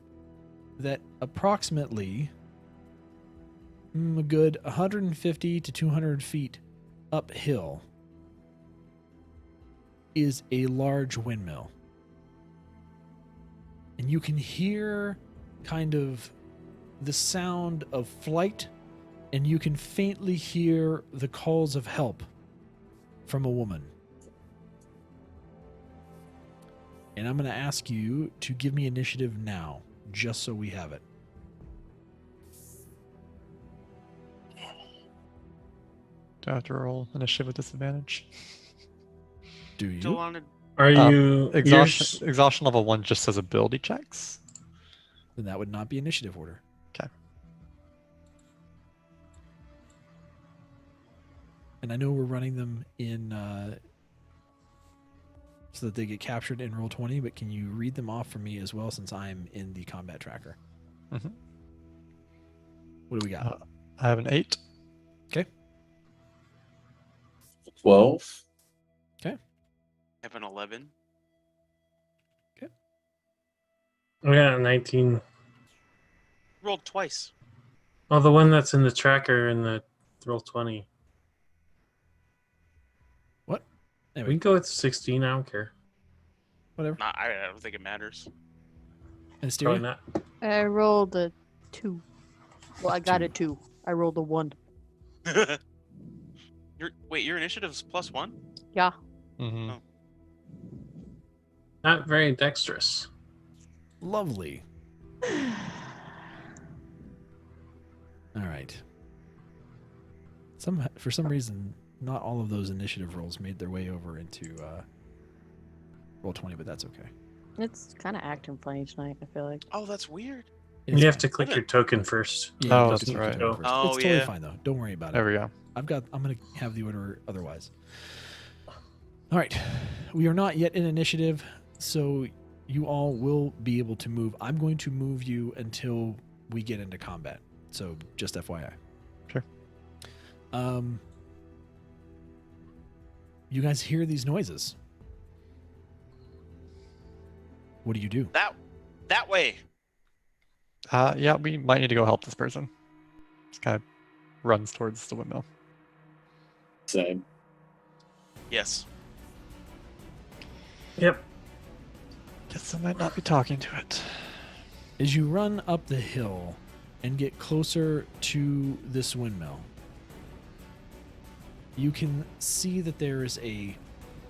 that approximately a good 150 to 200 feet uphill is a large windmill. And you can hear kind of the sound of flight, and you can faintly hear the calls of help from a woman. And I'm going to ask you to give me initiative now, just so we have it. Do I have to roll initiative with disadvantage? Do Still you? on it. Are you Exhaustion level 1 just says ability checks. Then that would not be initiative order. Okay. And I know we're running them in so that they get captured in Roll20, but can you read them off for me as well, since I'm in the combat tracker? Mhm. What do we got? I have an 8. 12. I have an 11. I got a 19. Rolled twice. Oh, the one that's in the tracker in the roll 20. What? We Anyway, can go with 16. I don't care. whatever. Nah, I don't think it matters. And Probably Asteria? not. I rolled a 2. Well, I got a 2. I rolled a 1. Your initiative's +1? Yeah. Mm-hmm. Oh. Not very dexterous. Lovely. All right. For some reason, not all of those initiative rolls made their way over into Roll20, but that's okay. It's kind of acting funny tonight, I feel like. Oh, that's weird. It is You have fine. to click your token first. Yeah, Oh, you have that's to click right. the order first. Oh, It's totally yeah. fine though. Don't worry about There it. we go. I'm gonna have the order otherwise. All right. We are not yet in initiative, so you all will be able to move. I'm going to move you until we get into combat. So just FYI. Sure. You guys hear these noises. What do you do? That way. Yeah, we might need to go help this person. Just kind of runs towards the windmill. Same. Yes. Yep. Guess I might not be talking to it. As you run up the hill and get closer to this windmill, you can see that there is a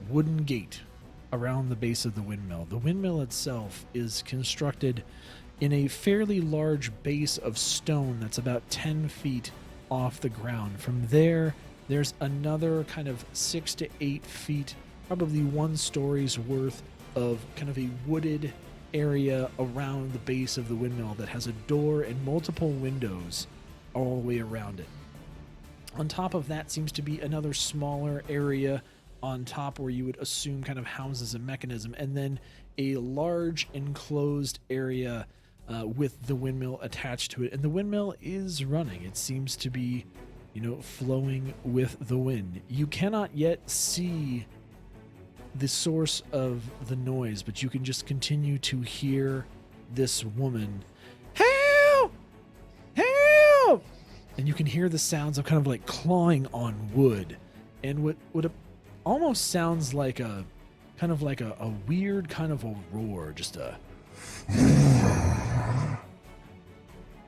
wooden gate around the base of the windmill. The windmill itself is constructed in a fairly large base of stone that's about 10 feet off the ground. From there, there's another kind of 6 to 8 feet, probably 1 story's worth of kind of a wooded area around the base of the windmill that has a door and multiple windows all the way around it. On top of that seems to be another smaller area on top where you would assume kind of houses a mechanism, and then a large enclosed area with the windmill attached to it. And the windmill is running. It seems to be, flowing with the wind. You cannot yet see the source of the noise, but you can just continue to hear this woman, "Help! Help!" And you can hear the sounds of kind of like clawing on wood, and what almost sounds like a kind of like a weird kind of a roar, just a.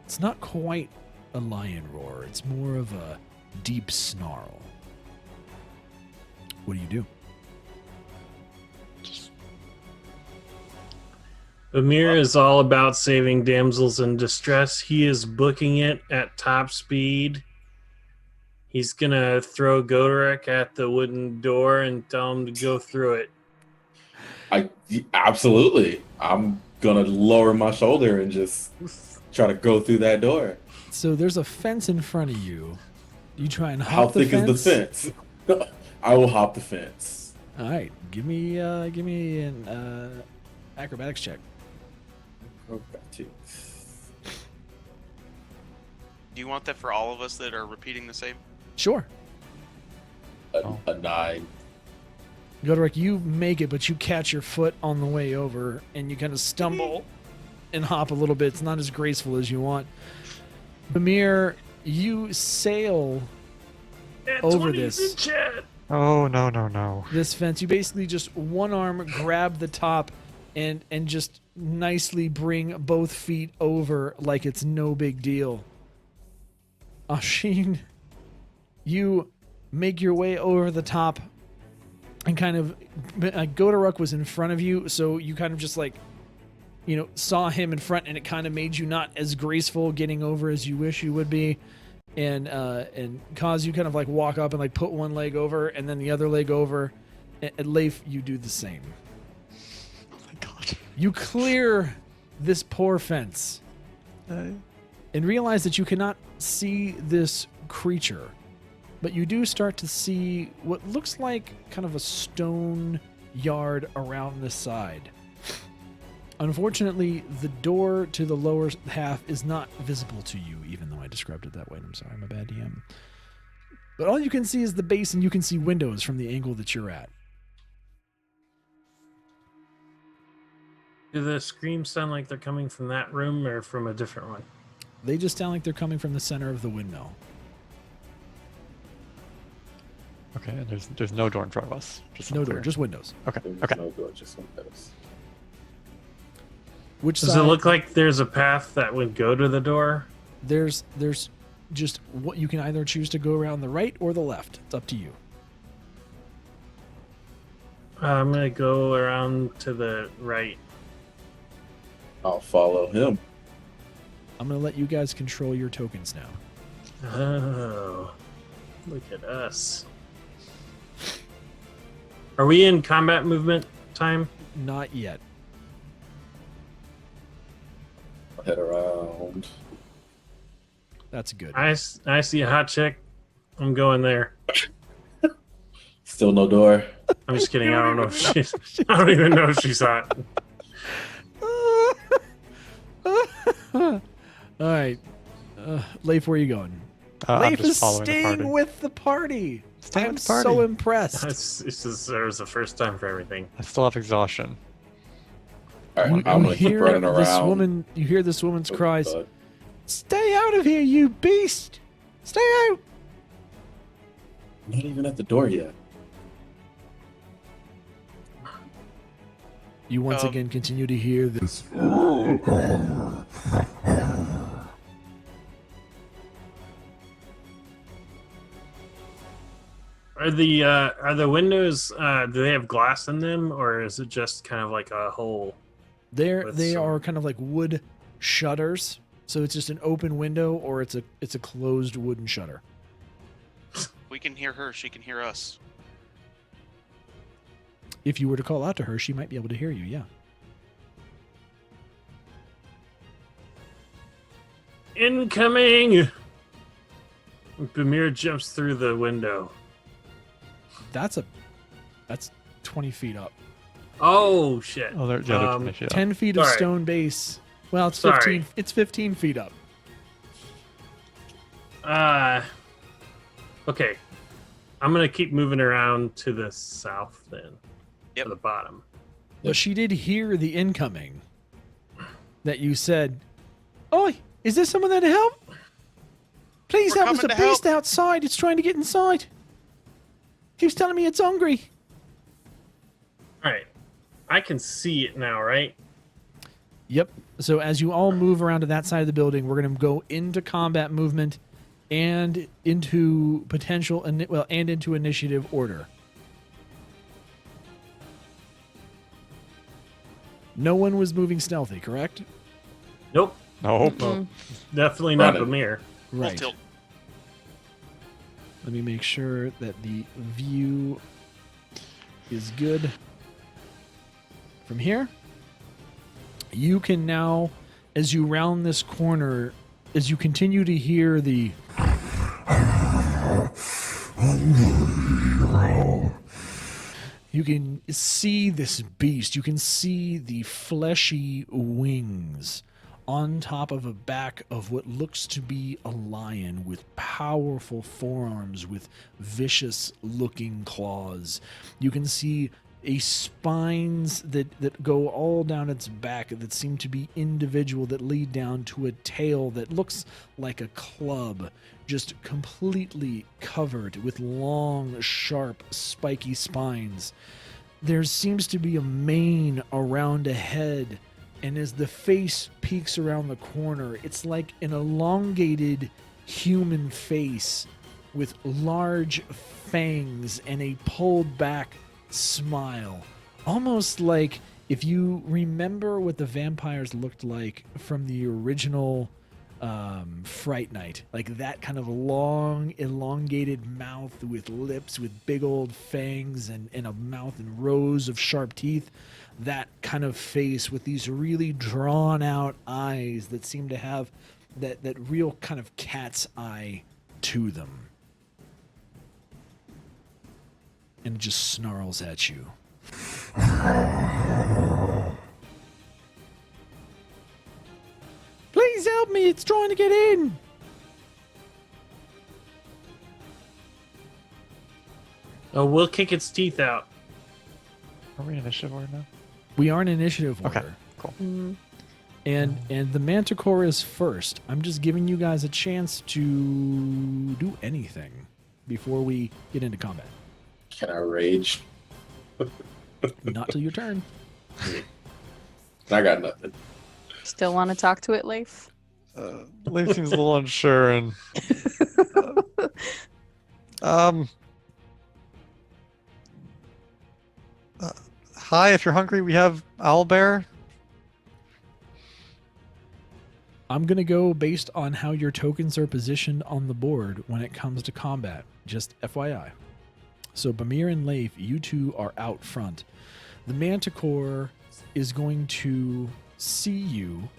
It's not quite a lion roar. It's more of a deep snarl. What do you do? Amir is all about saving damsels in distress. He is booking it at top speed. He's going to throw Goderic at the wooden door and tell him to go through it. Absolutely. I'm going to lower my shoulder and just try to go through that door. So there's a fence in front of you. You try and hop How the thick fence. is the fence? I will hop the fence. All right, give me an acrobatics check. Acrobatics. Do you want that for all of us that are repeating the same? Sure. A 9. Goderic, you make it, but you catch your foot on the way over, and you kind of stumble and hop a little bit. It's not as graceful as you want. Bamir, you sail over this. Oh, no. This fence. You basically just one arm grab the top and just nicely bring both feet over like it's no big deal. Ashin, you make your way over the top and kind of Godoruk was in front of you, so you kind of just like, saw him in front, and it kind of made you not as graceful getting over as you wish you would be, and cause you kind of like walk up and like put one leg over and then the other leg over. And Leif, you do the same. Oh my god. You clear this poor fence and realize that you cannot see this creature, but you do start to see what looks like kind of a stone yard around the side. Unfortunately, the door to the lower half is not visible to you, even though I described it that way. I'm sorry, I'm a bad DM. But all you can see is the base, and you can see windows from the angle that you're at. Do the screams sound like they're coming from that room or from a different one? They just sound like they're coming from the center of the windmill. Okay, and there's no door in front of us. Just No door, clear. just windows. Okay. There's Okay. no door, just windows. Which Does side? it look like there's a path that would go to the door? There's just what you can either choose to go around the right or the left. It's up to you. I'm gonna go around to the right. I'll follow him. I'm going to let you guys control your tokens now. Oh, look at us. Are we in combat movement time? Not yet. I'll head around. That's good. I see a hot chick. I'm going there. Still no door. I'm just kidding. I don't know if she's. I don't even know if she's hot. All right. Leif, where are you going? I'm Leif just is following the party. staying with the party. Staying I'm with the party. so impressed. This deserves the first time for everything. I still have exhaustion. All right, You, I'm gonna you keep hear running this around. woman. You hear this woman's Oh, cries. God. Stay out of here, you beast! Stay out! I'm not even at the door yet. You once Um, again continue to hear this. Are the windows? Do they have glass in them, or is it just kind of like a hole? They With are some- kind of like wood shutters, so it's just an open window, or it's a closed wooden shutter. We can hear her. She can hear us. If you were to call out to her, she might be able to hear you. Yeah. Incoming! Bamir jumps through the window. That's 20 feet up. Oh shit! Oh, they're 20 feet up. 10 feet of Sorry. stone base. Well, it's Sorry. 15. It's 15 feet up. Okay. I'm gonna keep moving around to the south then. Yep. To the bottom. But she did hear the incoming. That you said, "Oi, is there someone there to help? Please We're help! There's a coming to beast outside. It's trying to get inside. Keeps telling me it's hungry." Alright. I can see it now, right? Yep. So as you all move around to that side of the building, we're going to go into combat movement and into potential and into initiative order. No one was moving stealthy, correct? Nope. Nope. Mm-mm. Definitely not Running. Bamir. Full Right. tilt. Let me make sure that the view is good. From here, you can now, as you round this corner, as you continue to hear the you can see this beast. You can see the fleshy wings on top of a back of what looks to be a lion with powerful forearms with vicious looking claws. You can see a spines that go all down its back that seem to be individual, that lead down to a tail that looks like a club, just completely covered with long, sharp, spiky spines. There seems to be a mane around a head, and as the face peeks around the corner, it's like an elongated human face with large fangs and a pulled back smile, almost like if you remember what the vampires looked like from the original Fright Night, like that kind of long, elongated mouth with lips with big old fangs and a mouth and rows of sharp teeth, that kind of face with these really drawn out eyes that seem to have that real kind of cat's eye to them. And it just snarls at you. Please help me, it's trying to get in. Oh, we'll kick its teeth out. Are we in initiative order now? We are in initiative order. Okay, cool. And the Manticore is first. I'm just giving you guys a chance to do anything before we get into combat. Can I rage? Not till your turn. I got nothing. Still want to talk to it, Leif? Leif seems a little unsure, and hi, if you're hungry, we have owlbear. I'm going to go based on how your tokens are positioned on the board when it comes to combat. Just FYI. So Bamir and Leif, you two are out front. The Manticore is going to see you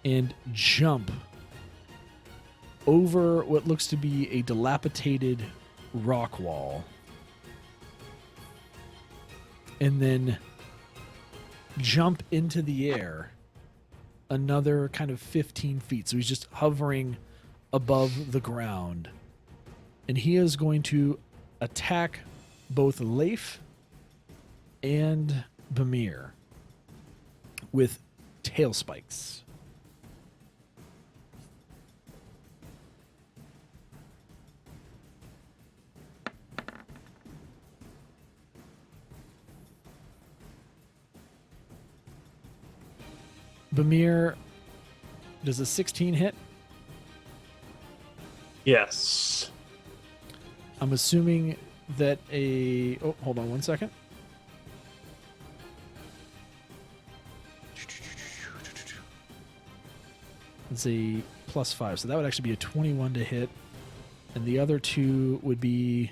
and jump over what looks to be a dilapidated rock wall, and then jump into the air another kind of 15 feet. So he's just hovering above the ground. And he is going to attack both Leif and Bamir with tail spikes. Bamir, does a 16 hit? Yes. I'm assuming that a... Oh, hold on one second. It's a +5, so that would actually be a 21 to hit. And the other two would be...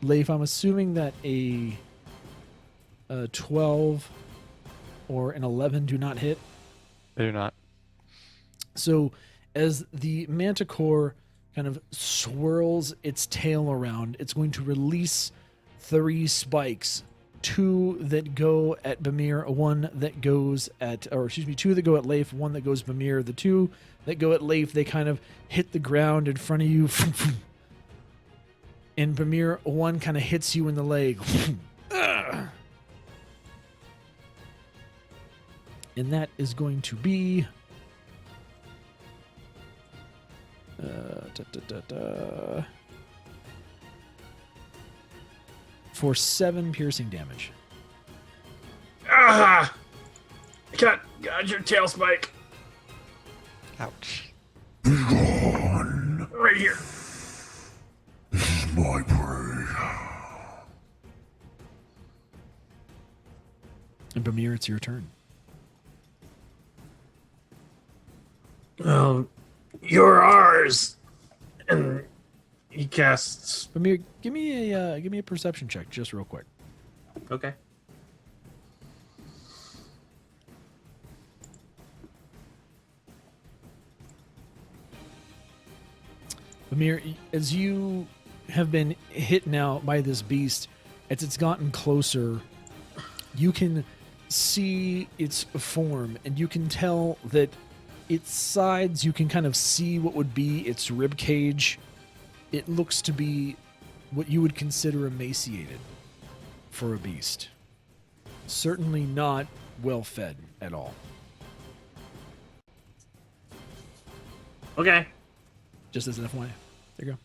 Leif, I'm assuming that a 12 or an 11 do not hit. They do not. So as the Manticore kind of swirls its tail around, it's going to release 3 spikes. 2 that go at Bamir, 1 that goes at, or excuse me, 2 that go at Leif, 1 that goes Bamir. The 2 that go at Leif, they kind of hit the ground in front of you. And Bamir, 1 kind of hits you in the leg. And that is going to be for 7 piercing damage. Ah! Got your tail spike. Ouch. Be gone. Right here. This is my prey. And Bamir, it's your turn. You're ours. And he casts. Bamir, give me a perception check, just real quick. Okay. Bamir, as you have been hit now by this beast, as it's gotten closer, you can see its form, and you can tell that its sides, you can kind of see what would be its rib cage. It looks to be what you would consider emaciated for a beast. Certainly not well fed at all. Okay. Just as an FYI. There you go.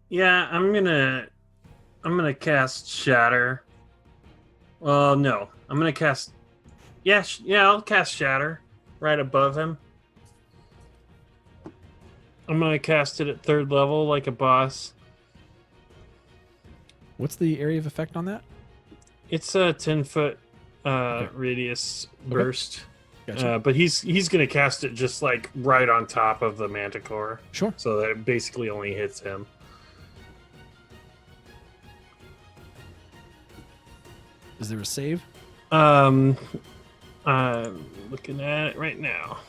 Yeah, I'm gonna cast Shatter. Well, no, I'm gonna cast. Yeah, I'll cast Shatter right above him. I'm gonna cast it at 3rd level like a boss. What's the area of effect on that? It's a 10-foot Okay. radius burst. Gotcha. But he's gonna cast it just like right on top of the Manticore, Sure. so that it basically only hits him. Is there a save? I'm looking at it right now.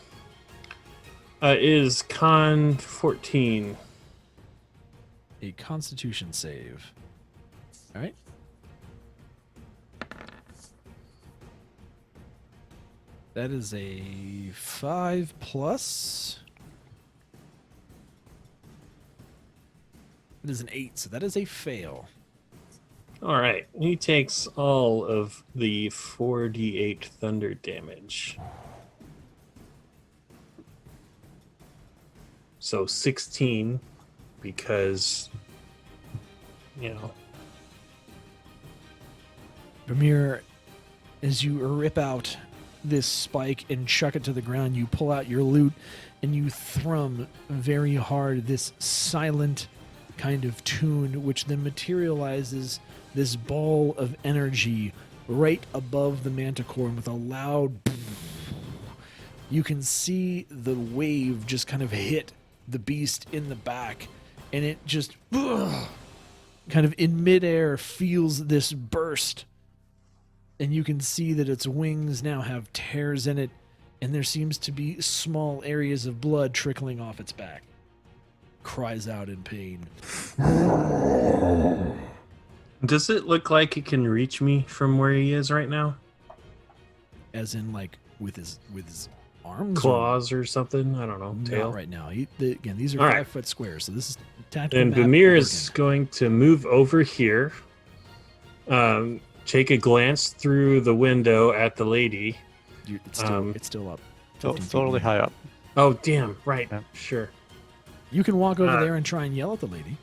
It is Con 14. A Constitution save. All right. That is a 5+. It is an 8, so that is a fail. All right, he takes all of the 4d8 thunder damage. So 16, because, you know. Vermeer, as you rip out this spike and chuck it to the ground, you pull out your lute and you thrum very hard this silent kind of tune, which then materializes this ball of energy right above the Manticore, and with a loud you can see the wave just kind of hit the beast in the back, and it just kind of in midair feels this burst, and you can see that its wings now have tears in it, and there seems to be small areas of blood trickling off its back. Cries out in pain. Does it look like it can reach me from where he is right now? As in, like, with his arms? Claws or something? I don't know. Not Tail? right now. Again, these are All 5-foot squares, so this is tactical. And map Bamir is working. going to move over here, take a glance through the window at the lady. It's still up. So 15 it's feet totally in the air. high up. Oh, damn. Right. Yeah. Sure. You can walk over Uh, there and try and yell at the lady.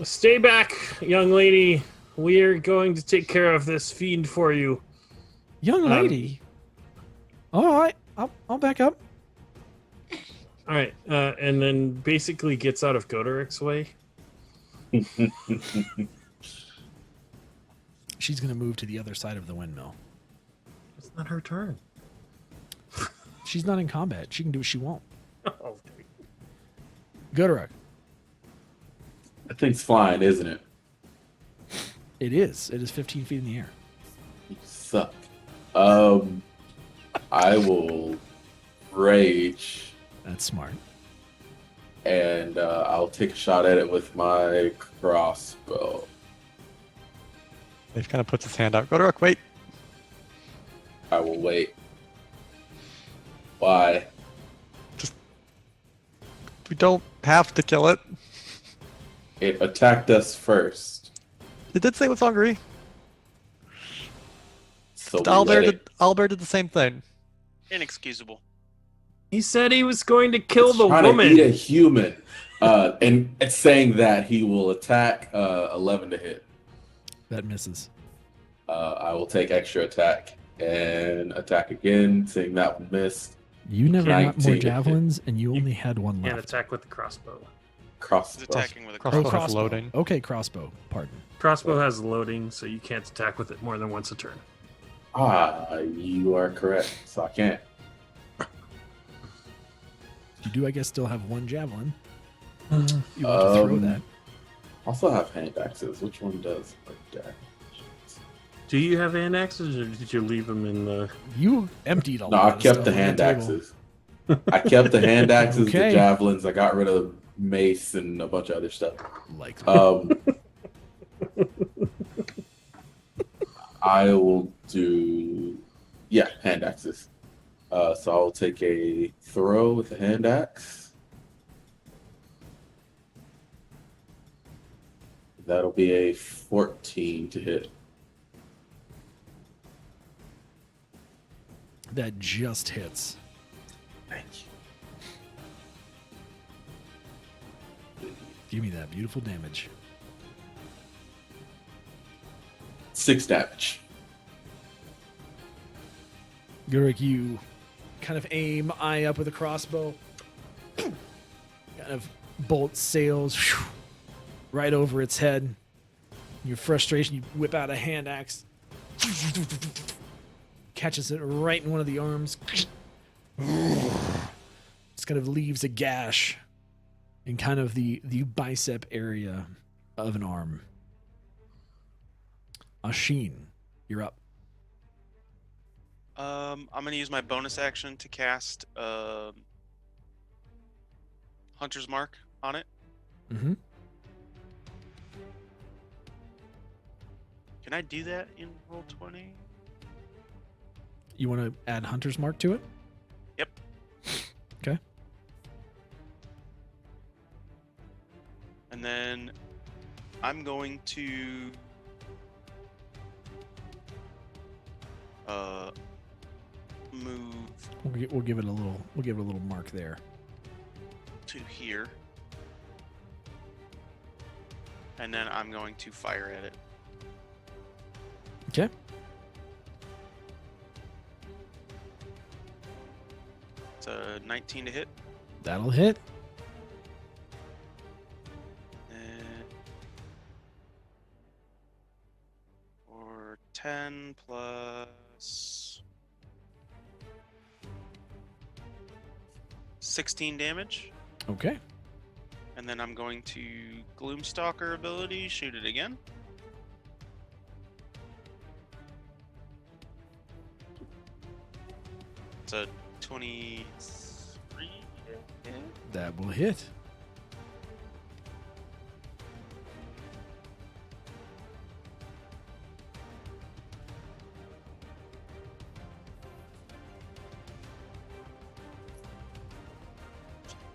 Stay back, young lady. We are going to take care of this fiend for you. Young lady? All right, I'll back up. All right. And then basically gets out of Godoric's way. She's going to move to the other side of the windmill. It's not her turn. She's not in combat. She can do what she wants. Oh, Godoric. That thing's flying, isn't it? It is. It is 15 feet in the air. You suck. I will rage That's smart. and I'll take a shot at it with my crossbow. Dave kind of puts his hand out. Go to Rook, wait. I will wait. Why? We don't have to kill it. It attacked us first. It did say it was hungry. So we Albert did the same thing. Inexcusable. he said he was going to kill the trying to woman. eat a human. And it's saying that he will attack 11 to hit. That misses. I will take extra attack and attack again, saying that one missed. You never got more 19. javelins, and you only had one And left. attack with the crossbow. He's Crossbow. attacking with a Crossbow. crossbow. has loading. Okay, crossbow. Pardon. Crossbow has loading, so you can't attack with it more than once a turn. You are correct. So I can't. You do, I guess, still have one javelin. You want to throw that. Also have hand axes. Which one does like that? Do you have hand axes, or did you leave them in the... You emptied all No, that I kept stuff the on hand table. axes. I kept the hand axes, Okay. the javelins. I got rid of mace and a bunch of other stuff. Like, I will do, hand axes. So I'll take a throw with the hand axe. That'll be a 14 to hit. that just hits. Thank you. Give me that beautiful damage. 6 damage. Gurik, you kind of aim eye up with a crossbow. kind of bolt sails right over its head. In your frustration, you whip out a hand axe, catches it right in one of the arms. Just kind of leaves a gash in kind of the bicep area of an arm. Ashin, you're up. I'm gonna use my bonus action to cast Hunter's Mark on it. Mm-hmm. Can I do that in Roll20? You want to add Hunter's Mark to it? Yep. Okay. And then I'm going to move We'll give it a little mark there. to here. And then I'm going to fire at it. Okay. It's a 19 to hit. That'll hit. Or 10 plus 16 damage. Okay. And then I'm going to Gloomstalker ability, shoot it again. It's a 23. That will hit.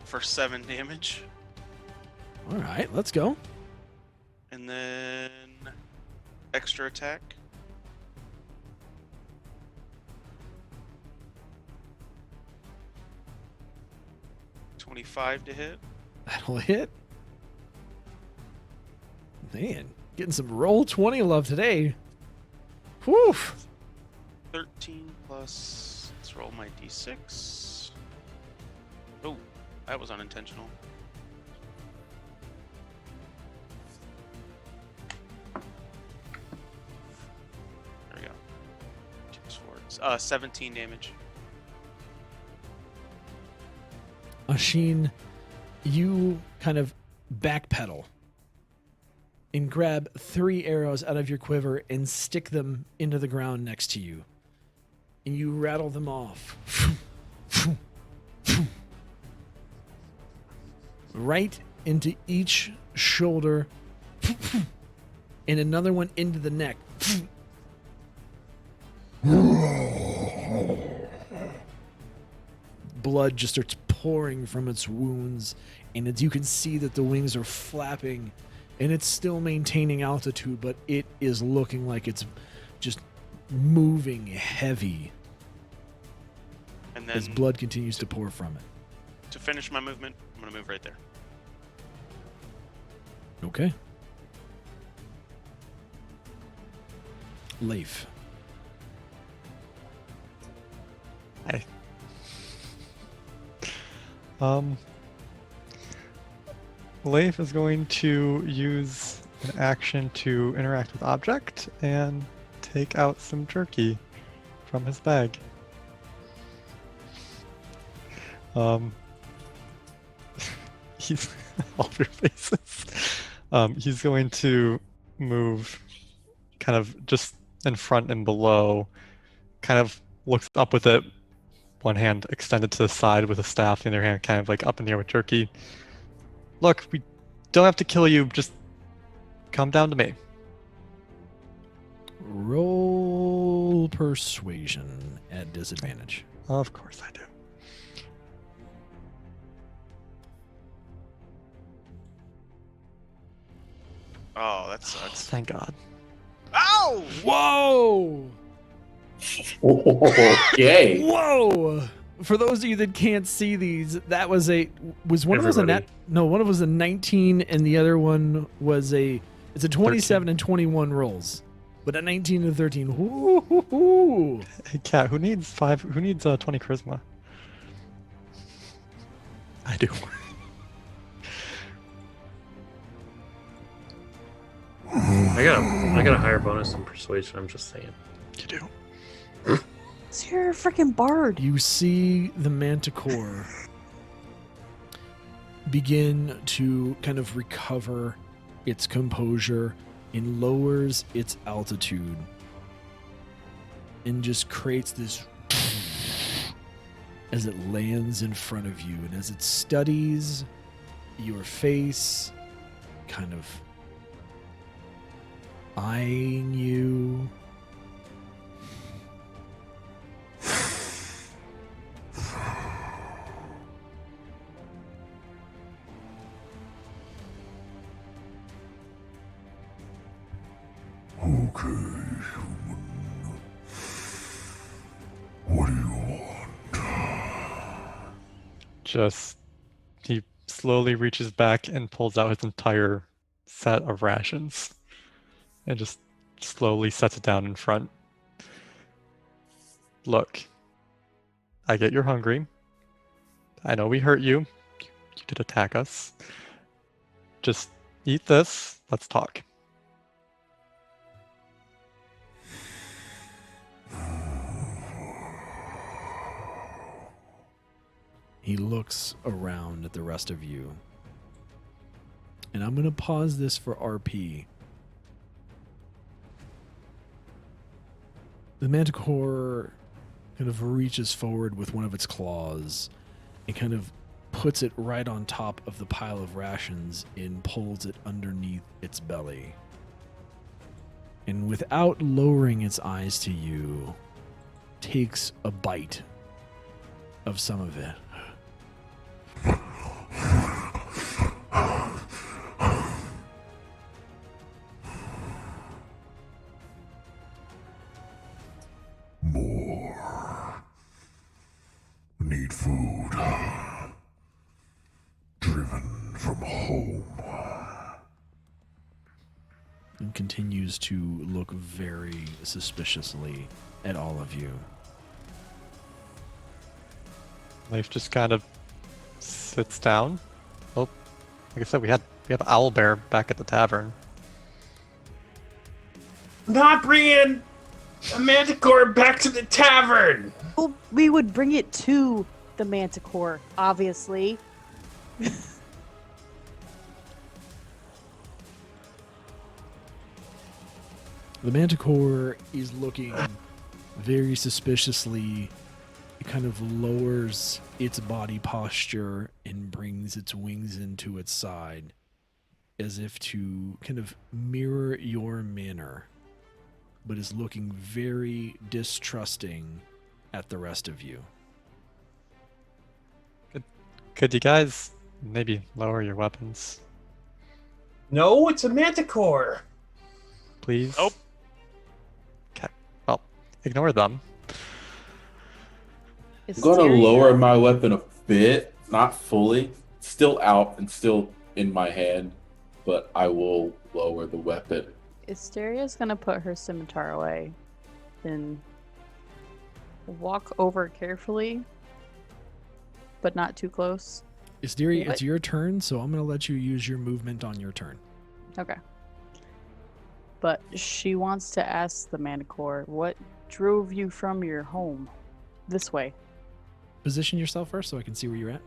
For 7 damage. All right, let's go. And then extra attack. $25 to hit. That'll hit. Man, getting some Roll20 love today. Whew. 13 plus. Let's roll my d6. Oh, that was unintentional. There we go. 2 swords. 17 damage. Ashin, you kind of backpedal and grab 3 arrows out of your quiver and stick them into the ground next to you. And you rattle them off. Right into each shoulder. And another one into the neck. Blood just starts pouring from its wounds, and as you can see that the wings are flapping, and it's still maintaining altitude, but it is looking like it's just moving heavy And then as blood continues to pour from it. to finish my movement, I'm going to move right there. Okay. Leif. Hi. Leif is going to use an action to interact with object and take out some jerky from his bag. He's all of your faces. He's going to move kind of just in front and below, kind of looks up with it, one hand extended to the side with a staff, the other hand kind of like up in the air with jerky. Look, we don't have to kill you, just come down to me. Roll persuasion at disadvantage. Of course I do. Oh, that sucks. Thank God. Ow! Whoa! Okay. Whoa! For those of you that can't see these, that was one of those a Everybody. one of was a 19 and the other one was it's a 27 and 21 rolls. But a 19 and 13. Woo-hoo-hoo. Hey, Cat, who needs 20 charisma? I do. I got a higher bonus in persuasion. I'm just saying. You do. So you're a freaking bard. You see the Manticore begin to kind of recover its composure and lowers its altitude and just creates this as it lands in front of you, and as it studies your face, kind of eyeing you. Okay, human. What do you want? Just he slowly reaches back and pulls out his entire set of rations and just slowly sets it down in front. Look, I get you're hungry. I know we hurt you. You did attack us. Just eat this. Let's talk. He looks around at the rest of you. And I'm going to pause this for RP. The Manticore kind of reaches forward with one of its claws and kind of puts it right on top of the pile of rations and pulls it underneath its belly. And without lowering its eyes to you, takes a bite of some of it. More. Need food. Driven from home. And continues to look very suspiciously at all of you. Leif just kind of sits down. Oh, like I said, we have Owlbear back at the tavern. Not bringing a Manticore back to the tavern. Well, we would bring it to the Manticore, obviously. The Manticore is looking very suspiciously. It kind of lowers its body posture and brings its wings into its side as if to kind of mirror your manner, but is looking very distrusting at the rest of you. Could you guys maybe lower your weapons, No, it's a Manticore. please? Nope. Okay. Well, ignore them. I'm gonna lower my weapon a bit, not fully, still out and still in my hand, but I will lower the weapon. Asteria's gonna put her scimitar away and walk over carefully, but not too close. Isteri, What? it's your turn, so I'm going to let you use your movement on your turn. Okay. But she wants to ask the Manticore, what drove you from your home this way? Position yourself first so I can see where you're at.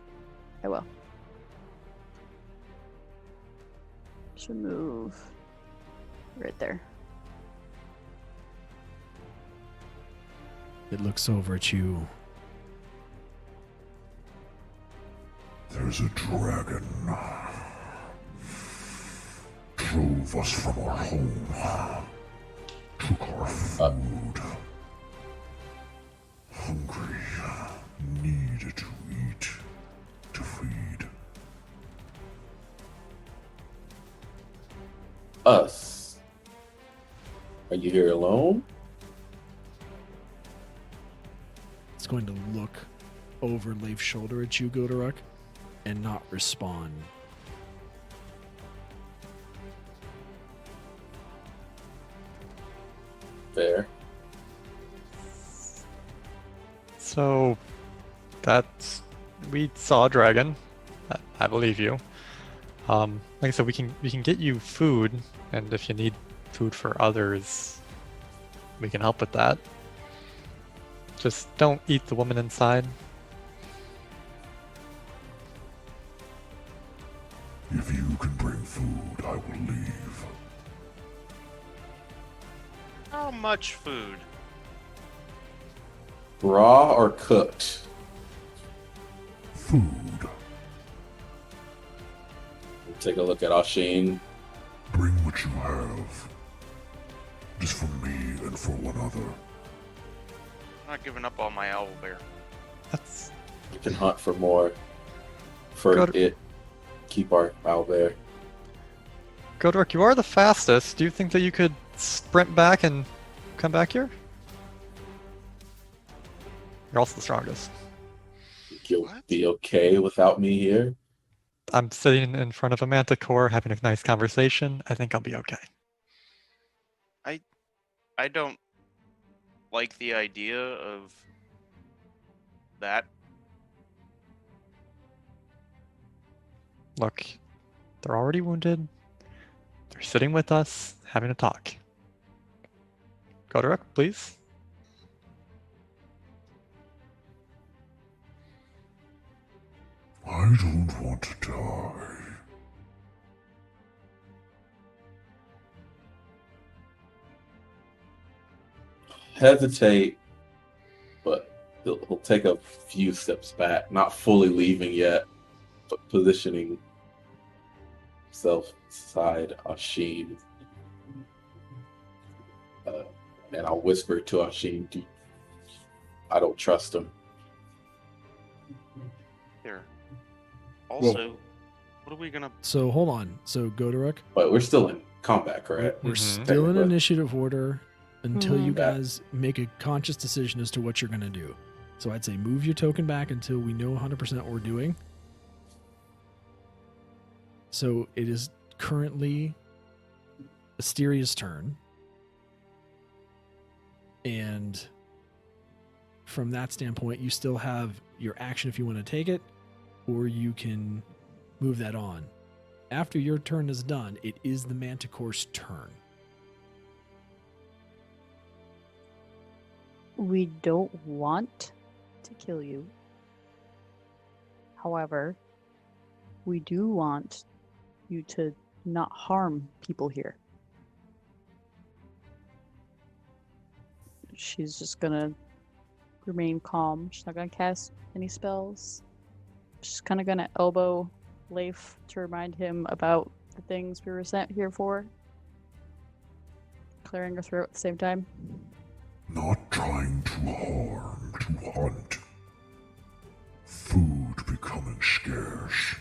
I will. Should move right there. It looks over at you. There's a dragon. Drove us from our home. Took our food. Hungry. Need to eat. To feed. Us. Are you here alone? It's going to look over Leif's shoulder at you, Godoruk, and not respond. Fair. So, we saw a dragon. I believe you. Like I said, we can get you food, and if you need food for others, we can help with that. Just don't eat the woman inside. If you can bring food, I will leave. How much food? Raw or cooked? Food. We'll take a look at Ashin. Bring what you have. Just for me and for one other. I'm not giving up on my owl bear. That's We can hunt for more. For Go to- it. Keep our owlbear. Godric, you are the fastest. Do you think that you could sprint back and come back here? You're also the strongest. Think you'll What? be okay without me here? I'm sitting in front of a Manticore having a nice conversation. I think I'll be okay. I don't like the idea of that. Look, they're already wounded. They're sitting with us, having a talk. Godric, please. I don't want to die. Hesitate, but he'll take a few steps back, not fully leaving yet, but positioning himself beside Ashin. And I'll whisper to Ashin, I don't trust him. Here. Also, what are we gonna? So hold on. So Godoruk, But we're still in combat, correct? we're Mhm. still in Technically. initiative order until you Mhm. guys make a conscious decision as to what you're going to do. So I'd say move your token back until we know 100% what we're doing. So it is currently Asteria's turn. And from that standpoint, you still have your action if you want to take it, or you can move that on. After your turn is done, it is the Manticore's turn. We don't want to kill you. However, we do want you to not harm people here. She's just gonna remain calm. She's not gonna cast any spells. She's kind of gonna elbow Leif to remind him about the things we were sent here for. Clearing her throat at the same time. Not trying to harm, to hunt. Food becoming scarce.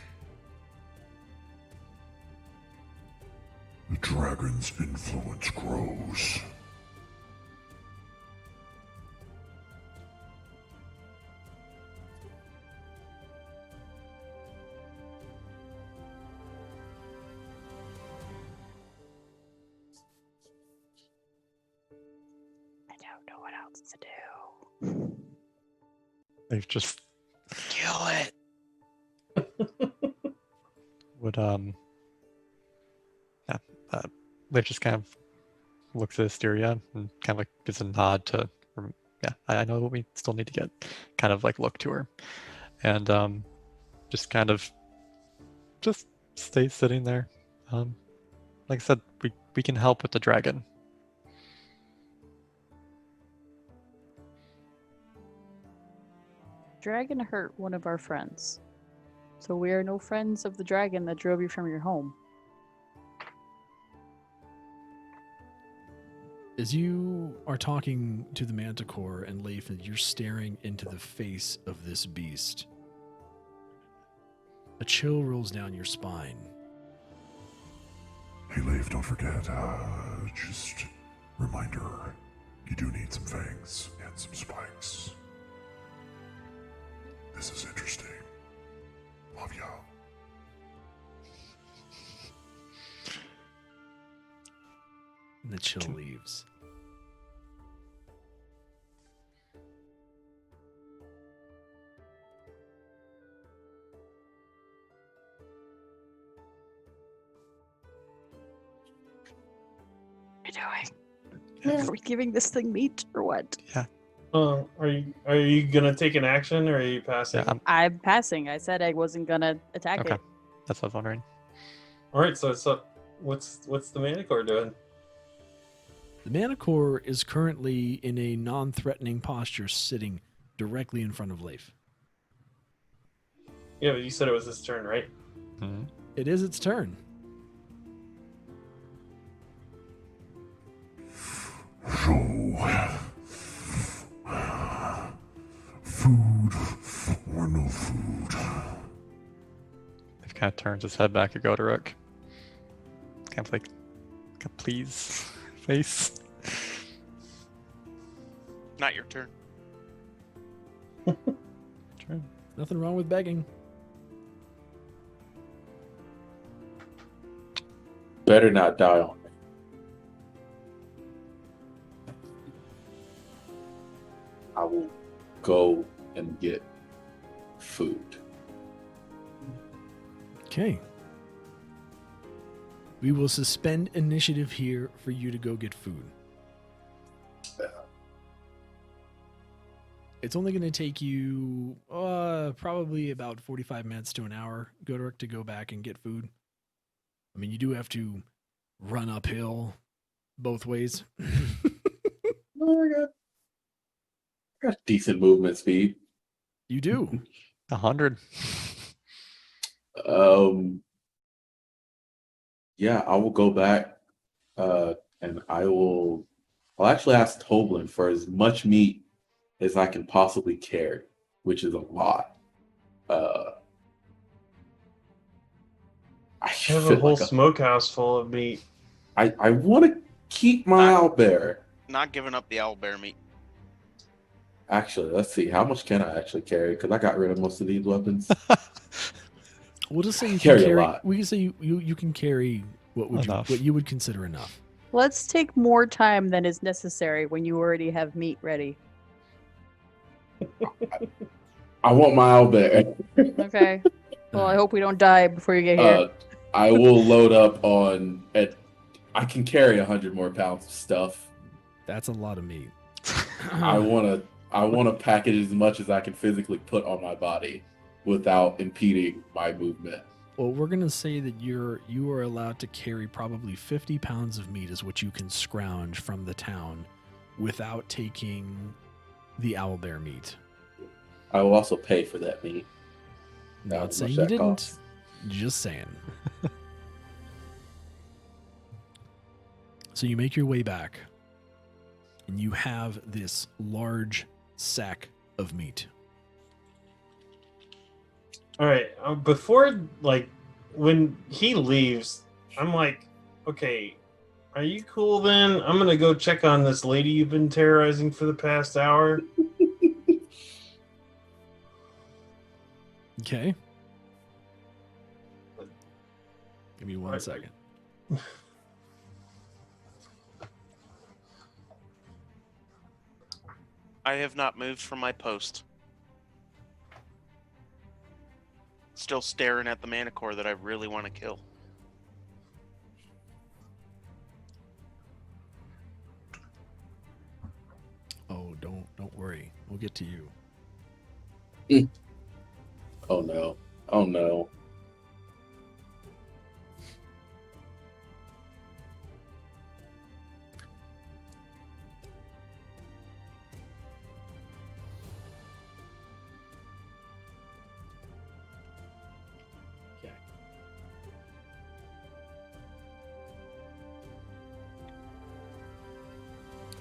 The dragon's influence grows. I don't know what else to do. They've just Kill it. would yeah, Leif just kind of looks at Asteria and kind of like gives a nod to yeah, I know what we still need to get. Kind of like look to her. And just kind of just stay sitting there. Like I said, we can help with the dragon. Dragon hurt one of our friends. So we are no friends of the dragon that drove you from your home. As you are talking to the Manticore and Leif, and you're staring into the face of this beast, a chill rolls down your spine. Hey, Leif, don't forget, just reminder, you do need some fangs and some spikes. This is interesting. Love ya. And the chill leaves. I doing? Are we giving this thing meat or what? Are you gonna take an action or are you passing? Yeah, I'm passing. I said I wasn't gonna attack Okay. it. that's what I was wondering. All right, so what's the Manticore doing? The Manticore is currently in a non-threatening posture, sitting directly in front of Leif. Yeah, but you said it was his turn, right? Mhm. It is its turn. So, food or no food? It kind of turns his head back at Goderic. Kind of like a please face. Not your turn. Turn. Nothing wrong with begging. Better not die on me. I will go and get food. Okay. We will suspend initiative here for you to go get food. It's only going to take you probably about 45 minutes to an hour, Goderic, to go back and get food. I mean, you do have to run uphill both ways. Oh, I got decent movement speed. You do. 100. Yeah, I will go back, and I'll actually ask Toblin for as much meat as I can possibly carry, which is a lot. I I have a feel whole like smokehouse full of meat. I want to keep my owlbear. Not giving up the owlbear meat. Actually, let's see. How much can I actually carry? Because I got rid of most of these weapons. We'll just say you Carry can a carry. lot. We can say you can carry Enough. what you would consider enough. Let's take more time than is necessary when you already have meat ready. I want my owlbear. Okay. Well, I hope we don't die before you get here. I will load up on. I can carry 100 more pounds of stuff. That's a lot of meat. I want to package as much as I can physically put on my body without impeding my movement. Well, we're gonna say that you are allowed to carry probably 50 pounds of meat is what you can scrounge from the town without taking the owlbear meat. I will also pay for that meat. Not How much saying you that didn't. costs. Just saying. So you make your way back, and you have this large sack of meat. All right, before when he leaves, I'm like, okay, are you cool then? I'm gonna go check on this lady you've been terrorizing for the past hour. Okay. Give me one Right. second. I have not moved from my post. Still staring at the Manticore that I really want to kill. Oh, don't worry. We'll get to you. Oh no. Oh no. Okay.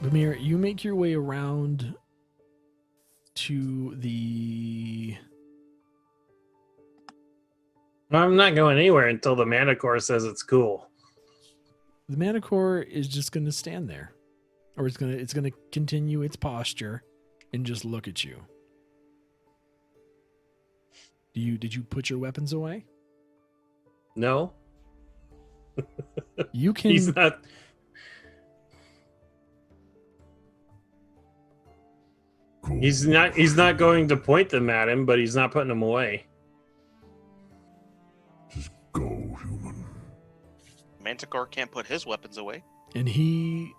Bamir, you make your way around to the... I'm not going anywhere until the Manticore says it's cool. The Manticore is just going to stand there. Or it's going to continue its posture and just look at you. Did you put your weapons away? No, You can he's not. Cool. He's not going to point them at him, but he's not putting them away. Just go, human. Manticore can't put his weapons away. And he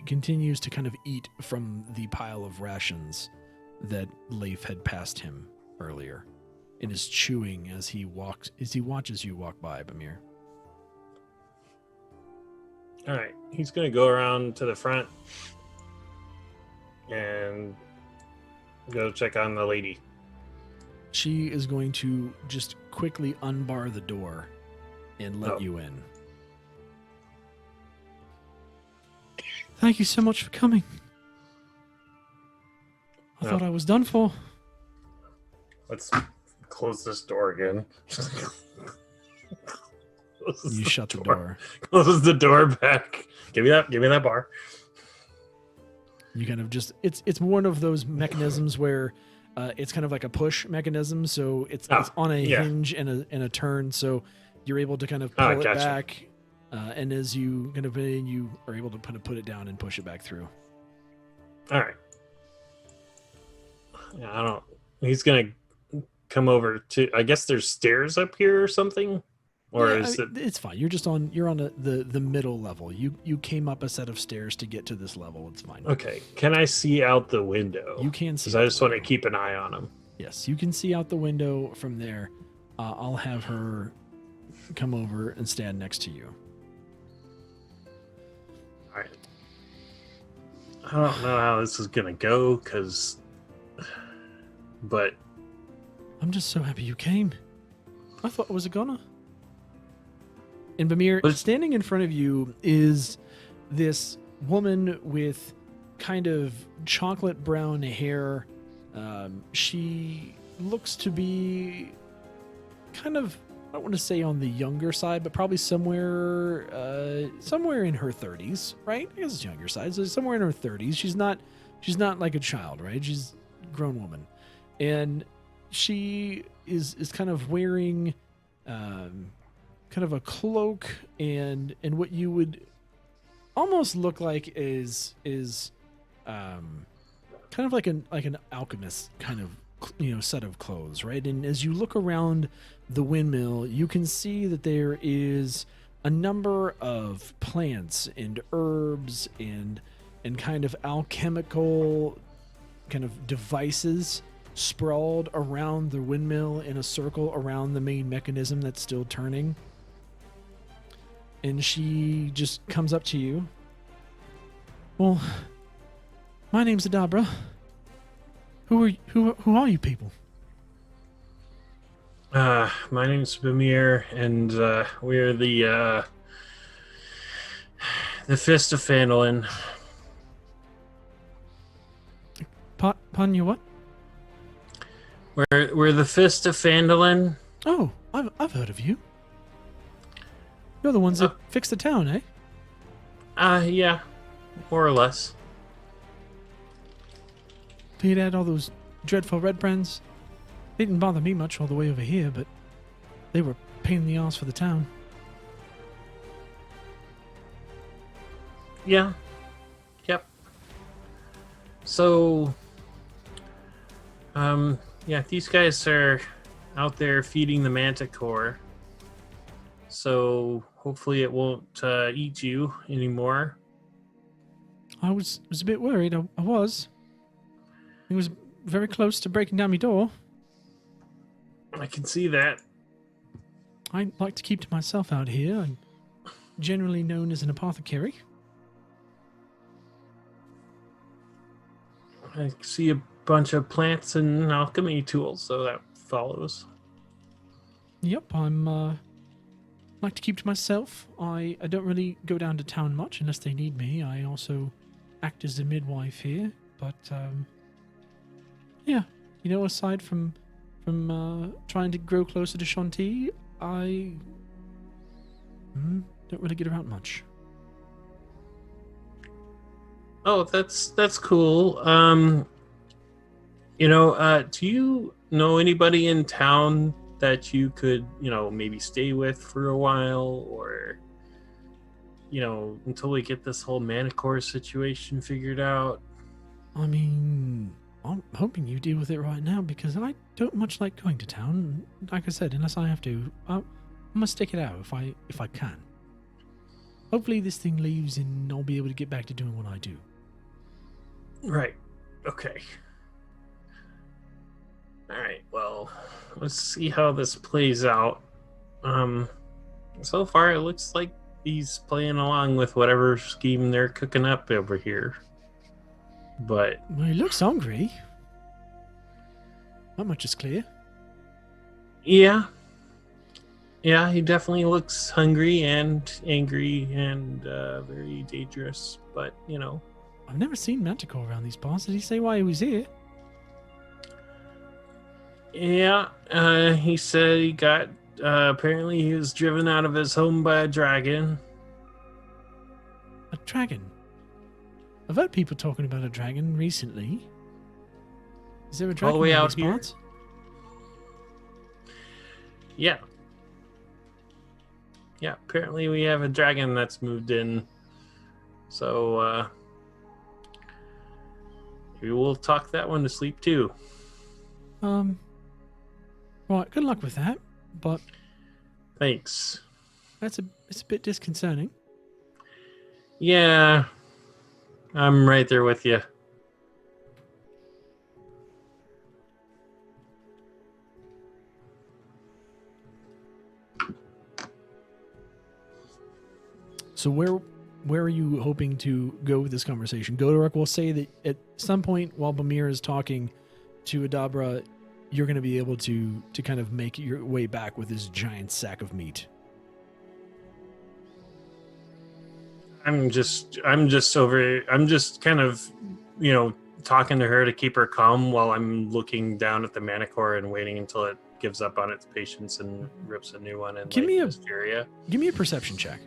continues to kind of eat from the pile of rations that Leif had passed him earlier, and is chewing as he watches you walk by, Bamir. All right, he's gonna go around to the front and go check on the lady. She is going to just quickly unbar the door and let Oh. you in. Thank you so much for coming. I No. thought I was done for. Let's close this door again. Close You the shut the door. Close the door back. Give me that bar. You kind of just it's one of those mechanisms where it's kind of like a push mechanism, so it's on a yeah. hinge and a turn, so you're able to kind of pull it Gotcha. back, and as you kind of you are able to kind of put it down and push it back through. All right. Yeah, I don't. He's gonna come over to. I guess there's stairs up here or something, or Yeah, is I mean, it? It's fine. You're on the middle level. You came up a set of stairs to get to this level. It's fine. Okay. Can I see out the window? You can see. Because out I the just want to window. keep an eye on him. Yes, you can see out the window from there. I'll have her come over and stand next to you. All right. I don't know how this is gonna go, but I'm just so happy you came. I thought I was a goner. And Bamir, But- standing in front of you is this woman with kind of chocolate brown hair. She looks to be kind of, I don't want to say on the younger side, but probably somewhere in her 30s, right? I guess it's younger side, so somewhere in her 30s. She's not like a child, right? She's a grown woman. And she is kind of wearing kind of a cloak and what you would almost look like is kind of like an alchemist kind of set of clothes, right? And as you look around the windmill, you can see that there is a number of plants and herbs and kind of alchemical kind of devices sprawled around the windmill in a circle around the main mechanism that's still turning. And she just comes up to you. Well, my name's Adabra. Who are you people? my name's Bamir, and we're the Fist of Phandalin. Pardon you what? We're the Fist of Phandalin. Oh, I've heard of you. You're the ones that fixed the town, eh? Yeah, more or less. You'd had all those dreadful red brands. They didn't bother me much all the way over here, but they were a pain in the ass for the town. Yeah. Yep. So, yeah, these guys are out there feeding the Manticore. So hopefully it won't eat you anymore. I was a bit worried. I was. It was very close to breaking down my door. I can see that. I like to keep to myself out here. I'm generally known as an apothecary. I see a bunch of plants and alchemy tools, so that follows. Yep, I'm like to keep to myself. I don't really go down to town much unless they need me. I also act as a midwife here, but yeah, aside from trying to grow closer to Shanti, I don't really get around much. Oh, that's cool. Do you know anybody in town that you could, maybe stay with for a while, or, until we get this whole Manticore situation figured out? I mean, I'm hoping you deal with it right now because I don't much like going to town. Like I said, unless I have to, I'm gonna stick it out if I can. Hopefully this thing leaves and I'll be able to get back to doing what I do. Right. Okay. All right. Well, let's see how this plays out. So far it looks like he's playing along with whatever scheme they're cooking up over here. But Well, he looks hungry. Not much is clear. yeah, he definitely looks hungry and angry and very dangerous. But I've never seen Manticore around these parts. Did he say why he was here? yeah, he said he got. Apparently, he was driven out of his home by a dragon. A dragon? I've heard people talking about a dragon recently. Is there a dragon the way around out these here? parts? Yeah. Yeah, apparently we have a dragon that's moved in. So, we will talk that one to sleep too. Right, good luck with that. But Thanks. it's a bit disconcerting. Yeah, I'm right there with you. So where are you hoping to go with this conversation? Godorek will say that at some point while Bamir is talking to Adabra, you're going to be able to kind of make your way back with this giant sack of meat. I'm just kind of, talking to her to keep her calm while I'm looking down at the Manticore and waiting until it gives up on its patience and rips a new one in Give me a- hysteria. Give me a perception check.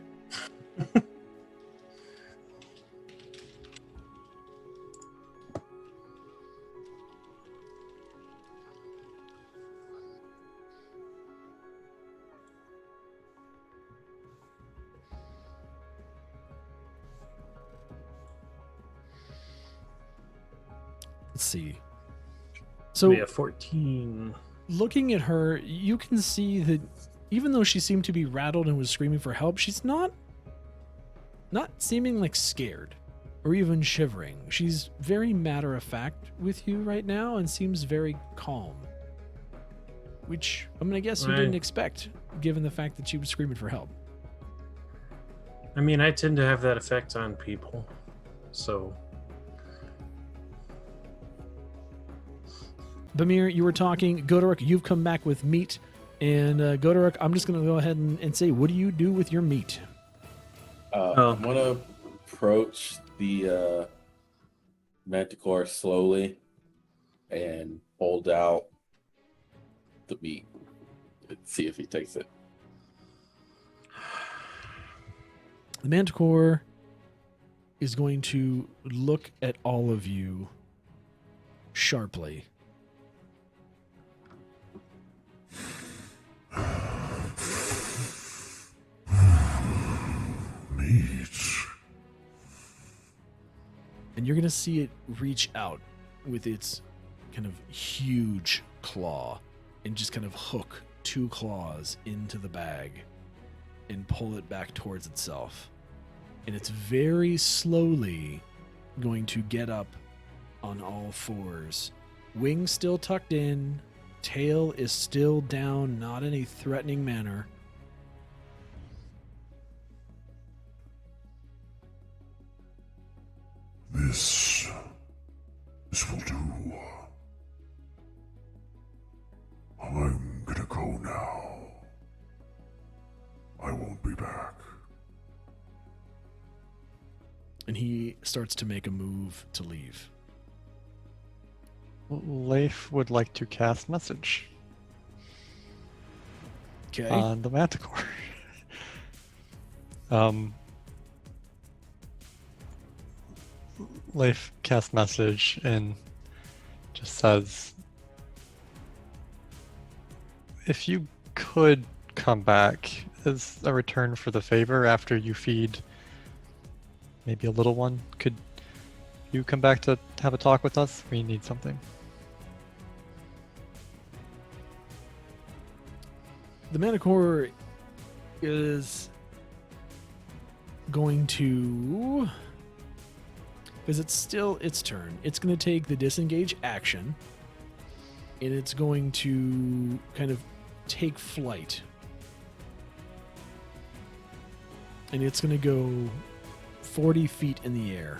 Let's see. So Be a 14. looking at her, you can see that even though she seemed to be rattled and was screaming for help, she's not seeming like scared or even shivering. She's very matter of fact with you right now and seems very calm, which I'm going to guess you Right. didn't expect given the fact that she was screaming for help. I mean, I tend to have that effect on people. So, Bamir, you were talking. Godorek, you've come back with meat. And Godorek, I'm just going to go ahead and say, what do you do with your meat? I'm gonna approach the Manticore slowly and hold out the meat and see if he takes it. The Manticore is going to look at all of you sharply. Meat. And you're going to see it reach out with its kind of huge claw and just kind of hook two claws into the bag and pull it back towards itself. And it's very slowly going to get up on all fours. Wings still tucked in, tail is still down, not in a threatening manner. This will do. I'm gonna go now. I won't be back. And he starts to make a move to leave. Leif would like to cast message Okay. on the Manticore. Leif casts message and just says, if you could come back as a return for the favor after you feed maybe a little one, could you come back to have a talk with us? We need something. The Manticore is going to, because it's still its turn, it's going to take the disengage action, and it's going to kind of take flight. And it's going to go 40 feet in the air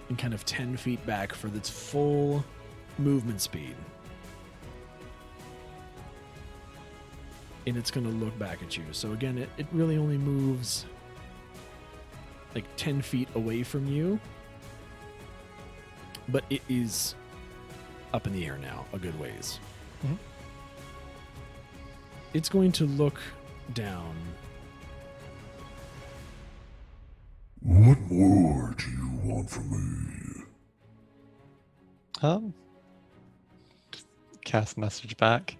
and kind of 10 feet back for its full movement speed. And it's going to look back at you. So again, it really only moves like 10 feet away from you. But it is up in the air now, a good ways. Mhm. It's going to look down. What more do you want from me? Just cast message back.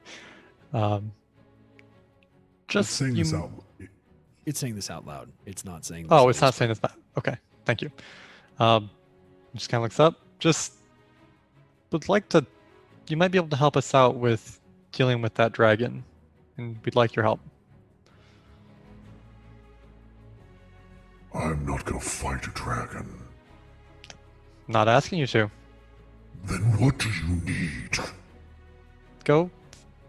Just saying you. this out. It's saying this out loud. It's not saying this. Oh, it's not saying this back. Okay, thank you. Just kind of looks up. Just would like to. You might be able to help us out with dealing with that dragon, and we'd like your help. I'm not gonna fight a dragon. Not asking you to. Then what do you need? Go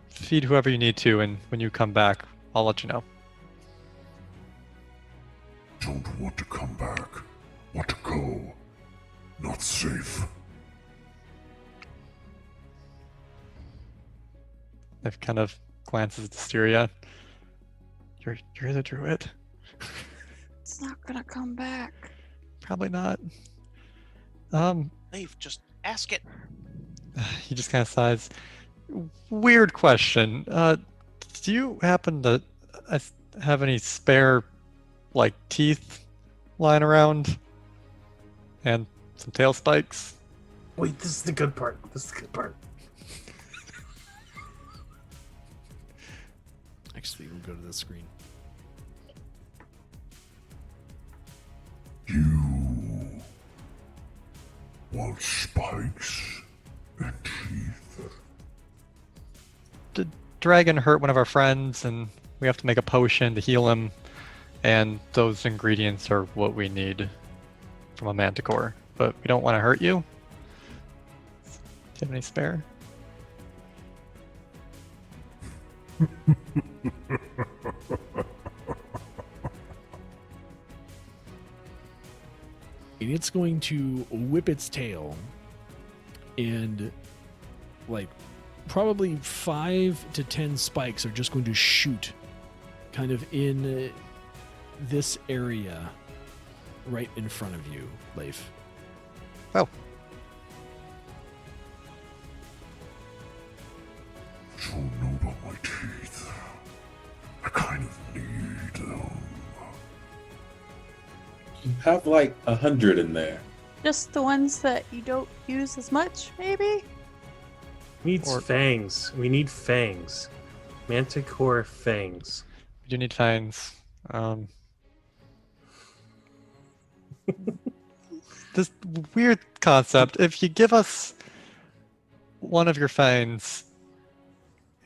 feed whoever you need to, and when you come back, I'll let you know. Don't want to come back. Want to go. Not safe. I've kind of glances at Styria. You're the druid. It's not gonna come back. Probably not. Leave. Just ask it. He just kind of sighs. Weird question. Do you happen to have any spare, like, teeth lying around? And some tail spikes? Wait, this is the good part. This is the good part. Actually, we'll go to the screen. You want spikes and teeth? The dragon hurt one of our friends, and we have to make a potion to heal him. And those ingredients are what we need from a Manticore. But we don't want to hurt you. Do you have any spare? And it's going to whip its tail and like probably 5 to 10 spikes are just going to shoot kind of in this area right in front of you, Leif. Oh. You don't know about my teeth. I kind of need them. You have like 100 in there. Just the ones that you don't use as much, maybe? Needs Or- fangs. We need fangs. Manticore fangs. We do need fangs. This weird concept. If you give us one of your fangs,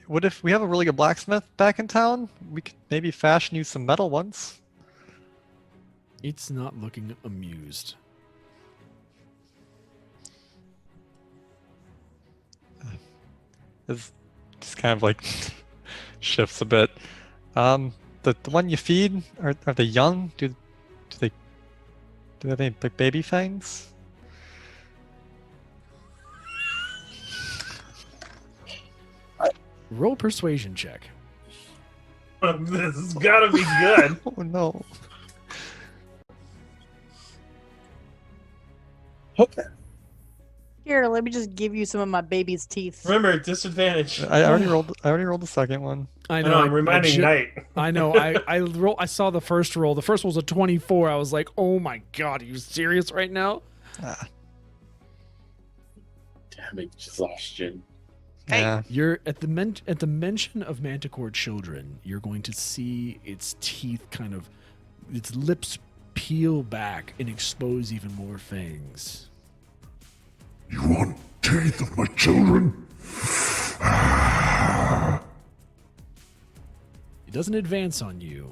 what if we have a really good blacksmith back in town? We could maybe fashion you some metal ones. It's not looking amused. It's just kind of like shifts a bit. The one you feed, are they young? Do they have any like baby fangs? Roll persuasion check. This has gotta be good. Oh no. Okay. Here, let me just give you some of my baby's teeth. Remember, disadvantage. I already rolled the second one. I I know, I'm reminding Knight. I know. I saw the first roll. The first roll was a 24. I was like, "Oh my god, are you serious right now?" Ah, Damn exhaustion. Hey. yeah. You're at the mention of Manticore children, you're going to see its teeth kind of, its lips peel back and expose even more fangs. You want teeth of my children? It doesn't advance on you,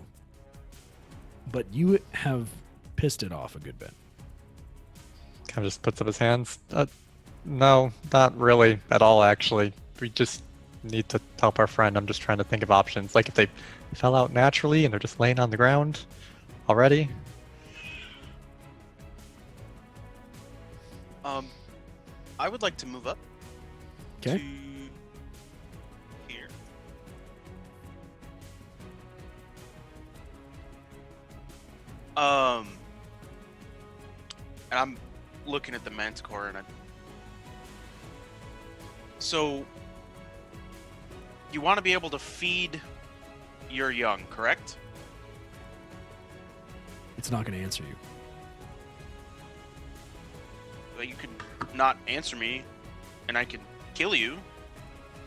but you have pissed it off a good bit. Kind of just puts up his hands. No, not really at all, actually. We just need to help our friend. I'm just trying to think of options. Like if they fell out naturally and they're just laying on the ground already. I would like to move up. Okay. To here. And I'm looking at the Manticore, and so you want to be able to feed your young, correct? It's not going to answer you. Well, you can not answer me, and I can kill you,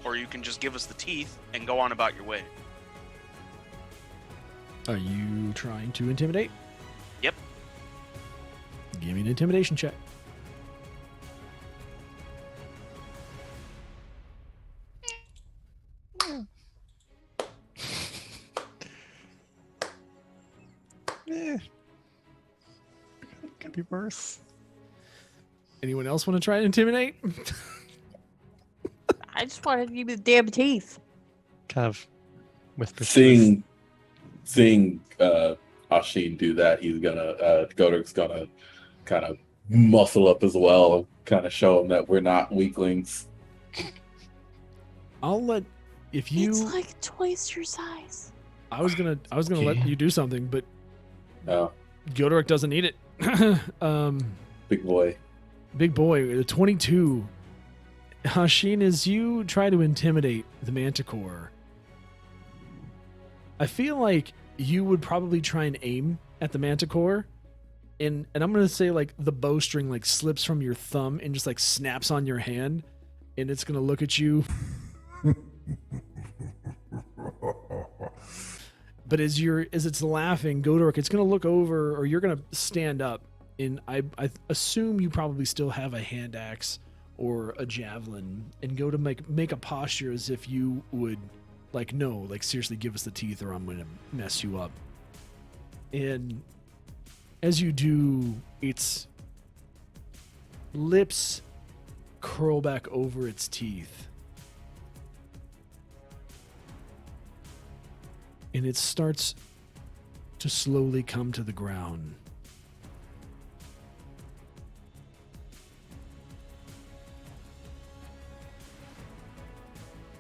or you can just give us the teeth and go on about your way. Are you trying to intimidate? Yep. Give me an intimidation check. Could be worse. Anyone else want to try and intimidate? I just wanted to give you the damn teeth. Kind of whispers. Seeing Ashin do that, he's gonna Godric's gonna kind of muscle up as well and kind of show him that we're not weaklings. I'll let if you. It's like twice your size. I was gonna let you do something, but Oh, Godric doesn't need it. big boy. Big boy, the 22. Hashin, as you try to intimidate the Manticore, I feel like you would probably try and aim at the Manticore, and I'm gonna say like the bowstring like slips from your thumb and just like snaps on your hand, and it's gonna look at you. But as it's laughing, Godric, it's gonna look over, or you're gonna stand up, and I assume you probably still have a hand axe or a javelin, and go to make a posture as if you would, like, no, like seriously, give us the teeth, or I'm gonna mess you up. And as you do, its lips curl back over its teeth. And it starts to slowly come to the ground.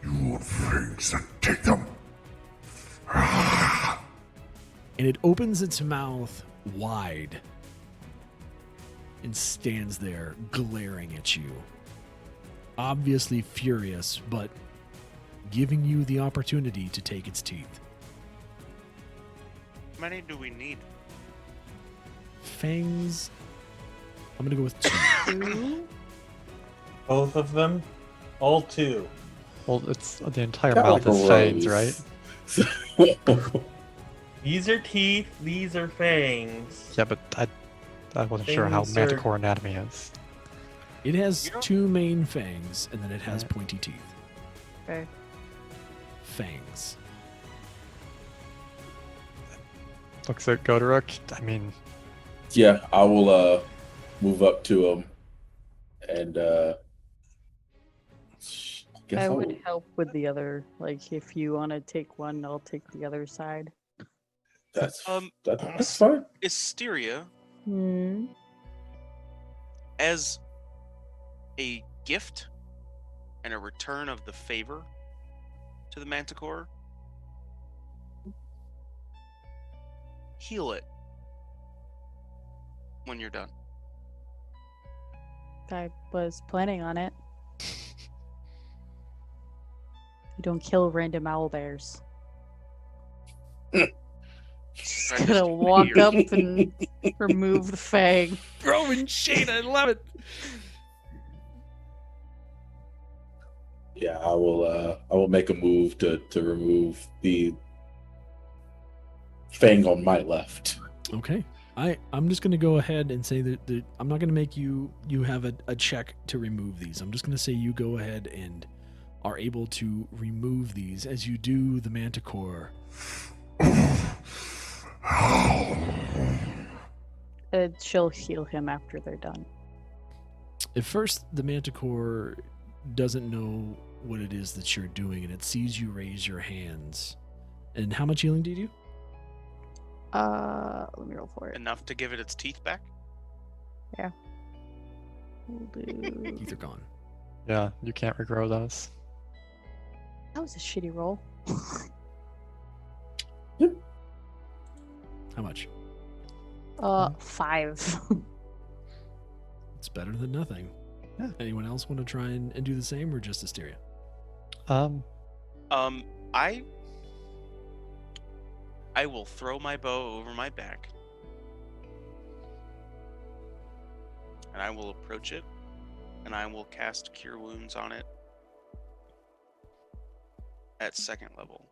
You want fangs, then take them. And it opens its mouth wide and stands there glaring at you. Obviously furious, but giving you the opportunity to take its teeth. How many do we need? Fangs. I'm gonna go with 2. Both of them? All 2. Well, it's the entire Got mouth like is a fangs, rose. right? These are teeth, these are fangs. Yeah, but I wasn't sure how Fangs are- Manticore anatomy is. It has You know- 2 main fangs, and then it has pointy teeth. Okay. Fangs. Looks at Godric. I mean, Yeah, I will move up to him and guess I I'll- would help with the other. Like, if you want to take one, I'll take the other side. That's Um, that's fine. Asteria, Hmm. as a gift and a return of the favor to the Manticore, heal it when you're done. I was planning on it. You don't kill random owlbears. Just Right, gonna just walk weird. up and remove the fang. Roman shade, I love it. Yeah, I will make a move to remove the fang on my left. Okay. I'm just going to go ahead and say that I'm not going to make you have a check to remove these. I'm just going to say you go ahead and are able to remove these. As you do, the Manticore She'll heal him after they're done. At first, the Manticore doesn't know what it is that you're doing, and it sees you raise your hands. And how much healing do you do? Let me roll for it. Enough to give it its teeth back? We'll do... Teeth are gone. Yeah, you can't regrow those. That was a shitty roll. How much? 5. It's better than nothing. Yeah. Anyone else want to try and do the same, or just Asteria? I will throw my bow over my back. And I will approach it. And I will cast Cure Wounds on it. At 2nd level.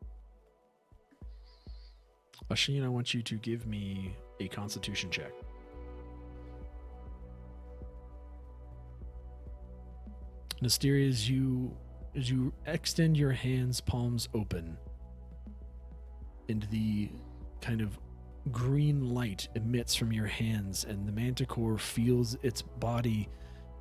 Ashin, I want you to give me a Constitution check. Asteria, as you extend your hands, palms open, and the kind of green light emits from your hands, and the Manticore feels its body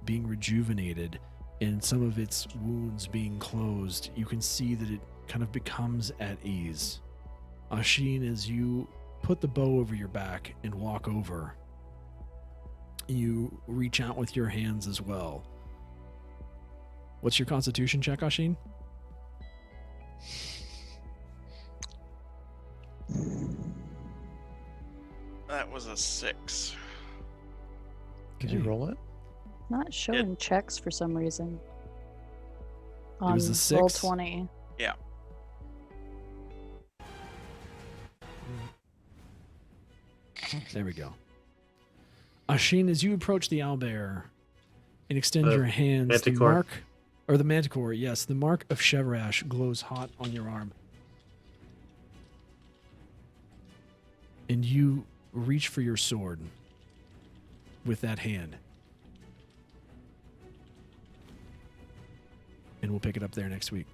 being rejuvenated and some of its wounds being closed, you can see that it kind of becomes at ease. Ashin, as you put the bow over your back and walk over, you reach out with your hands as well. What's your Constitution check, Ashin? That was a 6. Did you Okay. roll it? Not showing checks for some reason. On was a roll 6? 20. Yeah. There we go. Ashin, as you approach the owlbear and extend The your hands, Manticore. the Manticore, yes, the mark of Chevrash glows hot on your arm. And you reach for your sword with that hand. And we'll pick it up there next week.